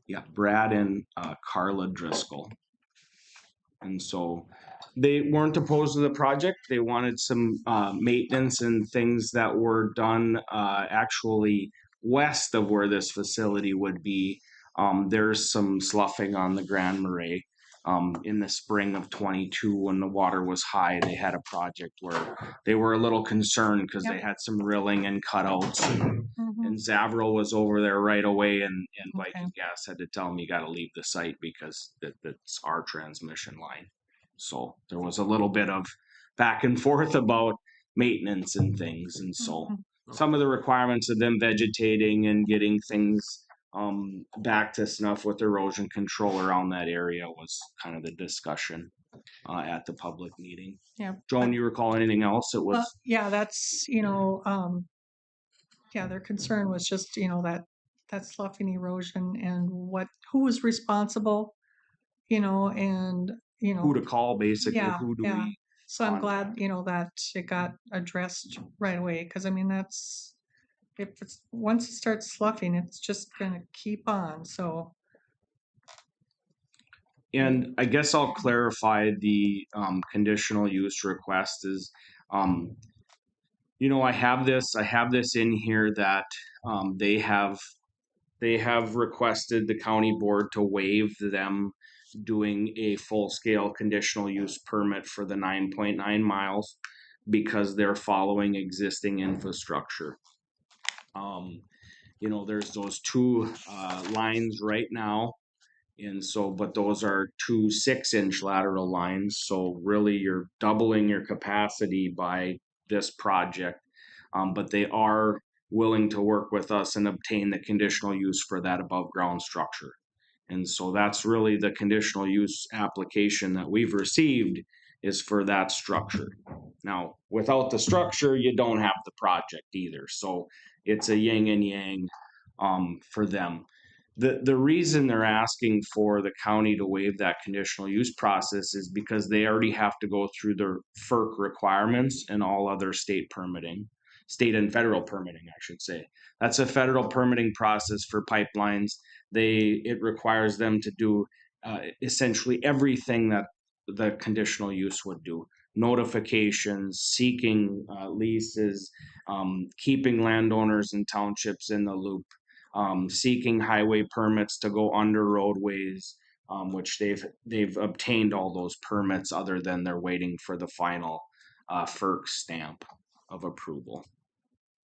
Yeah, Brad and Carla Driscoll. And so they weren't opposed to the project. They wanted some maintenance and things that were done actually west of where this facility would be. There's some sloughing on the Grand Marais. In the spring of 22, when the water was high, they had a project where they were a little concerned because they had some rilling and cutouts. And Zavril was over there right away, and Viking Gas had to tell him, you got to leave the site because that's our transmission line. So there was a little bit of back and forth about maintenance and things. And so some of the requirements of them vegetating and getting things back to snuff with erosion control around that area was kind of the discussion at the public meeting. Yeah. Joan, you recall anything else? It was yeah, that's yeah, their concern was just that sloughing erosion and who was responsible, and who to call basically. Yeah, who do yeah. we So I'm glad that it got addressed right away, because I mean that's once it starts sloughing, it's just gonna keep on. So And I guess I'll clarify the conditional use request is, I have this in here that they have requested the county board to waive them doing a full-scale conditional use permit for the 9.9 miles because they're following existing infrastructure. There's those two lines right now. And so, but those are two 6-inch lateral lines. So really you're doubling your capacity by this project. But they are willing to work with us and obtain the conditional use for that above ground structure. And so that's really the conditional use application that we've received is for that structure. Now, without the structure, you don't have the project either. So it's a yin and yang for them. The reason they're asking for the county to waive that conditional use process is because they already have to go through the FERC requirements and all other state permitting, state and federal permitting, I should say. That's a federal permitting process for pipelines. It requires them to do essentially everything that the conditional use would do. Notifications, seeking leases, keeping landowners and townships in the loop, seeking highway permits to go under roadways, which they've obtained all those permits other than they're waiting for the final FERC stamp of approval.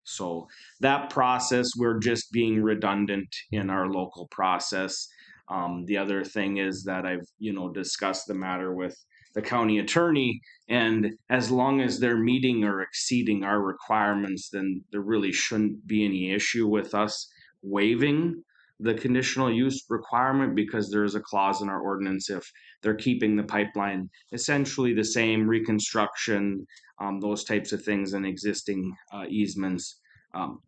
So that process, we're just being redundant in our local process. The other thing is that I've, discussed the matter with the county attorney, and as long as they're meeting or exceeding our requirements, then there really shouldn't be any issue with us waiving the conditional use requirement because there is a clause in our ordinance if they're keeping the pipeline essentially the same, reconstruction, those types of things and existing easements,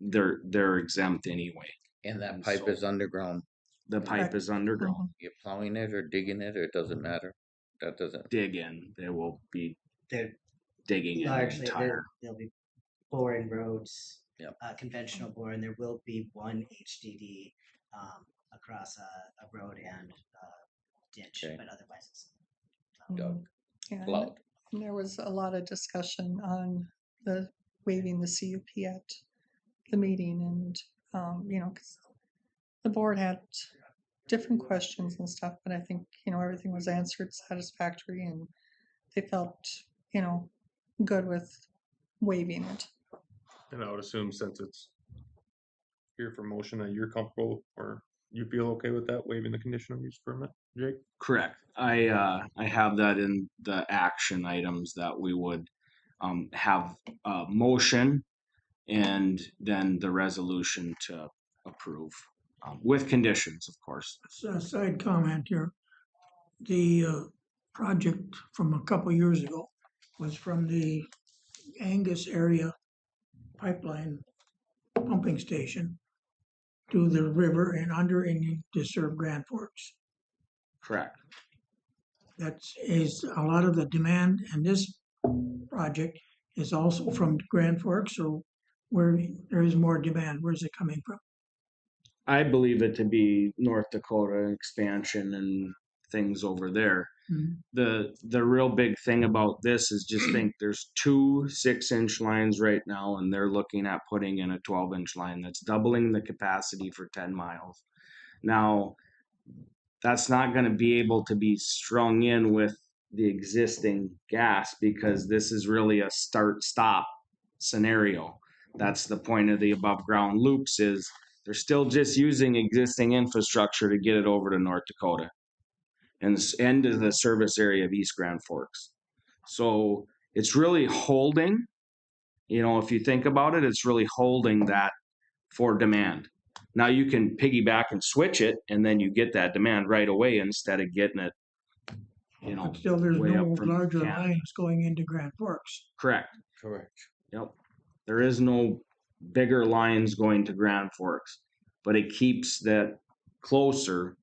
they're exempt anyway. And that pipe is underground. The pipe is underground. Mhm. You're plowing it or digging it, or it doesn't matter. That doesn't. Dig in. They will be They're digging in largely entire. they'll be boring roads, Yep. Conventional bore, and there will be one HDD across a road and ditch, Okay. but otherwise it's Doug. Yeah, Plowed. and there was a lot of discussion on the waiving the CUP at the meeting, and 'cause the board had different questions and stuff, but I think everything was answered satisfactory, and they felt good with waiving it. And I would assume since it's here for motion that you're comfortable or you feel okay with that, waiving the conditional use permit, Jake? Correct. I have that in the action items that we would have a motion and then the resolution to approve with conditions, of course. So a side comment here. The project from a couple years ago was from the Angus area pipeline pumping station to the river and under Indian to serve Grand Forks. Correct. That is a lot of the demand, and this project is also from Grand Forks, or where there is more demand, where's it coming from? I believe it to be North Dakota expansion and things over there. Mhm. The real big thing about this is just think there's two 6-inch lines right now, and they're looking at putting in a 12-inch line that's doubling the capacity for 10 miles. Now, that's not going to be able to be strung in with the existing gas because this is really a start-stop scenario. That's the point of the above ground loops is they're still just using existing infrastructure to get it over to North Dakota and to the service area of East Grand Forks. So it's really holding, if you think about it, it's really holding that for demand. Now you can piggyback and switch it, and then you get that demand right away instead of getting it, But still, there's way no up from larger Canada. lines going into Grand Forks. Correct. Correct. Yep. There is no bigger lines going to Grand Forks, but it keeps that closer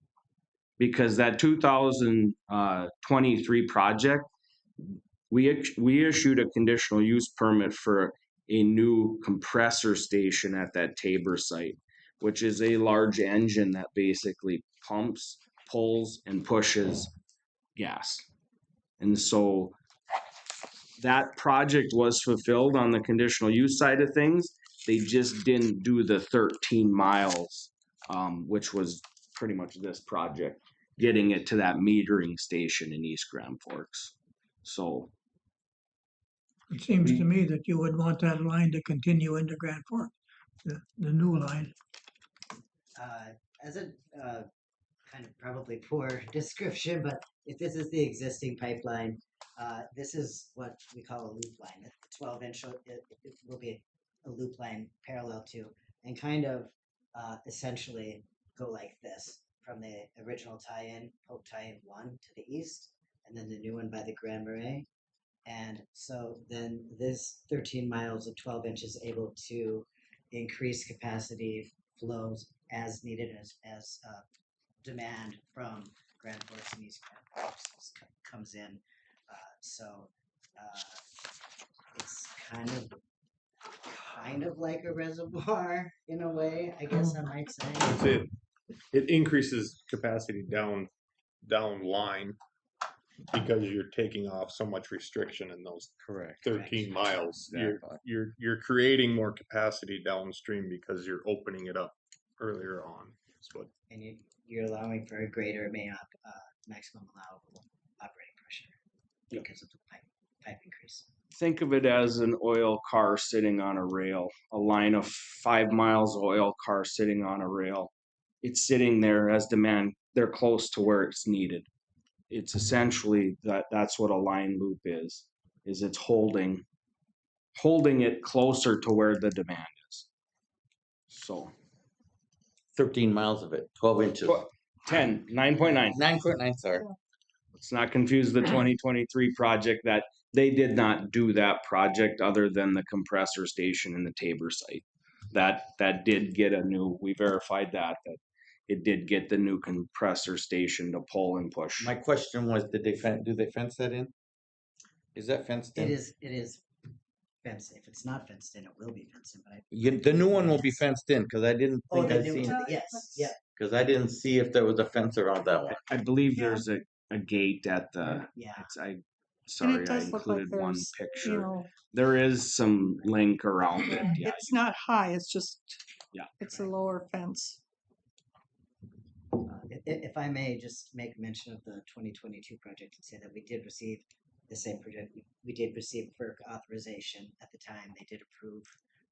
because that 2023 project, we issued a conditional use permit for a new compressor station at that Tabor site, which is a large engine that basically pumps, pulls, and pushes gas. And so that project was fulfilled on the conditional use side of things. They just didn't do the 13 miles, which was pretty much this project, getting it to that metering station in East Grand Forks. So It seems to me that you would want that line to continue into Grand Forks, the new line. As a kind of probably poor description, but if this is the existing pipeline, this is what we call a loop line. The 12-inch it will be a loop line parallel to, and kind of essentially go like this from the original tie-in, Polk tie-in 1 to the east, and then the new one by the Grand Marais. And so then this 13 miles of 12 inches able to increase capacity flows as needed as demand from Grand Forks and East Grand Forks comes in. So it's kind of like a reservoir in a way, I guess I might say. It increases capacity down line because you're taking off so much restriction in those 13 miles. Exactly. You're creating more capacity downstream because you're opening it up earlier on. And you're allowing for a greater maximum allowable operating pressure because of the pipe increase. think of it as an oil car sitting on a rail, a line of 5 miles of oil car sitting on a rail. It's sitting there as demand. They're close to where it's needed. It's essentially that's what a line loop is it's holding it closer to where the demand is. So 13 miles of it, 12 inches. 9.9. 9.9, sorry. Let's not confuse the 2023 project. That they did not do that project other than the compressor station in the Tabor site. That did get we verified that it did get the new compressor station to pull and push. My question was, do they fence that in? Is that fenced in? It is fenced. If it's not fenced in, it will be fenced in. But The new one will be fenced in because I didn't think I'd seen it. Yes, yeah. Because I didn't see if there was a fence around that one. I believe there's a gate at the. Yeah. Sorry, I included one picture. There is some link around it. Yeah. It's not high. It's just it's a lower fence. If I may just make mention of the 2022 project and say that we did receive the same project. We did receive FERC authorization at the time. They did approve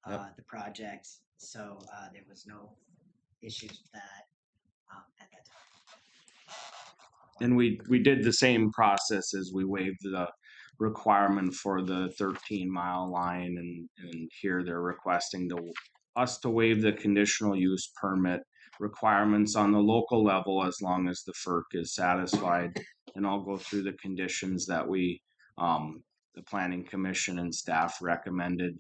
the project, so there was no issues with that at that time. And we did the same process as we waived the requirement for the 13-mile line, and here they're requesting us to waive the conditional use permit requirements on the local level as long as the FERC is satisfied. And I'll go through the conditions that the Planning Commission and staff recommended.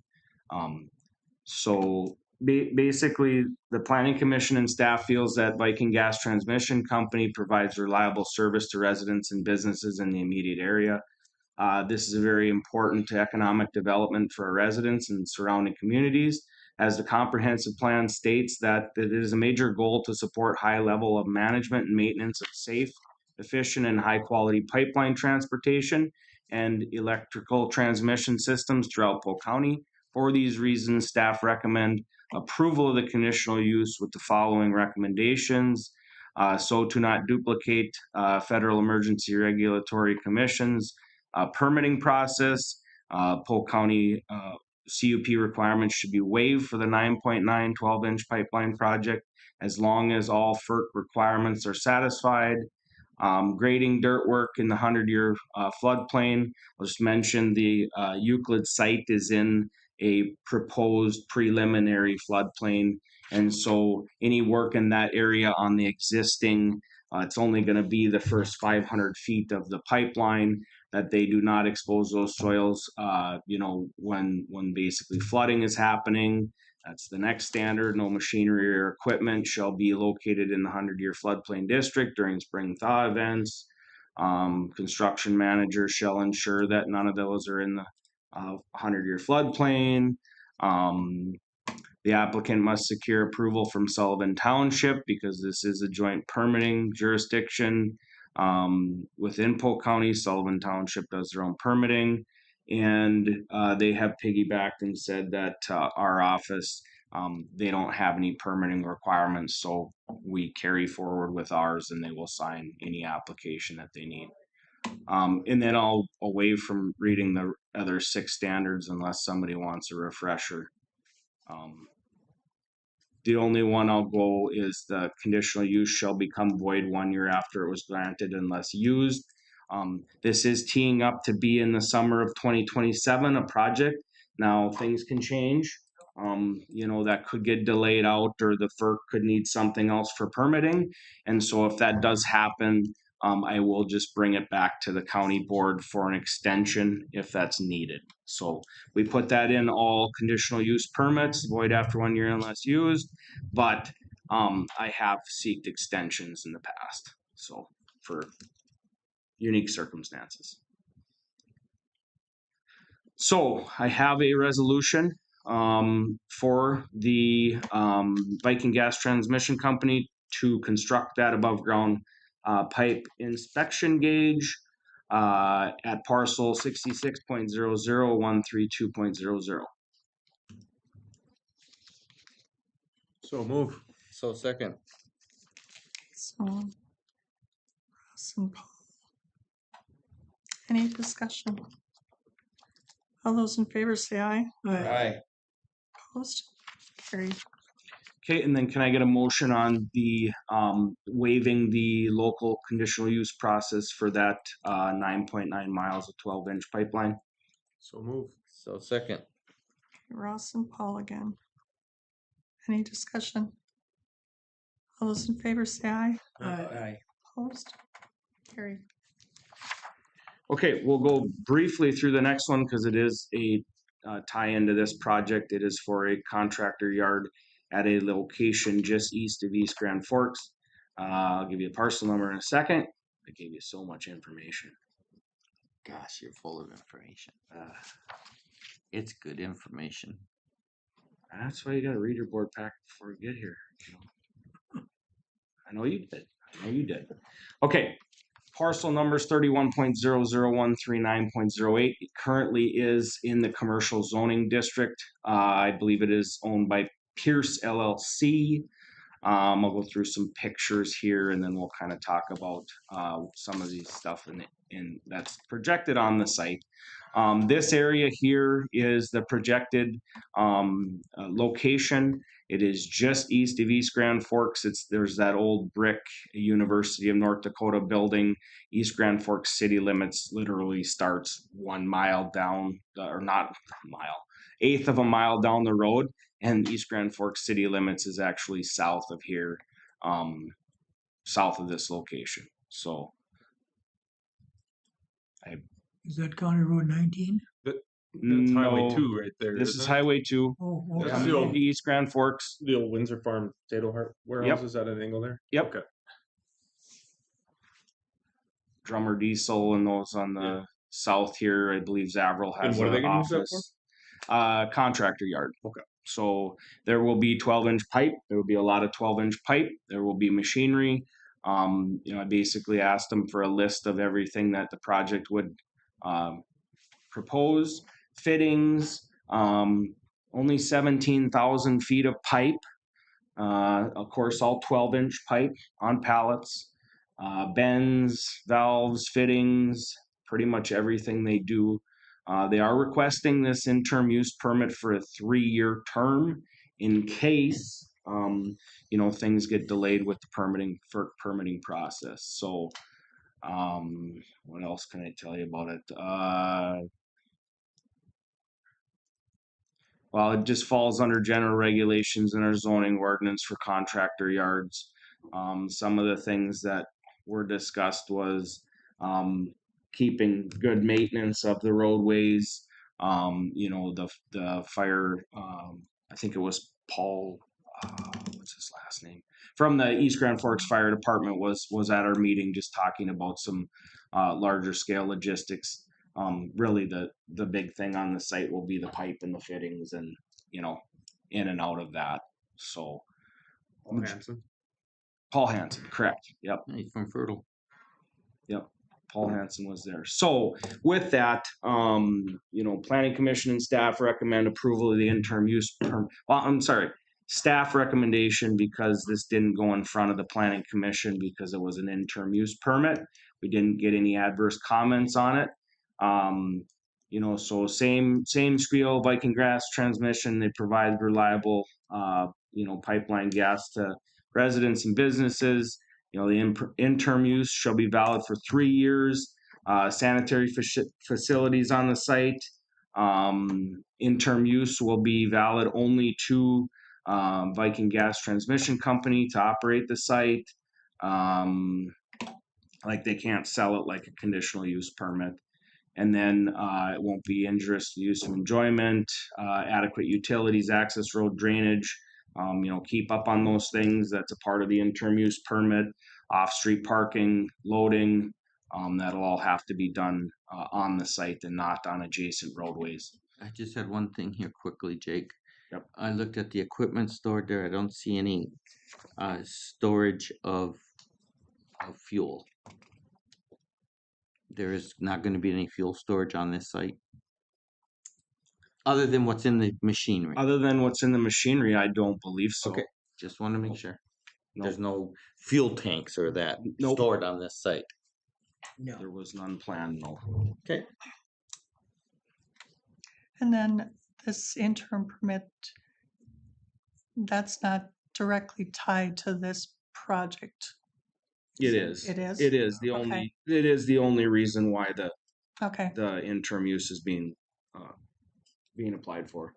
So basically, the Planning Commission and staff feels that Viking Gas Transmission Company provides reliable service to residents and businesses in the immediate area. This is very important to economic development for our residents and surrounding communities, as the comprehensive plan states that it is a major goal to support high level of management and maintenance of safe, efficient, and high quality pipeline transportation and electrical transmission systems throughout Polk County. For these reasons, staff recommend approval of the conditional use with the following recommendations. So to not duplicate Federal Emergency Regulatory Commission's permitting process, Polk County CUP requirements should be waived for the 9.9 12-inch pipeline project as long as all FERC requirements are satisfied. Grading dirt work in the 100-year floodplain. I'll just mention the Euclid site is in a proposed preliminary floodplain, and so any work in that area on the existing, it's only going to be the first 500 feet of the pipeline, that they do not expose those soils, when basically flooding is happening. That's the next standard. No machinery or equipment shall be located in the 100-year floodplain district during spring thaw events. Construction managers shall ensure that none of those are in the 100-year floodplain. The applicant must secure approval from Sullivan Township because this is a joint permitting jurisdiction. Within Polk County, Sullivan Township does their own permitting, and they have piggybacked and said that our office, they don't have any permitting requirements, so we carry forward with ours, and they will sign any application that they need. And then I'll away from reading the other 6 standards unless somebody wants a refresher. The only one I'll go is the conditional use shall become void 1 year after it was granted unless used. This is teeing up to be in the summer of 2027, a project. Now, things can change. That could get delayed out, or the FERC could need something else for permitting. And so if that does happen, I will just bring it back to the county board for an extension if that's needed. So we put that in all conditional use permits, void after 1 year unless used, but I have sought extensions in the past, so for unique circumstances. So I have a resolution for the Viking Gas Transmission Company to construct that above ground pipe inspection gauge at parcel 66.00132.00. So move. So second. So, Ross and Paul. Any discussion? All those in favor say aye. Aye. Opposed? Carried. Okay, and then can I get a motion on the waiving the local conditional use process for that 9.9 miles of 12-inch pipeline? So move. So second. Ross and Paul again. Any discussion? All those in favor say aye. Aye. Opposed? Carried. Okay, we'll go briefly through the next one because it is a tie into this project. It is for a contractor yard at a location just east of East Grand Forks. I'll give you a parcel number in a second. I gave you so much information. Gosh, you're full of information. It's good information. That's why you gotta read your board pack before you get here. I know you did. Okay, parcel numbers 31.00139.08. It currently is in the commercial zoning district. I believe it is owned by Pierce LLC. I'll go through some pictures here and then we'll kind of talk about some of these stuff in that's projected on the site. This area here is the projected location. It is just east of East Grand Forks. There's that old brick University of North Dakota building. East Grand Forks city limits literally starts 1 mile down, or not a mile, 1/8 of a mile down the road. And East Grand Forks city limits is actually south of here, south of this location. So Is that County Road 19? That's Highway 2 right there. This isn't is it? Highway 2. Oh, That's okay. the old, East Grand Forks. the old Windsor Farm potato warehouse. Yep. Is that an angle there? Yep. Okay. Drummer Diesel and those on the south here. I believe Zavril And has what are they an gonna use that office. Contractor yard. Okay. So there will be 12-inch pipe. There will be a lot of 12-inch pipe. There will be machinery. I basically asked them for a list of everything that the project would propose. Fittings, only 17,000 feet of pipe. Of course, all 12-inch pipe on pallets. Bends, valves, fittings, pretty much everything they do. They are requesting this interim use permit for a 3-year term in case things get delayed with the permitting process. So what else can I tell you about it? Well, it just falls under general regulations in our zoning ordinance for contractor yards. Some of the things that were discussed was keeping good maintenance of the roadways. The fire, I think it was Paul, what's his last name? From the East Grand Forks Fire Department was at our meeting just talking about some larger scale logistics. Really the big thing on the site will be the pipe and the fittings and, in and out of that. So Paul Hansen. Paul Hansen, correct. Yep. He's from Fertile. Yep. Paul Hansen was there. So with that, planning commission and staff recommend approval of the interim use permit. Well, I'm sorry, staff recommendation, because this didn't go in front of the planning commission because it was an interim use permit. We didn't get any adverse comments on it. So same spiel, Viking Gas Transmission, they provide reliable, pipeline gas to residents and businesses. The interim use shall be valid for 3 years. Sanitary facilities on the site. Interim use will be valid only to Viking Gas Transmission Company to operate the site. They can't sell it like a conditional use permit. And then it won't be injurious to use of enjoyment, adequate utilities, access road drainage. Keep up on those things. That's a part of the interim use permit. Off-street parking, loading, that'll all have to be done on the site and not on adjacent roadways. I just had one thing here quickly, Jake. Yep. I looked at the equipment stored there. I don't see any storage of fuel. There is not going to be any fuel storage on this site, other than what's in the machinery. Other than what's in the machinery, I don't believe so. Okay, just want to make sure. No. There's no fuel tanks or that stored on this site. No. There was none planned, no. Okay. And then this interim permit, that's not directly tied to this project. It is. It is? It is the only. It is the only reason why the Okay. the interim use is being applied for.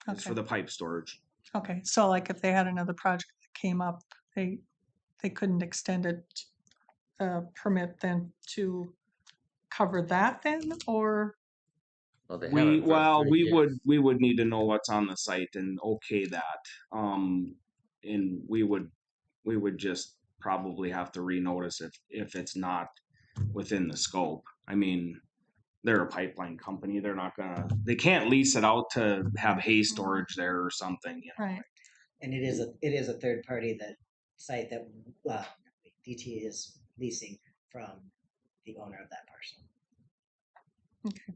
It's for Okay. the pipe storage. Okay, so like if they had another project that came up, they couldn't extend it, permit then to cover that then, or? We would need to know what's on the site and okay that. And we would just probably have to renotice if it's not within the scope. I mean, they're a pipeline company. They can't lease it out to have hay storage there or something. Right. And it is a third party site that DT is leasing from the owner of that parcel. Okay.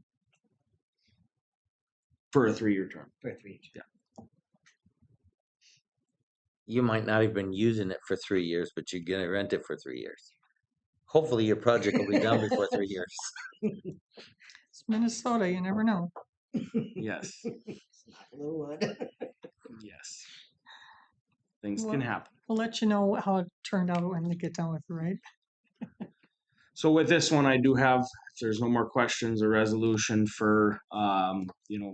For a 3-year term. For a 3-year term. Yeah. You might not have been using it for 3 years, but you're gonna rent it for 3 years. Hopefully your project will be done before 3 years. It's Minnesota, you never know. Yes. Knock a little wood. Yes. Things can happen. We'll let you know how it turned out when we get done with it, right? So with this one, I do have, if there's no more questions, a resolution for,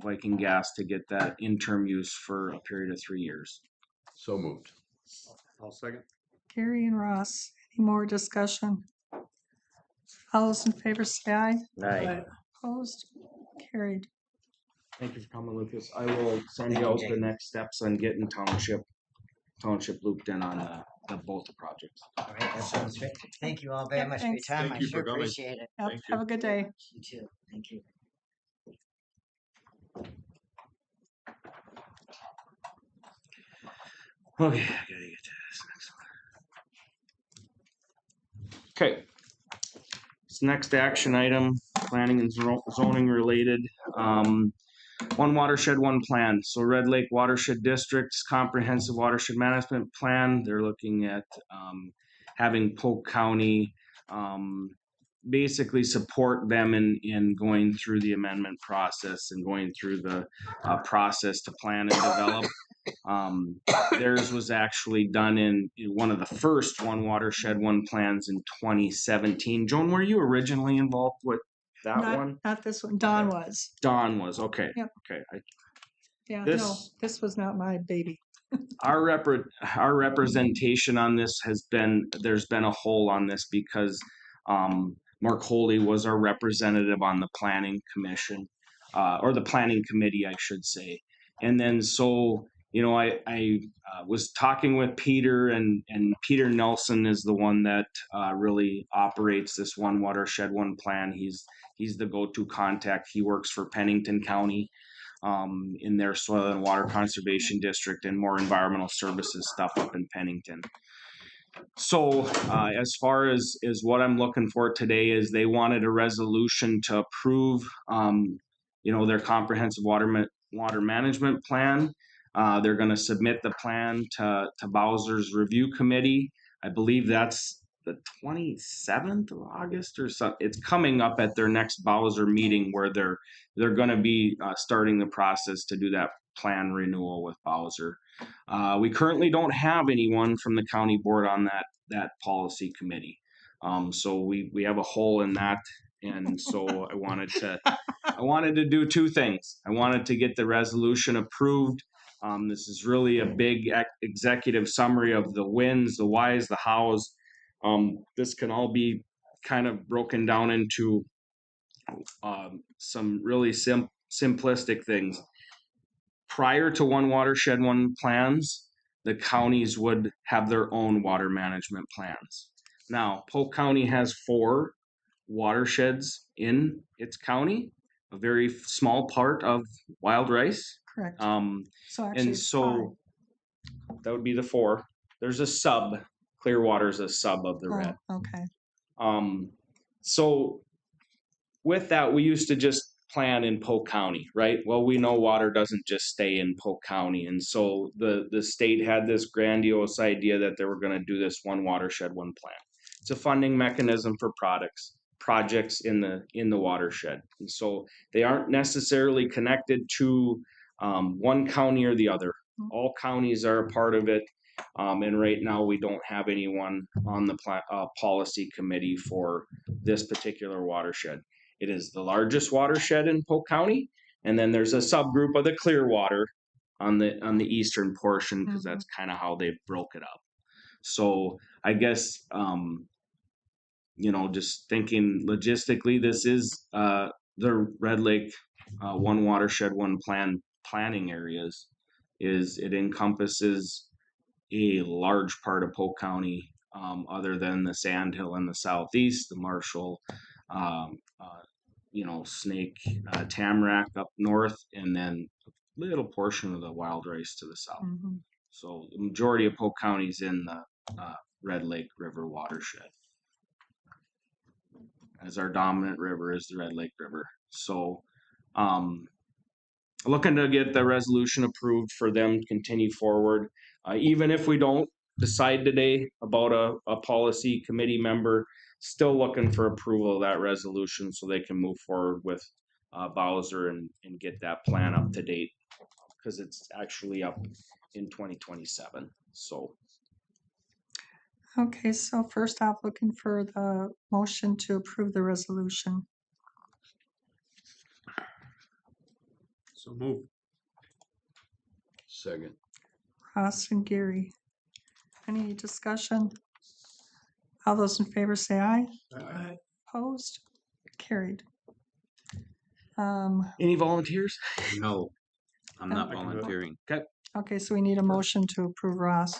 Viking Gas to get that interim use for a period of 3 years. So moved. I'll second. Gary and Ross, any more discussion? All those in favor say aye. Aye. Opposed? Carried. Thank you for coming, Lucas. I will send you out the next steps on getting township looped in on both the projects. All right, that sounds great. Thank you all very much thanks. for your time. Thank I you sure for coming. appreciate it. Yep, have a good day. You too. Thank you. Okay, I gotta get to this next one. Okay. This next action item, planning and zoning related. One watershed, one plan. So Red Lake Watershed District's comprehensive watershed management plan. They're looking at having Polk County basically support them in going through the amendment process and going through the process to plan and develop. Theirs was actually done in one of the first one watershed, one plans in 2017. Joan, were you originally involved with that one? Not this one. Don was. Don was, okay. Yep. Okay. Yeah, This- no, this was not my baby. Our representation on this there's been a hole on this because Mark Holey was our representative on the planning commission, or the planning committee, I should say. And then so, I was talking with Peter, and Peter Nelson is the one that really operates this one watershed, one plan. He's the go-to contact. He works for Pennington County in their soil and water conservation district and more environmental services stuff up in Pennington. So as far as what I'm looking for today is they wanted a resolution to approve, their comprehensive water management plan. They're going to submit the plan to Bowser's review committee. I believe that's the 27th of August or so. It's coming up at their next Bowser meeting where they're going to be starting the process to do that plan renewal with Bowser. We currently don't have anyone from the county board on that policy committee. So we have a hole in that. And so I wanted to do two things. I wanted to get the resolution approved. This is really a big executive summary of the whens, the whys, the hows. This can all be kind of broken down into some really simplistic things. Prior to One Watershed, One plans, the counties would have their own water management plans. Now, Polk County has 4 watersheds in its county, a very small part of Wild Rice. Correct. So actually And it's so that would be the 4. There's a sub. Clearwater is a sub of the red. Okay. So with that, we used to just plan in Polk County, right? Well, we know water doesn't just stay in Polk County. And so the state had this grandiose idea that they were going to do this One Watershed, One plan. It's a funding mechanism for projects in the watershed. And so they aren't necessarily connected to one county or the other. All counties are a part of it. And right now we don't have anyone on the policy committee for this particular watershed. It is the largest watershed in Polk County, and then there's a subgroup of the Clearwater on the eastern portion because that's kind of how they broke it up. So I guess just thinking logistically, this is the Red Lake One Watershed, One planning areas. It encompasses a large part of Polk County, other than the Sandhill in the southeast, the Marshall, Snake, Tamarack up north, and then a little portion of the Wild Rice to the south. So the majority of Polk County is in the Red Lake River watershed. As our dominant river is the Red Lake River. So looking to get the resolution approved for them to continue forward. Even if we don't decide today about a policy committee member, still looking for approval of that resolution so they can move forward with Bowser and get that plan up to date because it's actually up in 2027. So. Okay, so first off, looking for the motion to approve the resolution. So move. Second. Ross and Gary. Any discussion? All those in favor say aye. Aye. Opposed? Carried. Any volunteers? No, I'm not Okay. volunteering. Okay. Okay, so we need a motion to approve Ross.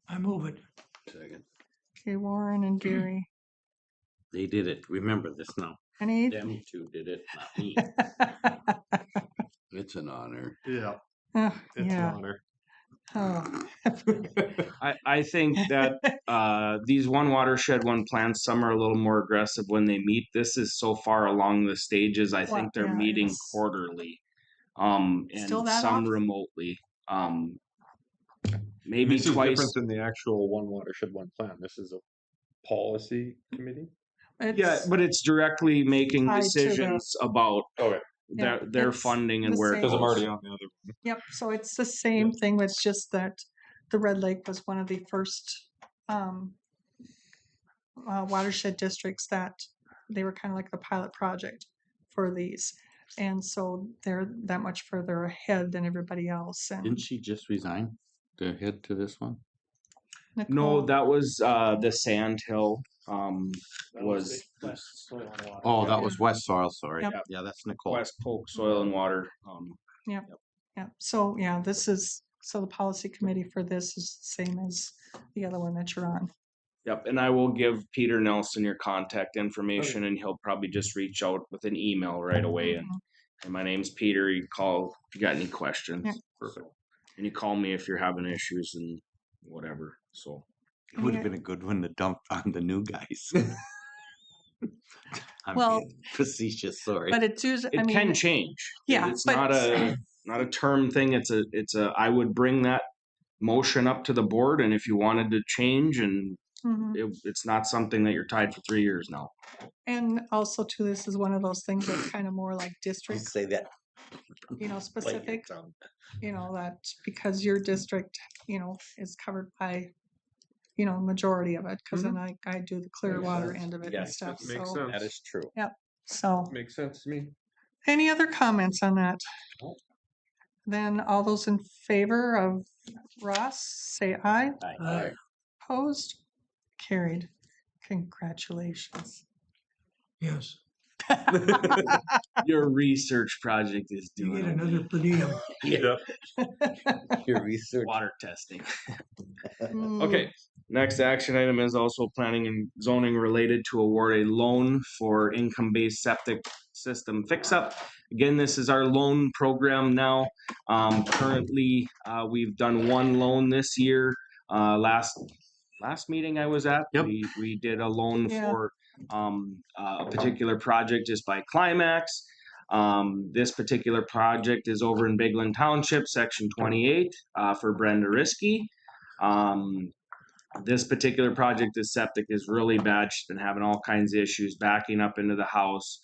I move it. Second. Okay, Warren and Gary. They did it. Remember this now. Any? Them two did it, not me. It's an honor. Yeah. Oh, It's yeah. an honor. Oh. I think that these One Watershed, One plans, some are a little more aggressive when they meet. This is so far along the stages. I think they're meeting quarterly, and Still that some often? remotely. Maybe This is twice. different than the actual One Watershed, One plan. This is a policy committee. But it's directly making tied to decisions about Yeah, their it's funding and the where it same. Because I'm goes. already on the other one. Yep, so it's the same thing with just that the Red Lake was one of the first watershed districts that they were kind of like the pilot project for these. And so they're that much further ahead than everybody else. And Didn't she just resign to head to this one? No, Nicole, that was the Sandhill. Was Oh, that was West Soil, sorry. Yep. Yeah, that's Nicole. West Polk Soil and Water. Yep. So yeah, so the policy committee for this is the same as the other one that you're on. Yep, and I will give Peter Nelson your contact information, and he'll probably just reach out with an email right away. And my name's Peter. You call if you got any questions. Yep. Perfect. And you call me if you're having issues and whatever. So It would have been a good one to dump on the new guys. I'm Well, being facetious, sorry. but it's usually, it can change. Yeah, It's but not a term thing. It's a I would bring that motion up to the board, and if you wanted to change, and Mhm. it's not something that you're tied for 3 years now. And also too, this is one of those things that's kind of more like district, Say that. specific, that because your district, is covered by, majority of it, because then I do the Clearwater end of it and Yes, stuff, Makes so, sense. that is true. yep. So, Makes sense to me. any other comments on that? Then all those in favor of Ross, say aye. Aye. Opposed? Carried. Congratulations. Yes, Your research project is you doing get okay. another per diem. Yeah. Your research. Water testing. Mm, Okay, next action item is also planning and zoning related to award a loan for income-based septic system fix-up. Again, this is our loan program now. Currently, we've done one loan this year. Last meeting I was at, Yep. we did a loan Yeah. for a particular project just by Climax. This particular project is over in Big Glen Township, section 28, for Brenda Risky. This particular project is septic is really bad. She's been having all kinds of issues backing up into the house.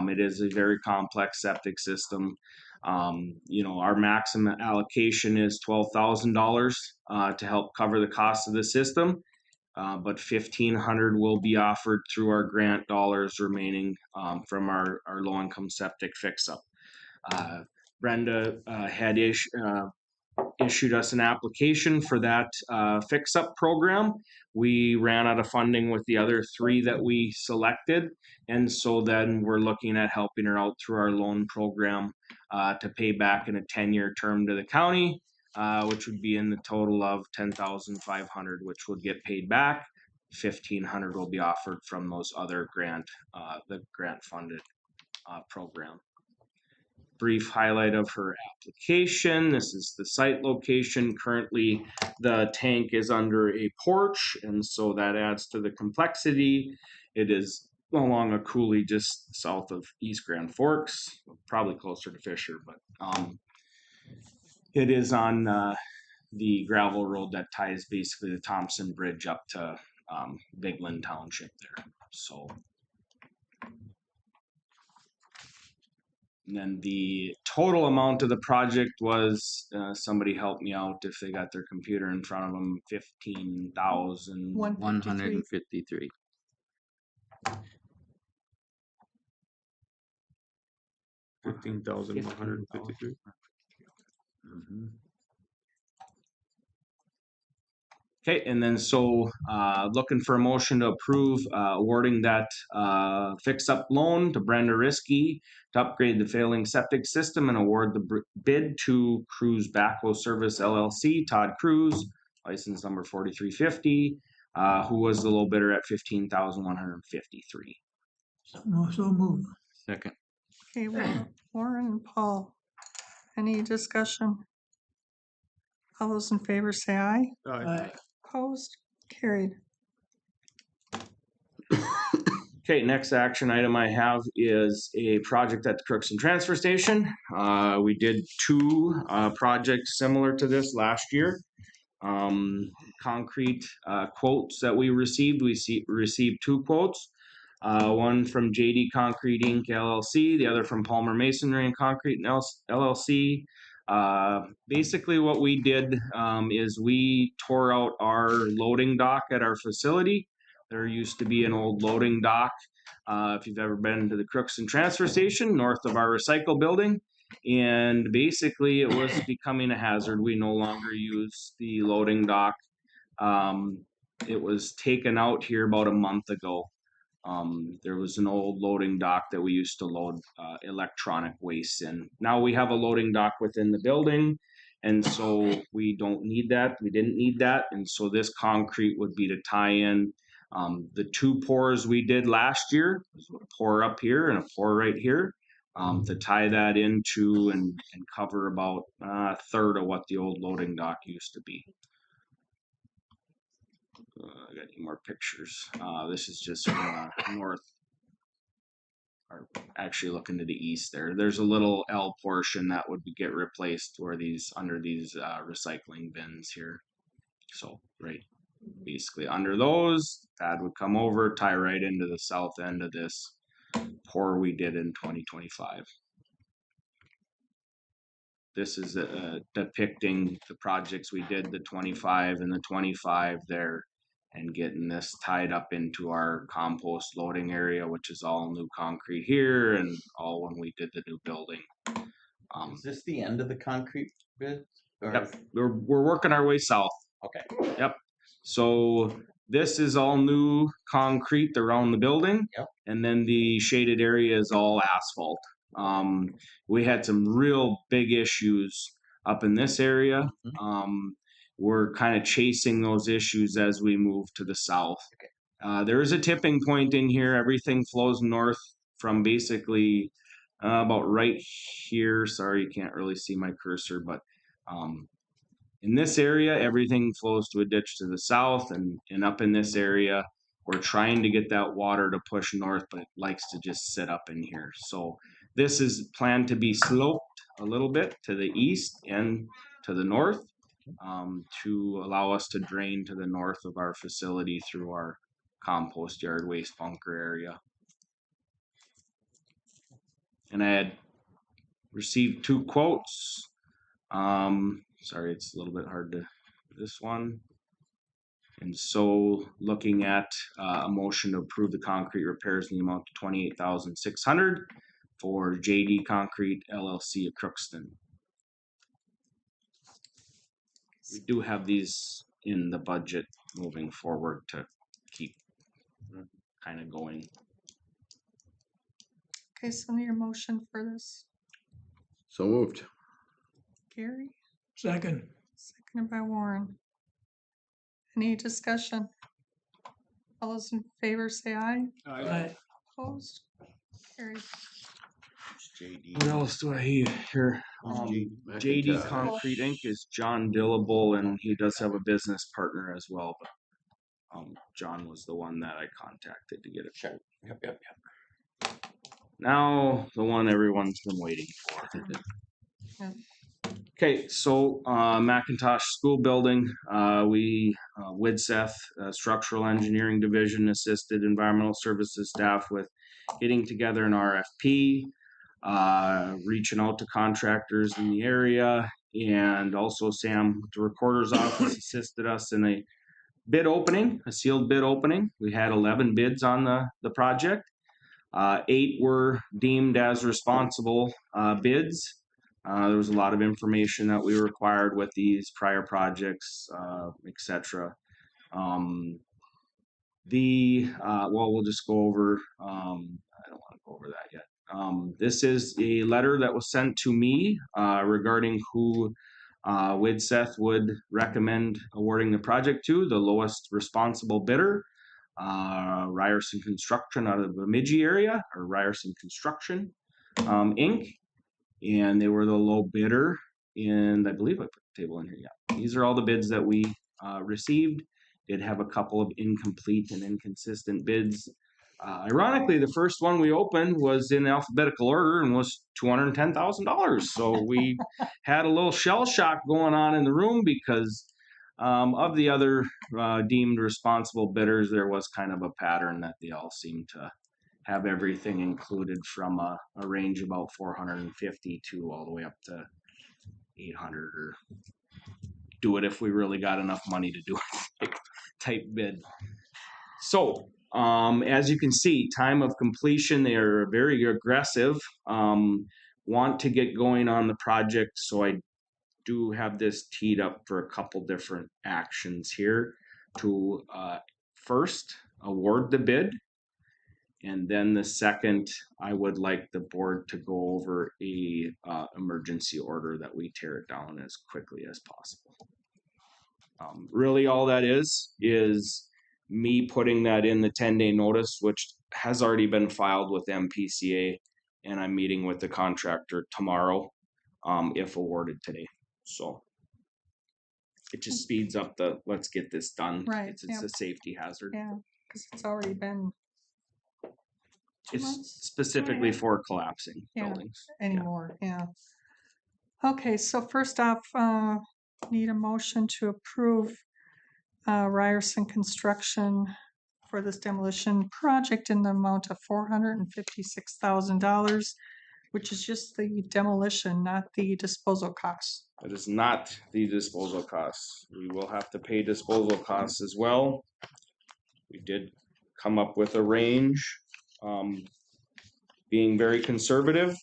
It is a very complex septic system. Our maximum allocation is $12,000 to help cover the cost of the system. But $1,500 will be offered through our grant dollars remaining from our low-income septic fix-up. Brenda had issued us an application for that fix-up program. We ran out of funding with the other 3 that we selected, and so then we're looking at helping her out through our loan program to pay back in a 10-year term to the county, which would be in the total of $10,500, which would get paid back. $1,500 will be offered from those other the grant-funded program. Brief highlight of her application. This is the site location. Currently, the tank is under a porch, and so that adds to the complexity. It is along a coulee just south of East Grand Forks, probably closer to Fisher, but it is on the gravel road that ties basically the Thompson Bridge up to Big Glen Township there. So. And then the total amount of the project was, somebody help me out if they got their computer in front of them, 15,000. 153. $15,153. Okay, and then so looking for a motion to approve awarding that fix-up loan to Brenda Risky to upgrade the failing septic system and award the bid to Cruz Backhoe Service LLC, Todd Cruz, license number 4350, who was the low bidder at $15,153. So move. Second. Okay, Warren and Paul, any discussion? All those in favor say aye. Aye. Opposed? Carried. Okay, next action item I have is a project at the Crookston Transfer Station. We did 2 projects similar to this last year. Concrete quotes that we received. We received 2 quotes. One from JD Concrete Inc. LLC, the other from Palmer Masonry and Concrete LLC. Basically what we did is we tore out our loading dock at our facility. There used to be an old loading dock, if you've ever been to the Crookston Transfer Station, north of our recycle building. And basically it was becoming a hazard. We no longer use the loading dock. It was taken out here about a month ago. There was an old loading dock that we used to load electronic waste in. Now we have a loading dock within the building, and so we don't need that. We didn't need that, and so this concrete would be to tie in the 2 pours we did last year. There's a pour up here and a pour right here, to tie that into and cover about a third of what the old loading dock used to be. I got any more pictures. This is just from north, or actually looking to the east there. There's a little L portion that would get replaced where under these recycling bins here. So right, basically under those, pad would come over, tie right into the south end of this pour we did in 2025. This is depicting the projects we did, the 25 and the 25 there, and getting this tied up into our compost loading area, which is all new concrete here and all when we did the new building. Is this the end of the concrete bit? Yep, we're working our way south. Okay. Yep. So this is all new concrete around the building. Yep. And then the shaded area is all asphalt. We had some real big issues up in this area. We're kind of chasing those issues as we move to the south. Okay. There is a tipping point in here. Everything flows north from basically about right here. Sorry, you can't really see my cursor, but in this area, everything flows to a ditch to the south, and up in this area, we're trying to get that water to push north, but it likes to just sit up in here. So this is planned to be sloped a little bit to the east and to the north to allow us to drain to the north of our facility through our compost yard waste bunker area. And I had received 2 quotes. Sorry, it's a little bit hard to this one. And so looking at a motion to approve the concrete repairs in the amount of $28,600 for JD Concrete LLC of Crookston. We do have these in the budget moving forward to keep kind of going. Okay, so need a motion for this. So moved. Gary, Second. seconded by Warren. Any discussion? All those in favor say aye. Aye. Opposed? Carried. What else do I have here? JD Concrete Inc. is John Dillable, and he does have a business partner as well. But John was the one that I contacted to get it checked. Yep. Now the one everyone's been waiting for. Okay, so McIntosh School Building, WIDSEF, Structural Engineering Division, assisted environmental services staff with getting together an RFP, reaching out to contractors in the area, and also Sam, the recorder's office, assisted us in a bid opening, a sealed bid opening. We had 11 bids on the project. 8 were deemed as responsible bids. There was a lot of information that we required with these prior projects, etc. Well, we'll just go over, I don't want to go over that yet. This is a letter that was sent to me regarding who WIDSEF would recommend awarding the project to, the lowest responsible bidder, Ryerson Construction out of the Bemidji area, or Ryerson Construction, Inc. And they were the low bidder, and I believe I put the table in here. Yeah, these are all the bids that we received. Did have a couple of incomplete and inconsistent bids. Ironically, the first one we opened was in alphabetical order and was $210,000. So we had a little shell shock going on in the room because of the other deemed responsible bidders, there was kind of a pattern that they all seemed to have everything included from a range of about 450 to all the way up to 800, or do it if we really got enough money to do it type bid. So as you can see, time of completion, they are very aggressive, want to get going on the project. So I do have this teed up for a couple different actions here to first award the bid. And then the second, I would like the board to go over a emergency order that we tear it down as quickly as possible. Really all that is me putting that in the 10-day notice, which has already been filed with MPCA, and I'm meeting with the contractor tomorrow if awarded today. So it just speeds up the, let's get this done. Right, It's yep. a safety hazard. Yeah, because it's already been 2 It's months specifically for collapsing Yeah, buildings. anymore, yeah. Okay, so first off, need a motion to approve Ryerson Construction for this demolition project in the amount of $456,000, which is just the demolition, not the disposal costs. It is not the disposal costs. We will have to pay disposal costs as well. We did come up with a range. Being very conservative,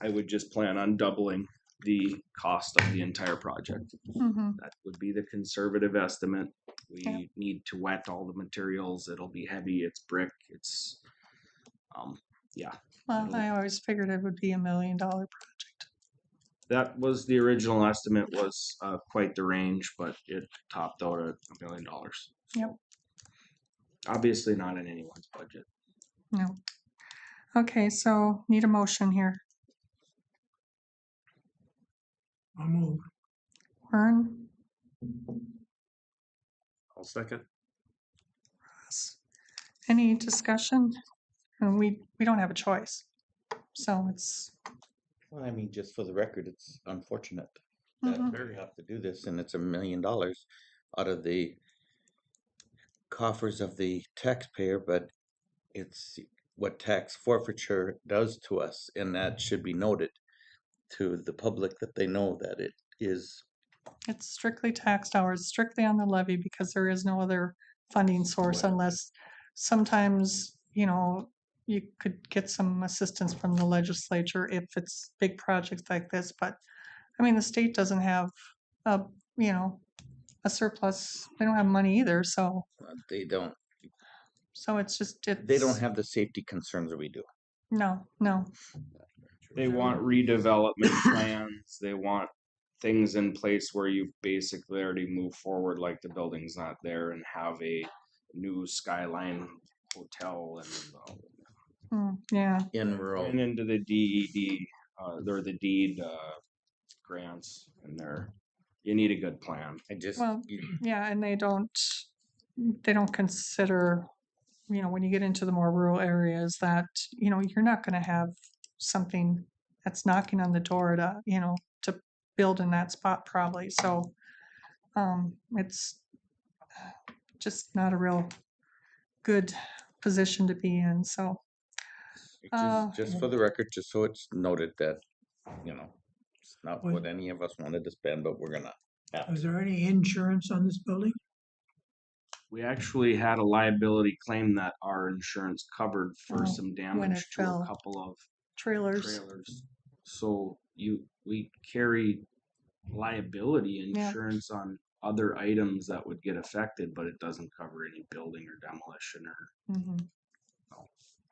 I would just plan on doubling the cost of the entire project. Mhm. That would be the conservative estimate. We Yeah. need to wet all the materials. It'll be heavy. It's brick. It's, yeah. Well, I always figured it would be $1 million project. That was the original estimate, was quite the range, but it topped out at $1 million. Yep. Obviously not in anyone's budget. No. Okay, so need a motion here. I'll move. Vern, I'll second. Ross. Any discussion? And we don't have a choice. So it's, Well, I mean, just for the record, it's unfortunate that Mhm. we have to do this, and it's $1 million out of the coffers of the taxpayer, but it's what tax forfeiture does to us, and that should be noted to the public that they know that it is. it's strictly tax dollars, strictly on the levy because there is no other funding source unless sometimes, you could get some assistance from the legislature if it's big projects like this, but I mean, the state doesn't have a, a surplus. They don't have money either, so They don't. it's just, They don't have the safety concerns that we do. no. They want redevelopment plans. They want things in place where you basically already move forward like the building's not there and have a new skyline hotel Yeah. In rural. and into the DED or the deed grants in there. You need a good plan. Well, yeah, and they don't consider, when you get into the more rural areas that, you're not gonna have something that's knocking on the door to build in that spot probably, so, it's just not a real good position to be in, so. Just for the record, just so it's noted that, it's not what any of us wanted to spend, but we're gonna have to. Is there any insurance on this building? We actually had a liability claim that our insurance covered for Oh, some when damage it to fell. a couple of Trailers. So we carry liability Yeah. insurance on other items that would get affected, but it doesn't cover any building or demolition or. Mhm.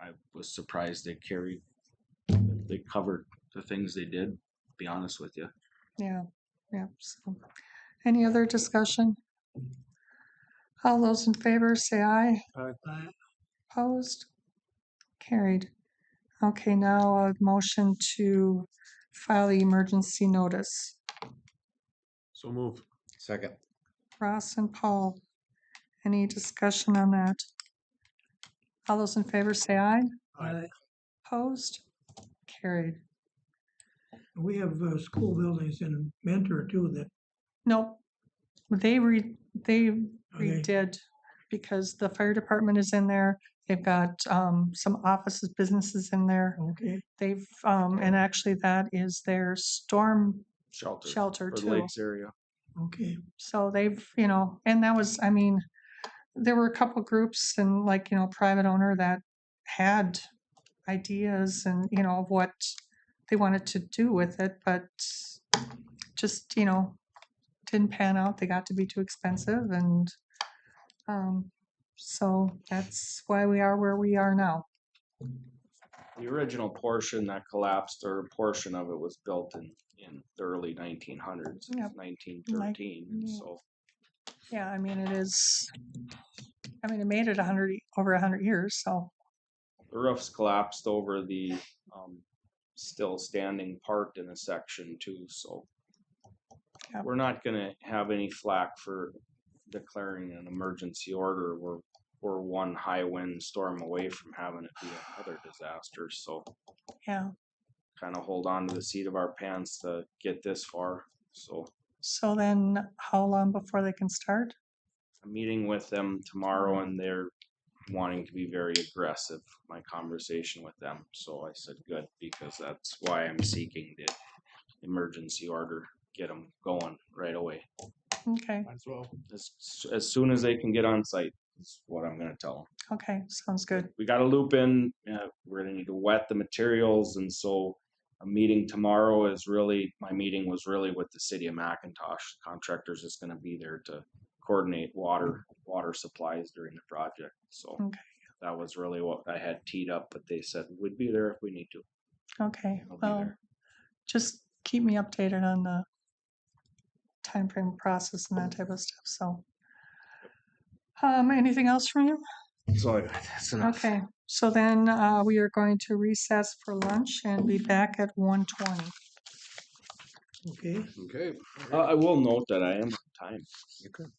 I was surprised they covered the things they did, to be honest with you. Yeah, so, any other discussion? All those in favor say aye. Aye. Opposed? Carried. Okay, now a motion to file the emergency notice. So move. Second. Ross and Paul, any discussion on that? All those in favor say aye. Aye. Opposed? Carried. We have school buildings in Mentor too that. Nope. They redid because the fire department is in there. They've got some offices, businesses in there. Okay. They've and actually that is their storm shelter for too. the lakes area. Okay. So they've, and that was, I mean, there were a couple groups and private owner that had ideas and, of what they wanted to do with it, but just, didn't pan out. They got to be too expensive. And so that's why we are where we are now. The original portion that collapsed, or a portion of it, was built in the early 1900s, Yep. 1913. So Yeah, I mean, it made it over 100 years. So the roofs collapsed over the still standing part in a section too. So Yeah. we're not gonna have any flack for declaring an emergency order. We're one high wind storm away from having it be another disaster, so Yeah. kind of hold on to the seat of our pants to get this far. So So then how long before they can start? I'm meeting with them tomorrow and they're wanting to be very aggressive, my conversation with them. So I said, good, because that's why I'm seeking the emergency order, get them going right away. Okay. As well. As soon as they can get on site is what I'm gonna tell them. Okay, sounds good. We got to loop in, we're gonna need to wet the materials, and so a meeting tomorrow is really, my meeting was really with the city of McIntosh. Contractors is gonna be there to coordinate water supplies during the project, so. Okay. That was really what I had teed up, but they said we'd be there if we need to. Okay, I'll be well, there. just keep me updated on the timeframe process and that type of stuff, so. Anything else from you? So that's enough. Okay, so then, we are going to recess for lunch and be back at 1:20. Okay. Okay. I will note that I am on time. You could.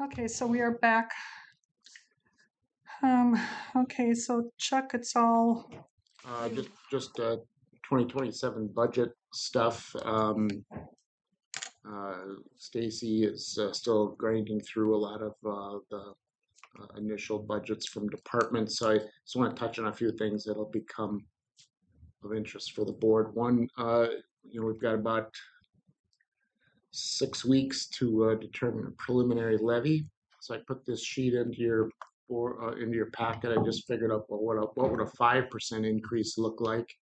Okay, so we are back. Okay, so Chuck, it's all, Just 2027 budget stuff. Stacy is still grinding through a lot of the initial budgets from departments. So I just want to touch on a few things that'll become of interest for the board. One, we've got about 6 weeks to determine a preliminary levy. So I put this sheet into your packet. I just figured out what would a 5% increase look like.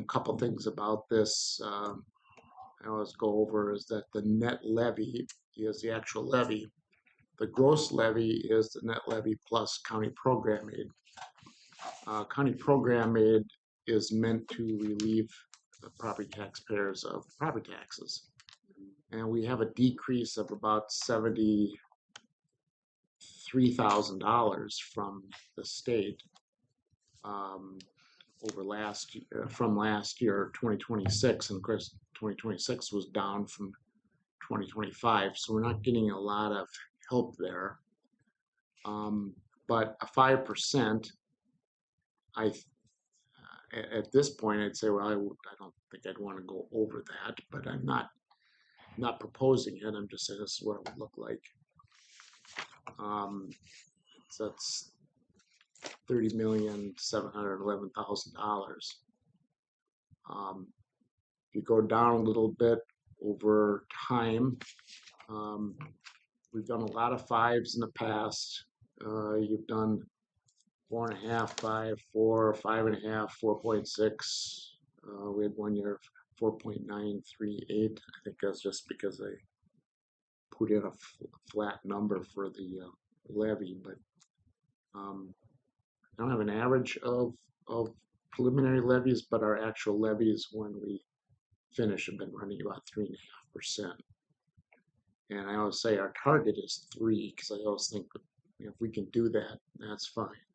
Couple things about this I always go over is that the net levy is the actual levy. The gross levy is the net levy plus county program aid. County program aid is meant to relieve the property taxpayers of property taxes. And we have a decrease of about $73,000 from the state over from last year, 2026. And of course, 2026 was down from 2025. So we're not getting a lot of help there. But a 5%, at this point, I'd say, well, I don't think I'd want to go over that, but I'm not proposing it. I'm just saying this is what it would look like. So that's $30,711,000. If you go down a little bit over time, we've done a lot of 5s in the past. You've done 4.5, 5, 4, 5.5, 4.6. We had one year of 4.938. I think that's just because I put in a flat number for the levy, but I don't have an average of preliminary levies, but our actual levies when we finish have been running about 3.5%. And I always say our target is 3 because I always think that, if we can do that, that's fine.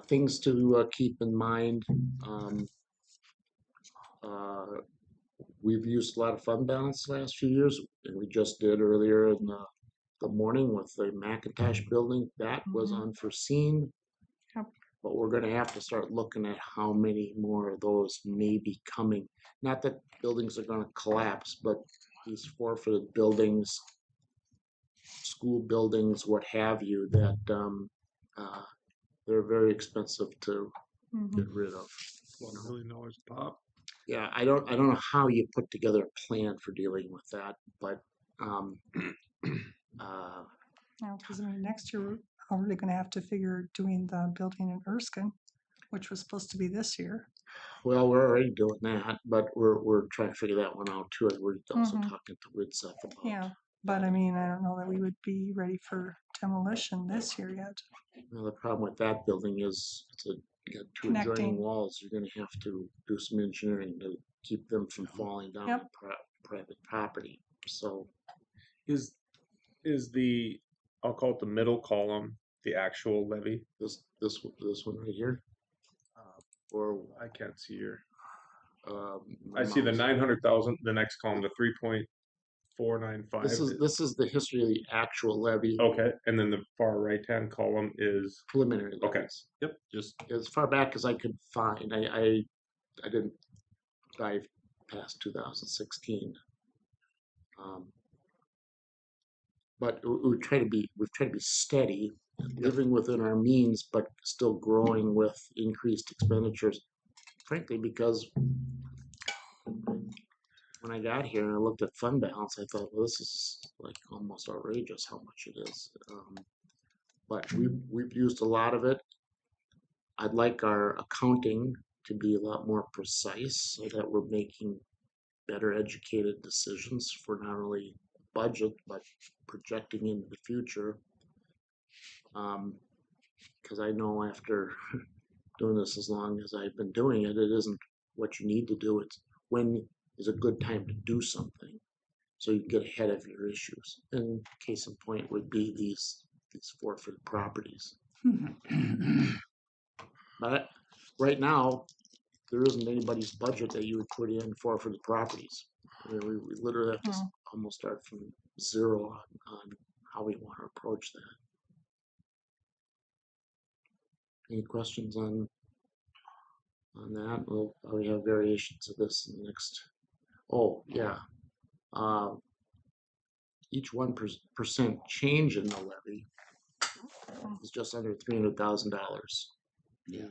Things to keep in mind. We've used a lot of fund balance the last few years, and we just did earlier in the morning with the McIntosh building. That was unforeseen. Yep. But we're going to have to start looking at how many more of those may be coming. Not that buildings are going to collapse, but these forfeited buildings, school buildings, what have you, that they're very expensive to get rid of. $1 million pop. Yeah, I don't know how you put together a plan for dealing with that, but because next year we're already going to have to figure doing the building in Erskine, which was supposed to be this year. well, we're already doing that, but we're trying to figure that one out too. We're also talking to WITSEF about. Yeah, but I mean, I don't know that we would be ready for demolition this year yet. Well, the problem with that building is you got 2 adjoining walls. You're going to have to do some engineering to keep them from falling down on private property. So, is the, I'll call it the middle column, the actual levy? This one right here, or I can't see here. I see the 900,000. The next column, the 3.495. This is the history of the actual levy. Okay, and then the far right hand column is preliminary levies. Okay. Yep. Just as far back as I could find. I didn't dive past 2016. But we've tried to be steady, living within our means, but still growing with increased expenditures. Frankly, because when I got here and I looked at fund balance, I thought, well, this is like almost outrageous how much it is. But we've used a lot of it. I'd like our accounting to be a lot more precise so that we're making better educated decisions for not only budget but projecting into the future. Because I know after doing this as long as I've been doing it, it isn't what you need to do. It's when is a good time to do something so you get ahead of your issues. And case in point would be these forfeited properties. But right now, there isn't anybody's budget that you would put in forfeited properties. I mean, we literally have to almost start from zero on how we want to approach that. Any questions on that? We'll probably have variations of this in the next. Oh yeah, each 1% change in the levy is just under $300,000. Yeah.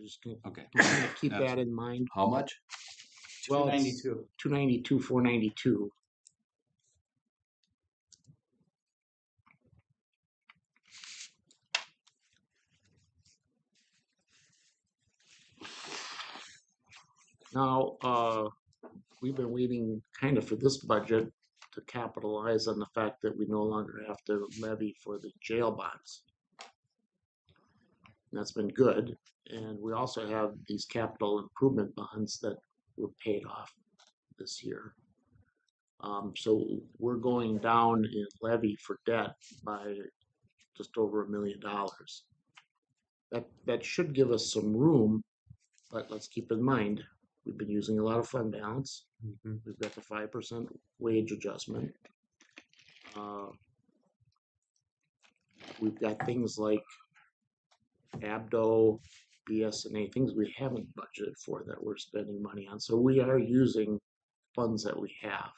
Okay. Keep that in mind. How much? Well, 292. 292, 492. Now, we've been waiting kind of for this budget to capitalize on the fact that we no longer have to levy for the jail bonds. And that's been good. And we also have these capital improvement bonds that were paid off this year. So we're going down in levy for debt by just over $1 million. That should give us some room, but let's keep in mind, we've been using a lot of fund balance. We've got the 5% wage adjustment. We've got things like ABDO, BSNA, things we haven't budgeted for that we're spending money on. So we are using funds that we have.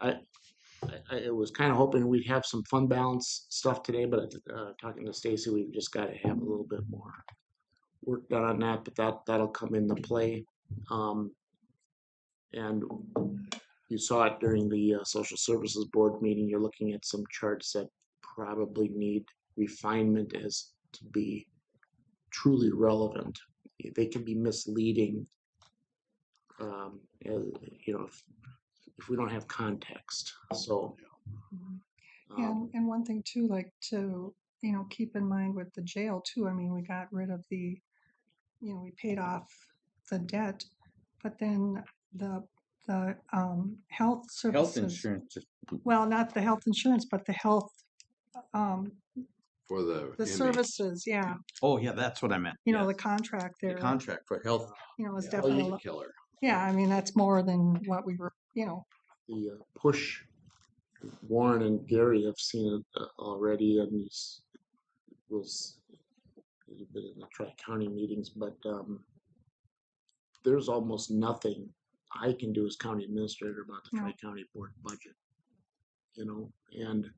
I was kind of hoping we'd have some fund balance stuff today, but talking to Stacy, we've just got to have a little bit more work done on that, but that'll come into play. And you saw it during the Social Services Board meeting. You're looking at some charts that probably need refinement as to be truly relevant. They can be misleading, if we don't have context. So, and one thing too, like to keep in mind with the jail too. I mean, we got rid of we paid off the debt, but then the health services. Health insurance. Well, not the health insurance, but the health. For the inmates. Services, yeah. Oh, yeah, that's what I meant. The contract there. The contract for health. Is Yeah, definitely a killer. Yeah, I mean that's more than what we were. The push. Warren and Gary have seen it already, and he's been in the Tri-County meetings, but there's almost nothing I can do as county administrator about the Tri-County board budget, and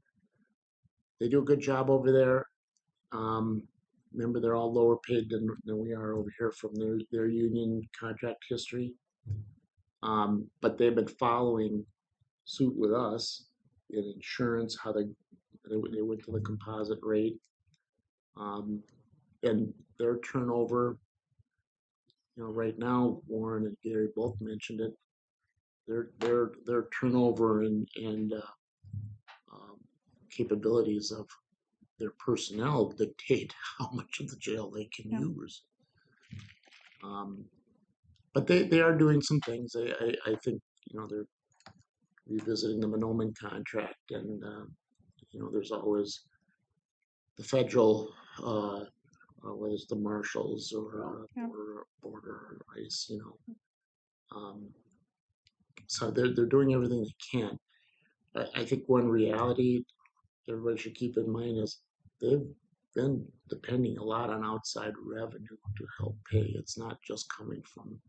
they do a good job over there. Remember, they're all lower paid than we are over here from their union contract history. But they've been following suit with us in insurance, how they went to the composite rate. And their turnover, right now, Warren and Gary both mentioned it. Their turnover and capabilities of their personnel dictate how much of the jail they can use. But they are doing some things. I think they're revisiting the Monoman contract, and there's always the federal, whether it's the marshals or border or ICE, so they're doing everything they can. I think one reality everybody should keep in mind is they've been depending a lot on outside revenue to help pay. It's not just coming from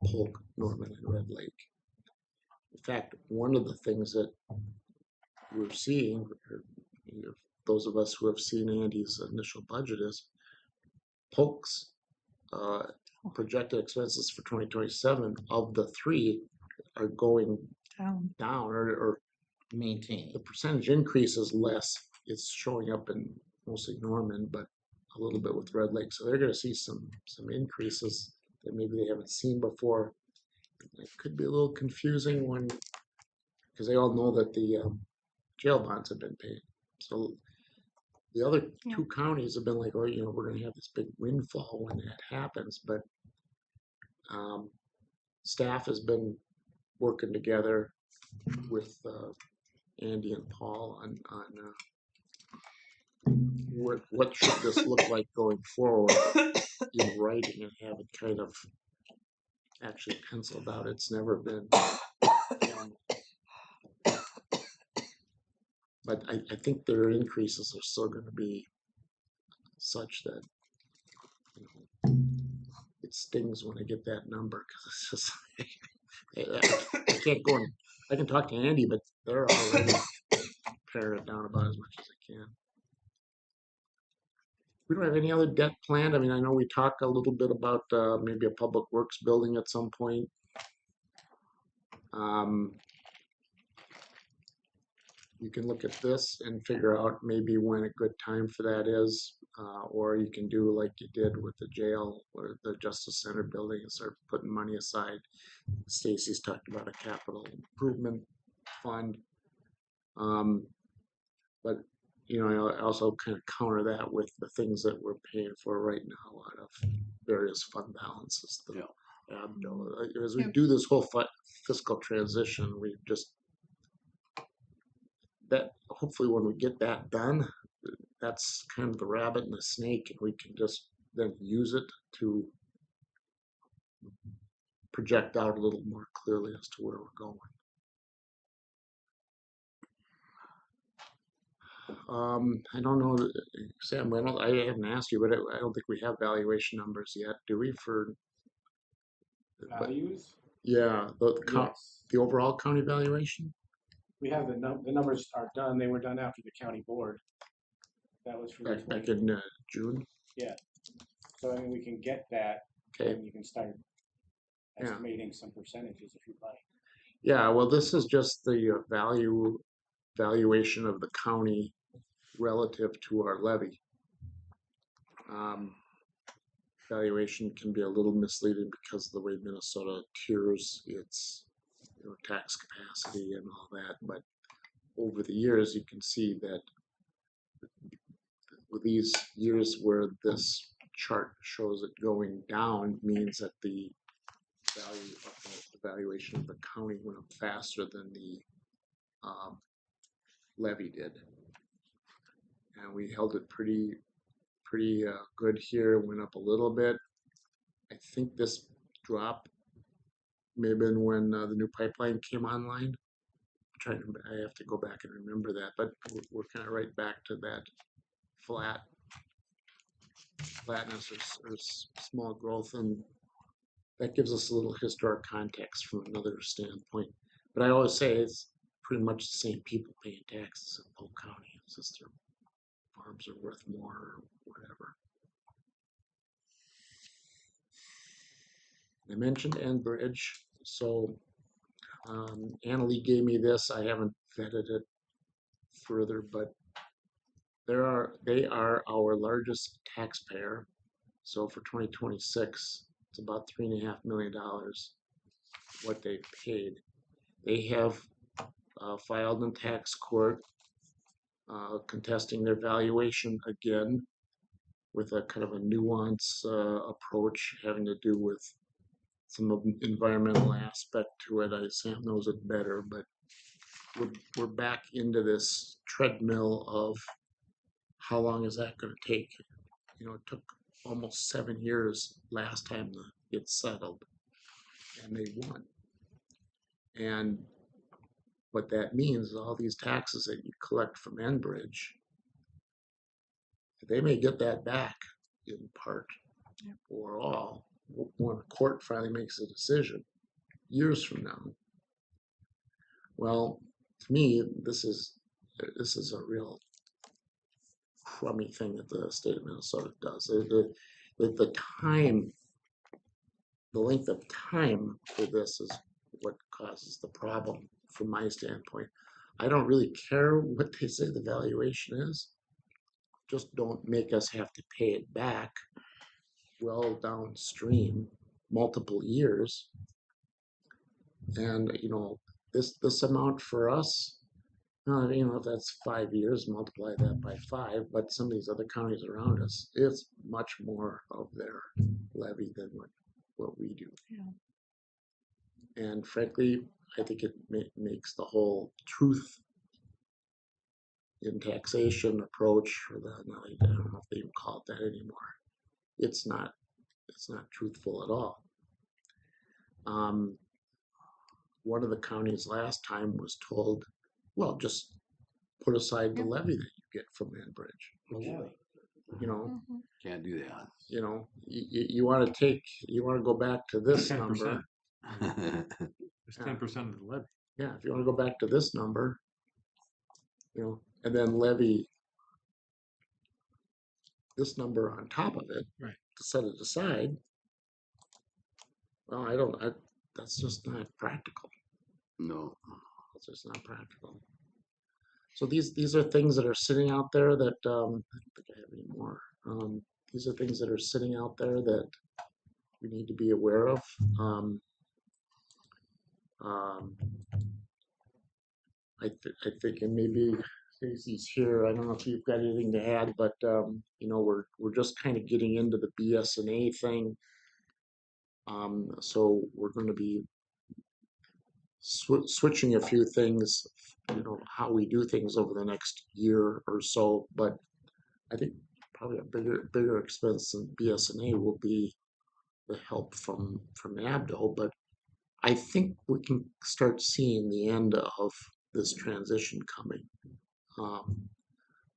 Polk, Norman, and Red Lake. In fact, one of the things that we're seeing, those of us who have seen Andy's initial budget, is Polk's projected expenses for 2027 of the three are going down or maintain. The percentage increase is less. It's showing up in mostly Norman, but a little bit with Red Lake. So they're going to see some increases that maybe they haven't seen before. It could be a little confusing because they all know that the jail bonds have been paid. So the other two counties have been like, we're going to have this big windfall when that happens. But staff has been working together with Andy and Paul on what should this look like going forward in writing and have it kind of actually penciled out. It's never been But I think their increases are still going to be such that, you know, it stings when I get that number because it's just I can't go and I can talk to Andy, but they're already paring it down about as much as I can. We don't have any other debt planned. I mean, I know we talked a little bit about maybe a public works building at some point. You can look at this and figure out maybe when a good time for that is, or you can do like you did with the jail or the Justice Center building and start putting money aside. Stacy's talked about a capital improvement fund. But you know, I also kind of counter that with the things that we're paying for right now out of various fund balances. As we do this whole fiscal transition, we just that hopefully when we get that done, that's kind of the rabbit and the snake, and we can just then use it to project out a little more clearly as to where we're going. I don't know, Sam, I haven't asked you, but I don't think we have valuation numbers yet, do we, for Values? yeah, Yes. the overall county valuation? We have the numbers are done. They were done after the county board. That was for Back in June? Yeah. So I mean, we can get that, Okay. and you can start estimating some percentages if you'd like. Yeah, well, this is just the valuation of the county relative to our levy. Valuation can be a little misleading because of the way Minnesota tiers its tax capacity and all that. But over the years, you can see that with these years where this chart shows it going down means that the value of the valuation of the county went up faster than the levy did. And we held it pretty good here, went up a little bit. I think this drop may have been when the new pipeline came online. I have to go back and remember that, but we're kind of right back to that flatness or small growth, and that gives us a little historic context from another standpoint. But I always say it's pretty much the same people paying taxes in Polk County. It's just their farms are worth more or whatever. I mentioned Enbridge, so Annalee gave me this. I haven't vetted it further, but they are our largest taxpayer. So for 2026, it's about $3.5 million what they paid. They have filed in tax court contesting their valuation again with a kind of a nuance approach having to do with some environmental aspect to it. Sam knows it better, but we're back into this treadmill of how long is that going to take? You know, it took almost 7 years last time to get settled, and they won. And what that means is all these taxes that you collect from Enbridge, they may get that back in part or all when a court finally makes a decision years from now. Well, to me, this is a real crummy thing that the state of Minnesota does. The time, the length of time for this is what causes the problem from my standpoint. I don't really care what they say the valuation is. Just don't make us have to pay it back well downstream multiple years. And this amount for us, if that's 5 years, multiply that by 5, but some of these other counties around us, it's much more of their levy than what we do. Yeah. And frankly, I think it makes the whole truth in taxation approach, or I don't know if they even call it that anymore. It's not truthful at all. One of the counties last time was told, well, just put aside the Yep. levy that you get from Enbridge. You know, Mhm. Can't do that. you know, you want to go back to this 10%. number. It's 10% of the levy. Yeah, if you want to go back to this number, and then levy this number on top of it, Right, to set it aside. Well, that's just not practical. No. It's just not practical. So these are things that are sitting out there that I don't think I have any more. These are things that are sitting out there that we need to be aware of. I think, and maybe Stacy's here. I don't know if you've got anything to add, but we're just kind of getting into the BS&A thing. So we're going to be switching a few things, how we do things over the next year or so. But I think probably a bigger expense than BS&A will be the help from Abdo. But I think we can start seeing the end of this transition coming.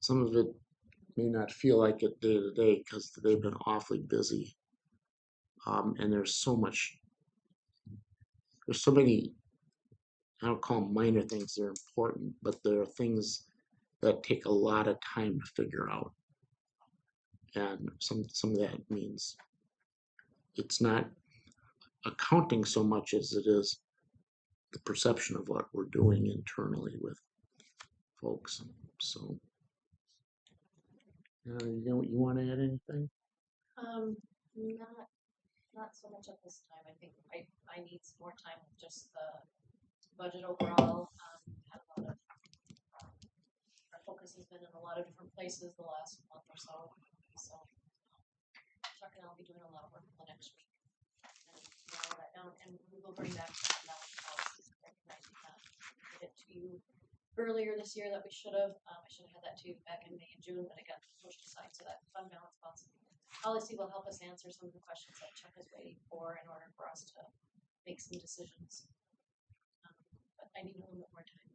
Some of it may not feel like it day to day because they've been awfully busy. And there's so many, I don't call them minor things, they're important, but there are things that take a lot of time to figure out. And some of that means it's not accounting so much as it is the perception of what we're doing internally with folks. So, you want to add anything? Not so much at this time. I think I need some more time with just the budget overall. Had a lot of our focus has been in a lot of different places the last month or so. So Chuck and I'll be doing a lot of work for the next week and narrow that down. And we will bring back that balance policy. Recognizing that we did it to you earlier this year that we should have. I should have had that to you back in May and June, but it got pushed aside. So that fund balance policy will help us answer some of the questions that Chuck is waiting for in order for us to make some decisions. But I need a little bit more time,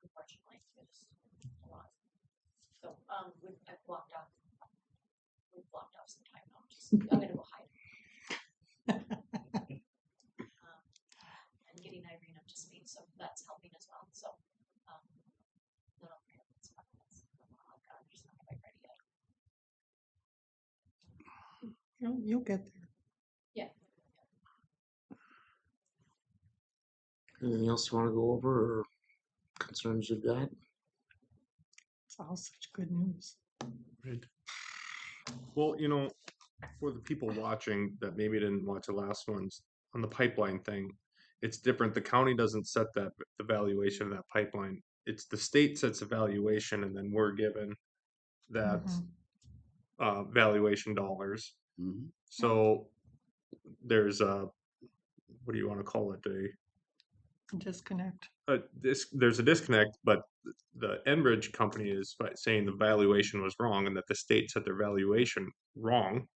unfortunately. It's a lot. So I've blocked off some time now. I'm gonna go hide. And getting Irene up to speed, so that's helping as well. So no, oh God, I'm just not quite ready yet. You'll get there. Yeah. Anything else you want to go over or concerns you've got? It's all such good news. right. Well, for the people watching that maybe didn't watch the last ones, on the pipeline thing, it's different. The county doesn't set the valuation of that pipeline. It's the state sets a valuation, and then we're given that valuation dollars. Mm-hmm. So there's what do you want to call it? Disconnect. There's a disconnect, but the Enbridge company is saying the valuation was wrong and that the state set their valuation wrong.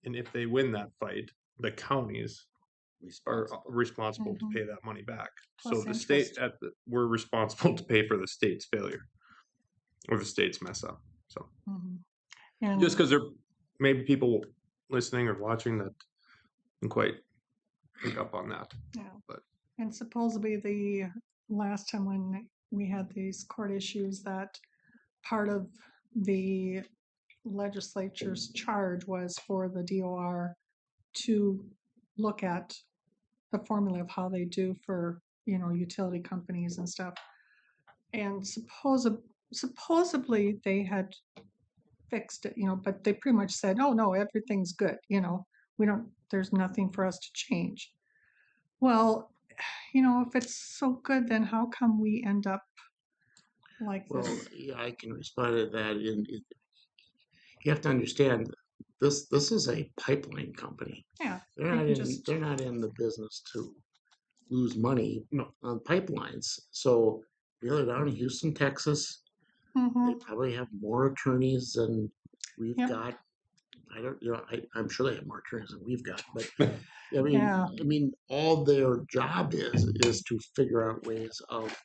And if they win that fight, the counties are responsible to pay that money back. Plus so the interest. state we're responsible to pay for the state's failure or the state's mess up. So And just because there may be people listening or watching that can quite pick up on that. yeah. But And supposedly the last time when we had these court issues, that part of the legislature's charge was for the DOR to look at the formula of how they do for, utility companies and stuff. And supposedly they had fixed it, but they pretty much said, oh no, everything's good, there's nothing for us to change. Well, if it's so good, then how come we end up like Well, this? yeah, I can respond to that. You have to understand, this is a pipeline company. Yeah, They're not in the business to lose money on pipelines. So they're down in Houston, Texas. They probably have more attorneys than we've got. I'm sure they have more attorneys than we've got, but I mean, all their job is to figure out ways of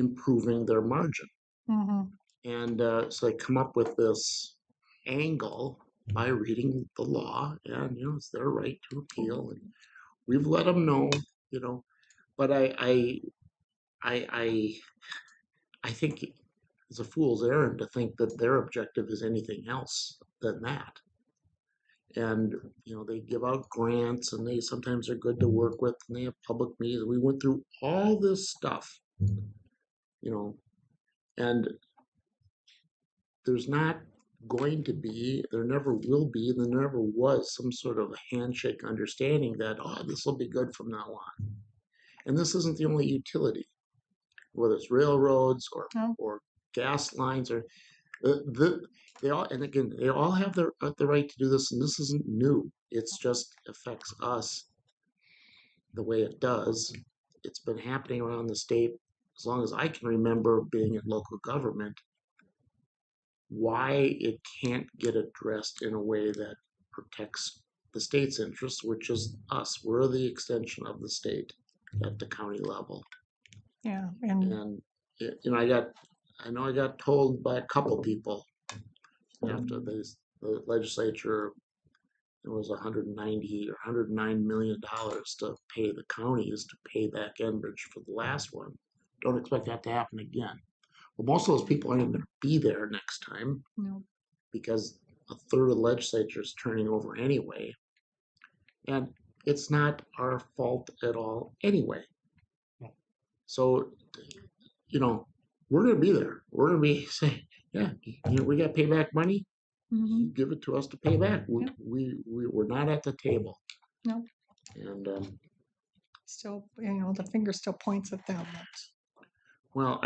improving their margin. Mhm. And so they come up with this angle by reading the law, and it's their right to appeal, and we've let them know, But I think it's a fool's errand to think that their objective is anything else than that. And they give out grants, and they sometimes are good to work with, and they have public meetings. We went through all this stuff, and there's not going to be, there never will be, there never was some sort of handshake understanding that, this will be good from now on. And this isn't the only utility, whether it's railroads or gas lines or they all, and again, they all have the right to do this, and this isn't new. It's just affects us the way it does. It's been happening around the state as long as I can remember being in local government. Why it can't get addressed in a way that protects the state's interests, which is us. We're the extension of the state at the county level. Yeah, And I know I got told by a couple people after the legislature, it was 190 or $109 million to pay the counties to pay back Enbridge for the last one. Don't expect that to happen again. Well, most of those people aren't even going to be there next time. No. Because a third of the legislature is turning over anyway. And it's not our fault at all anyway. So, we're going to be there. We're going to be saying, yeah, we got to pay back money. You give it to us to pay back. We're not at the table. No. And still, the finger still points at them. well,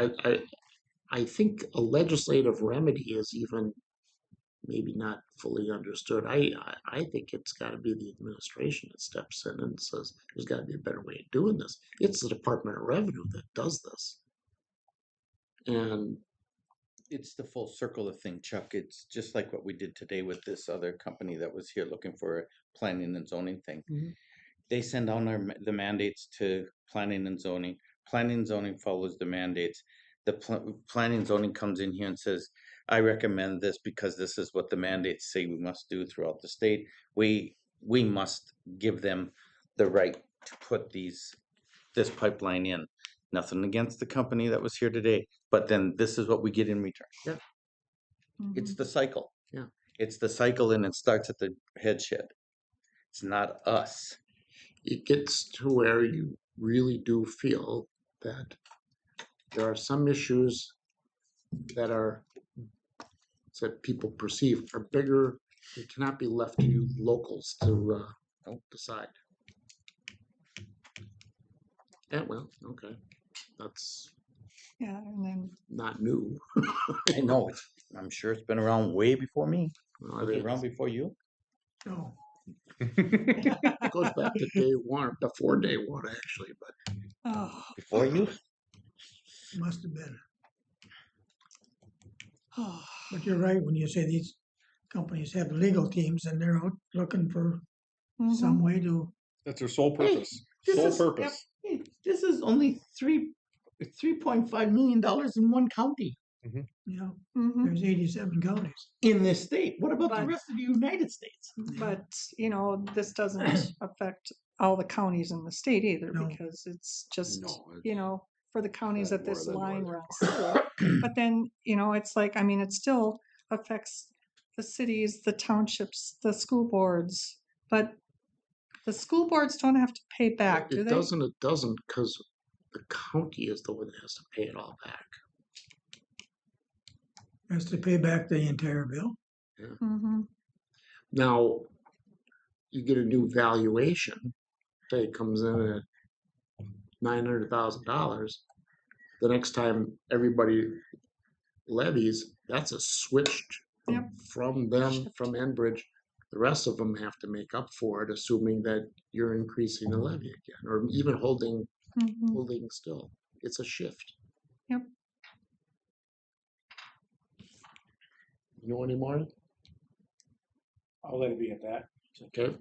I think a legislative remedy is even maybe not fully understood. I think it's got to be the administration that steps in and says there's got to be a better way of doing this. It's the Department of Revenue that does this, and it's the full circle of thing, Chuck. It's just like what we did today with this other company that was here looking for a planning and zoning thing. They send down the mandates to planning and zoning. Planning and zoning follows the mandates. The planning and zoning comes in here and says, I recommend this because this is what the mandates say we must do throughout the state. We must give them the right to put this pipeline in. Nothing against the company that was here today, but then this is what we get in return. Yeah. It's the cycle. Yeah. It's the cycle, and it starts at the head shed. It's not us. It gets to where you really do feel that there are some issues that people perceive are bigger. It cannot be left to you locals to decide. Yeah, well, okay. That's and then not new. I know. I'm sure it's been around way before me. Well, Was it around before you? No. It goes back to day one, before day one, actually, but before you? Must have been. But you're right when you say these companies have legal teams and they're out looking for some way to. That's their sole purpose. Purpose. This is only $3.5 million in one county. Yeah, there's 87 counties in this state. What about the But- rest of the United States? But, this doesn't affect all the counties in the state either, No. because it's just, No, for the counties that this more the line northern runs through. But then, it's like, it still affects the cities, the townships, the school boards, but the school boards don't have to pay back, do it they? doesn't, because the county is the one that has to pay it all back. has to pay back the entire bill. Now, you get a new valuation, say it comes in at $900,000. The next time everybody levies, that's a switch from Enbridge. The rest of them have to make up for it, assuming that you're increasing the levy again, or even holding still. It's a shift. Yep. You know any more? I'll let it be at that. Okay.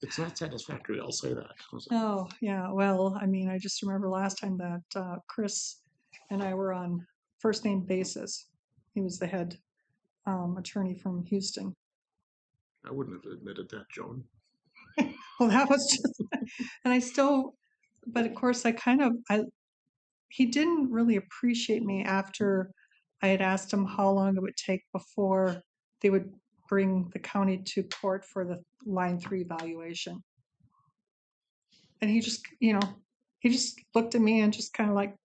It's not satisfactory, I'll say that. Oh, yeah, well, I mean, I just remember last time that Chris and I were on first name basis. He was the head attorney from Houston. I wouldn't have admitted that, Joan. Well, that was just, and I still, but of course, he didn't really appreciate me after I had asked him how long it would take before they would bring the county to court for the line 3 valuation. And he just, he just looked at me and just kind of like,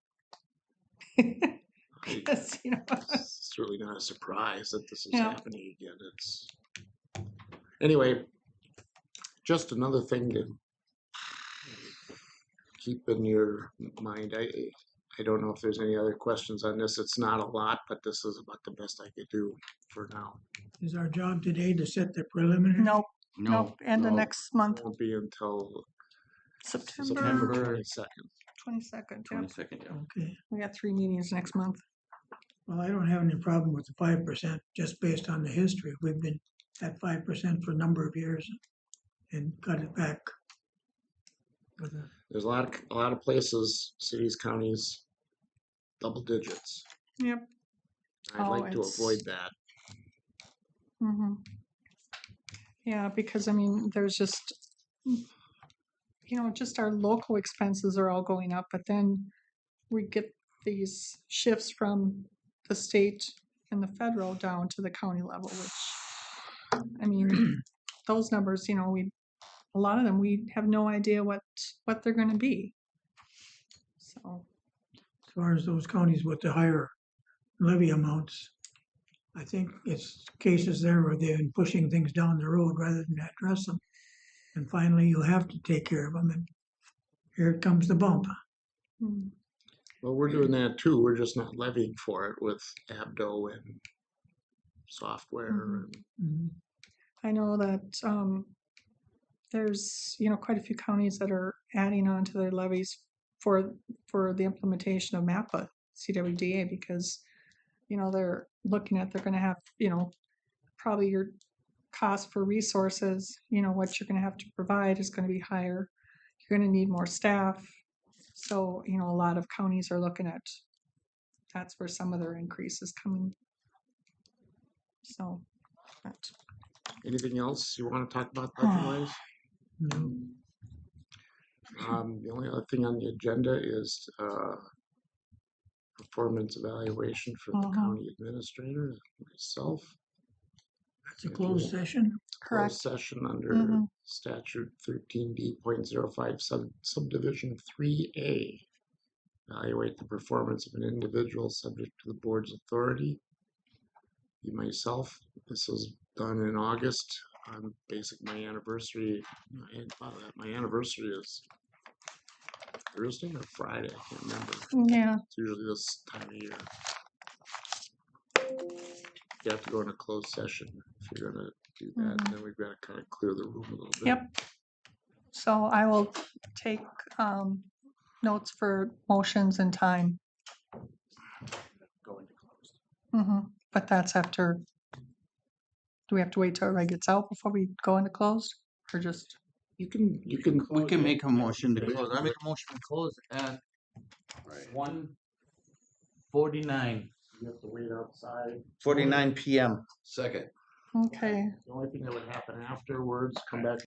yes, It's really not a surprise that this is Yeah. happening again. Anyway, just another thing to keep in your mind. I don't know if there's any other questions on this. It's not a lot, but this is about the best I could do for now. Is our job today to set the preliminary? Nope, nope, and the No, next month, Won't be until September 22nd. 22nd. Yeah. 22nd, yeah. Okay. We got 3 meetings next month. Well, I don't have any problem with the 5%, just based on the history. We've been at 5% for a number of years and got it back. There's a lot of places, cities, counties, double digits. Yep. I'd like to avoid that. Mm-hmm. Yeah, because I mean, there's just, just our local expenses are all going up, but then we get these shifts from the state and the federal down to the county level, which, I mean, those numbers, a lot of them, we have no idea what they're going to be. So, As far as those counties with the higher levy amounts, I think it's cases there where they've been pushing things down the road rather than address them. And finally, you have to take care of them, and here comes the bump. Well, we're doing that too. We're just not levying for it with Abdo and software. I know that there's quite a few counties that are adding on to their levies for the implementation of MAPA CWDA because they're looking at they're going to have probably your cost for resources, what you're going to have to provide is going to be higher. You're going to need more staff. So, a lot of counties are looking at that's where some of their increase is coming. So, Anything else you want to talk about budget-wise? No. The only other thing on the agenda is performance evaluation for the county administrator, myself. That's a closed session? Correct. Closed session under statute 13D.05 subdivision 3A. Evaluate the performance of an individual subject to the board's authority. Myself, this was done in August on my anniversary. My anniversary is Thursday or Friday, I can't remember. Yeah. It's usually this time of year. You have to go in a closed session if you're gonna do that. Then we've got to kind of clear the room a little bit. Yep. So I will take notes for motions and time. Go into closed. But that's after. Do we have to wait till everybody gets out before we go into closed, or just? We can make a motion to close. I make a motion to close at 1:49. You have to wait outside. 49 p.m. Second. Okay. The only thing that would happen afterwards, come back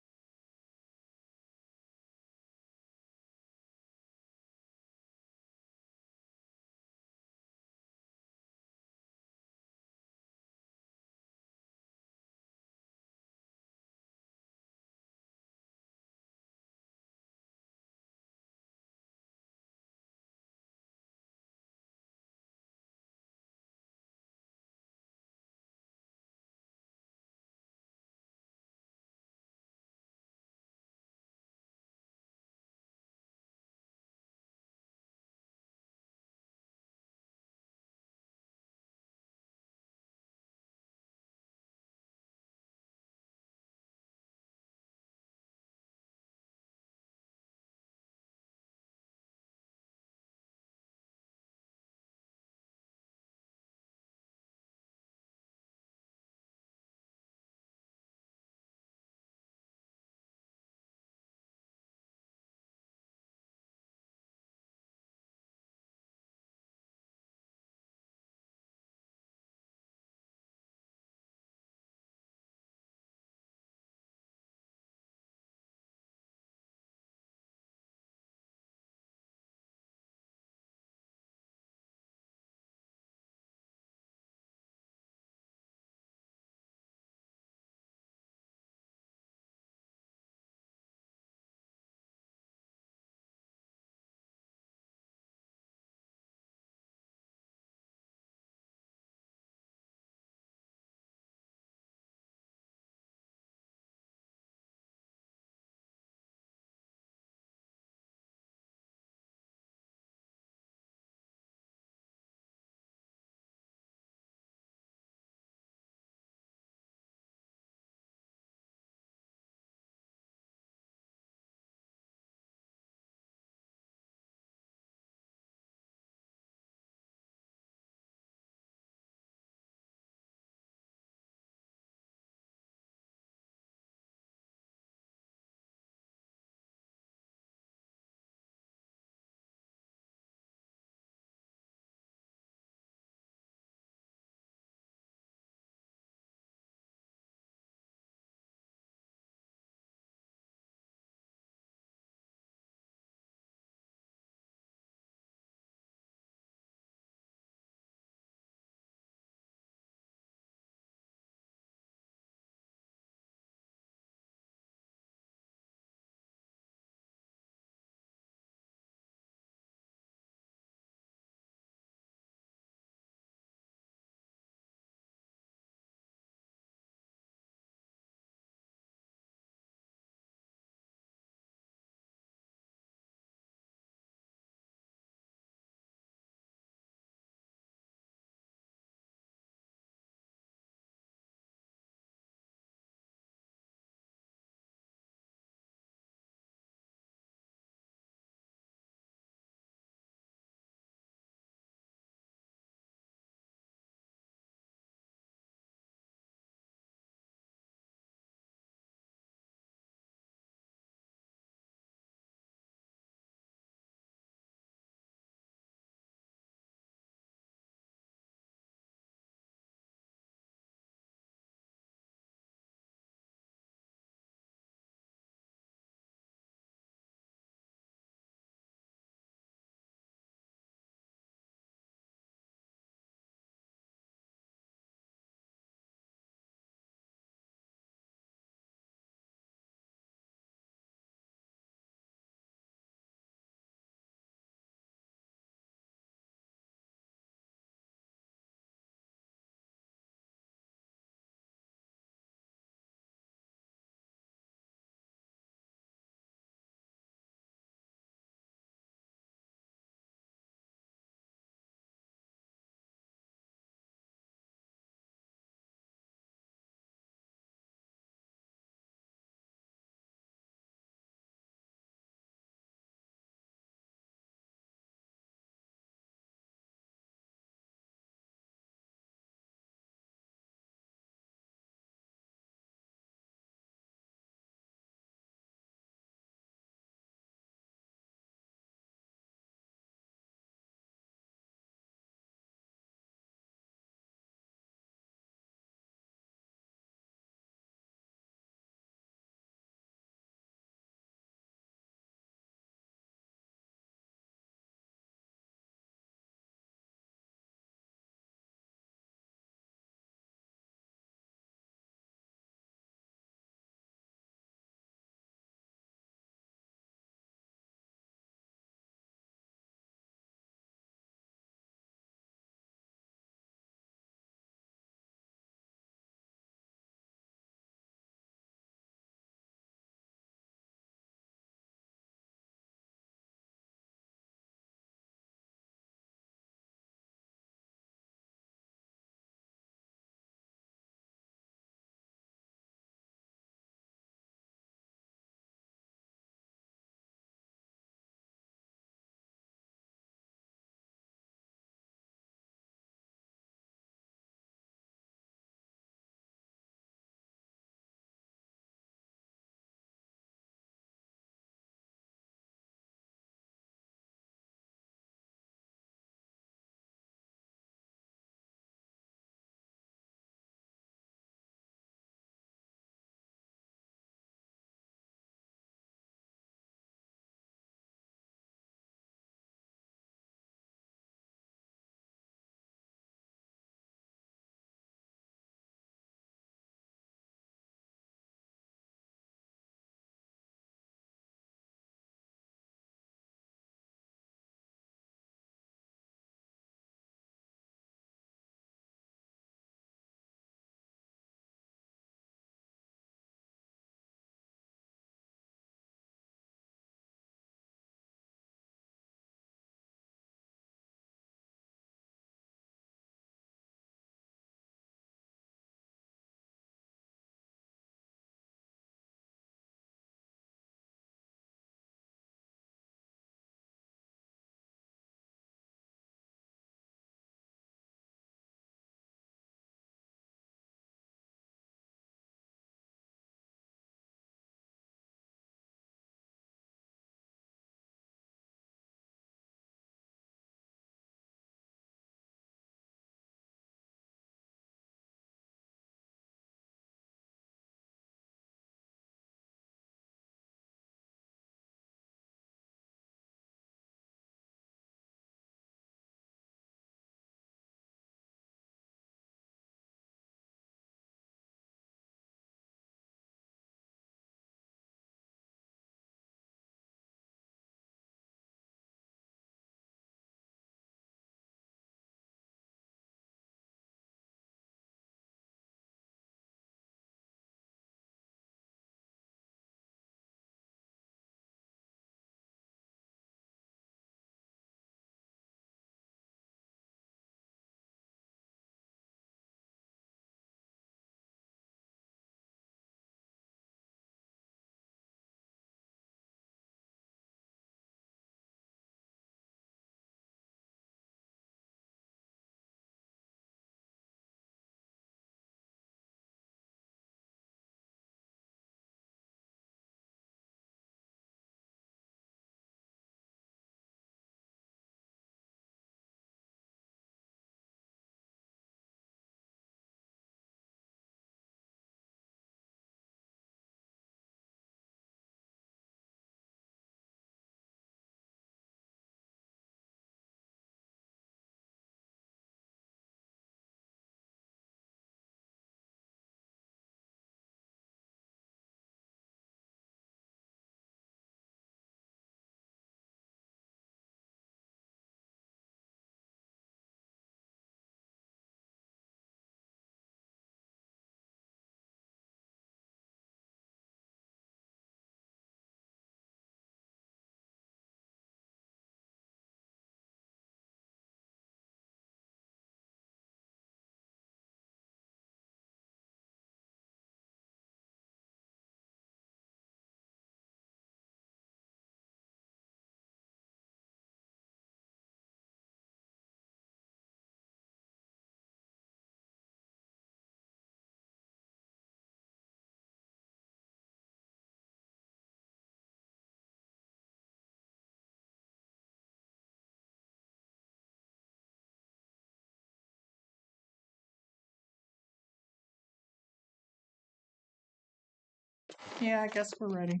Yeah, I guess we're ready.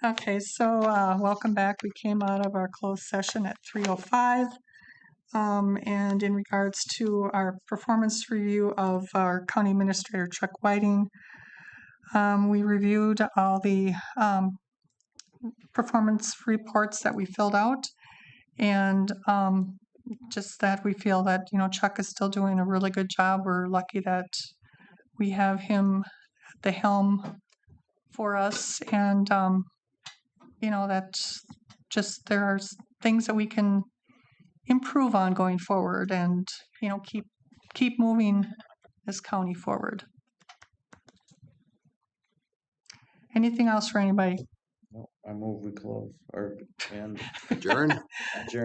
Okay, so welcome back. We came out of our closed session at 3:05. And in regards to our performance review of our County Administrator Chuck Whiting, we reviewed all the performance reports that we filled out, and just that we feel that, you know, Chuck is still doing a really good job. We're lucky that we have him at the helm for us, and you know, that just there are things that we can improve on going forward, and you know, keep moving this county forward. Anything else for anybody? No, I move we close or and Adjourn. adjourn.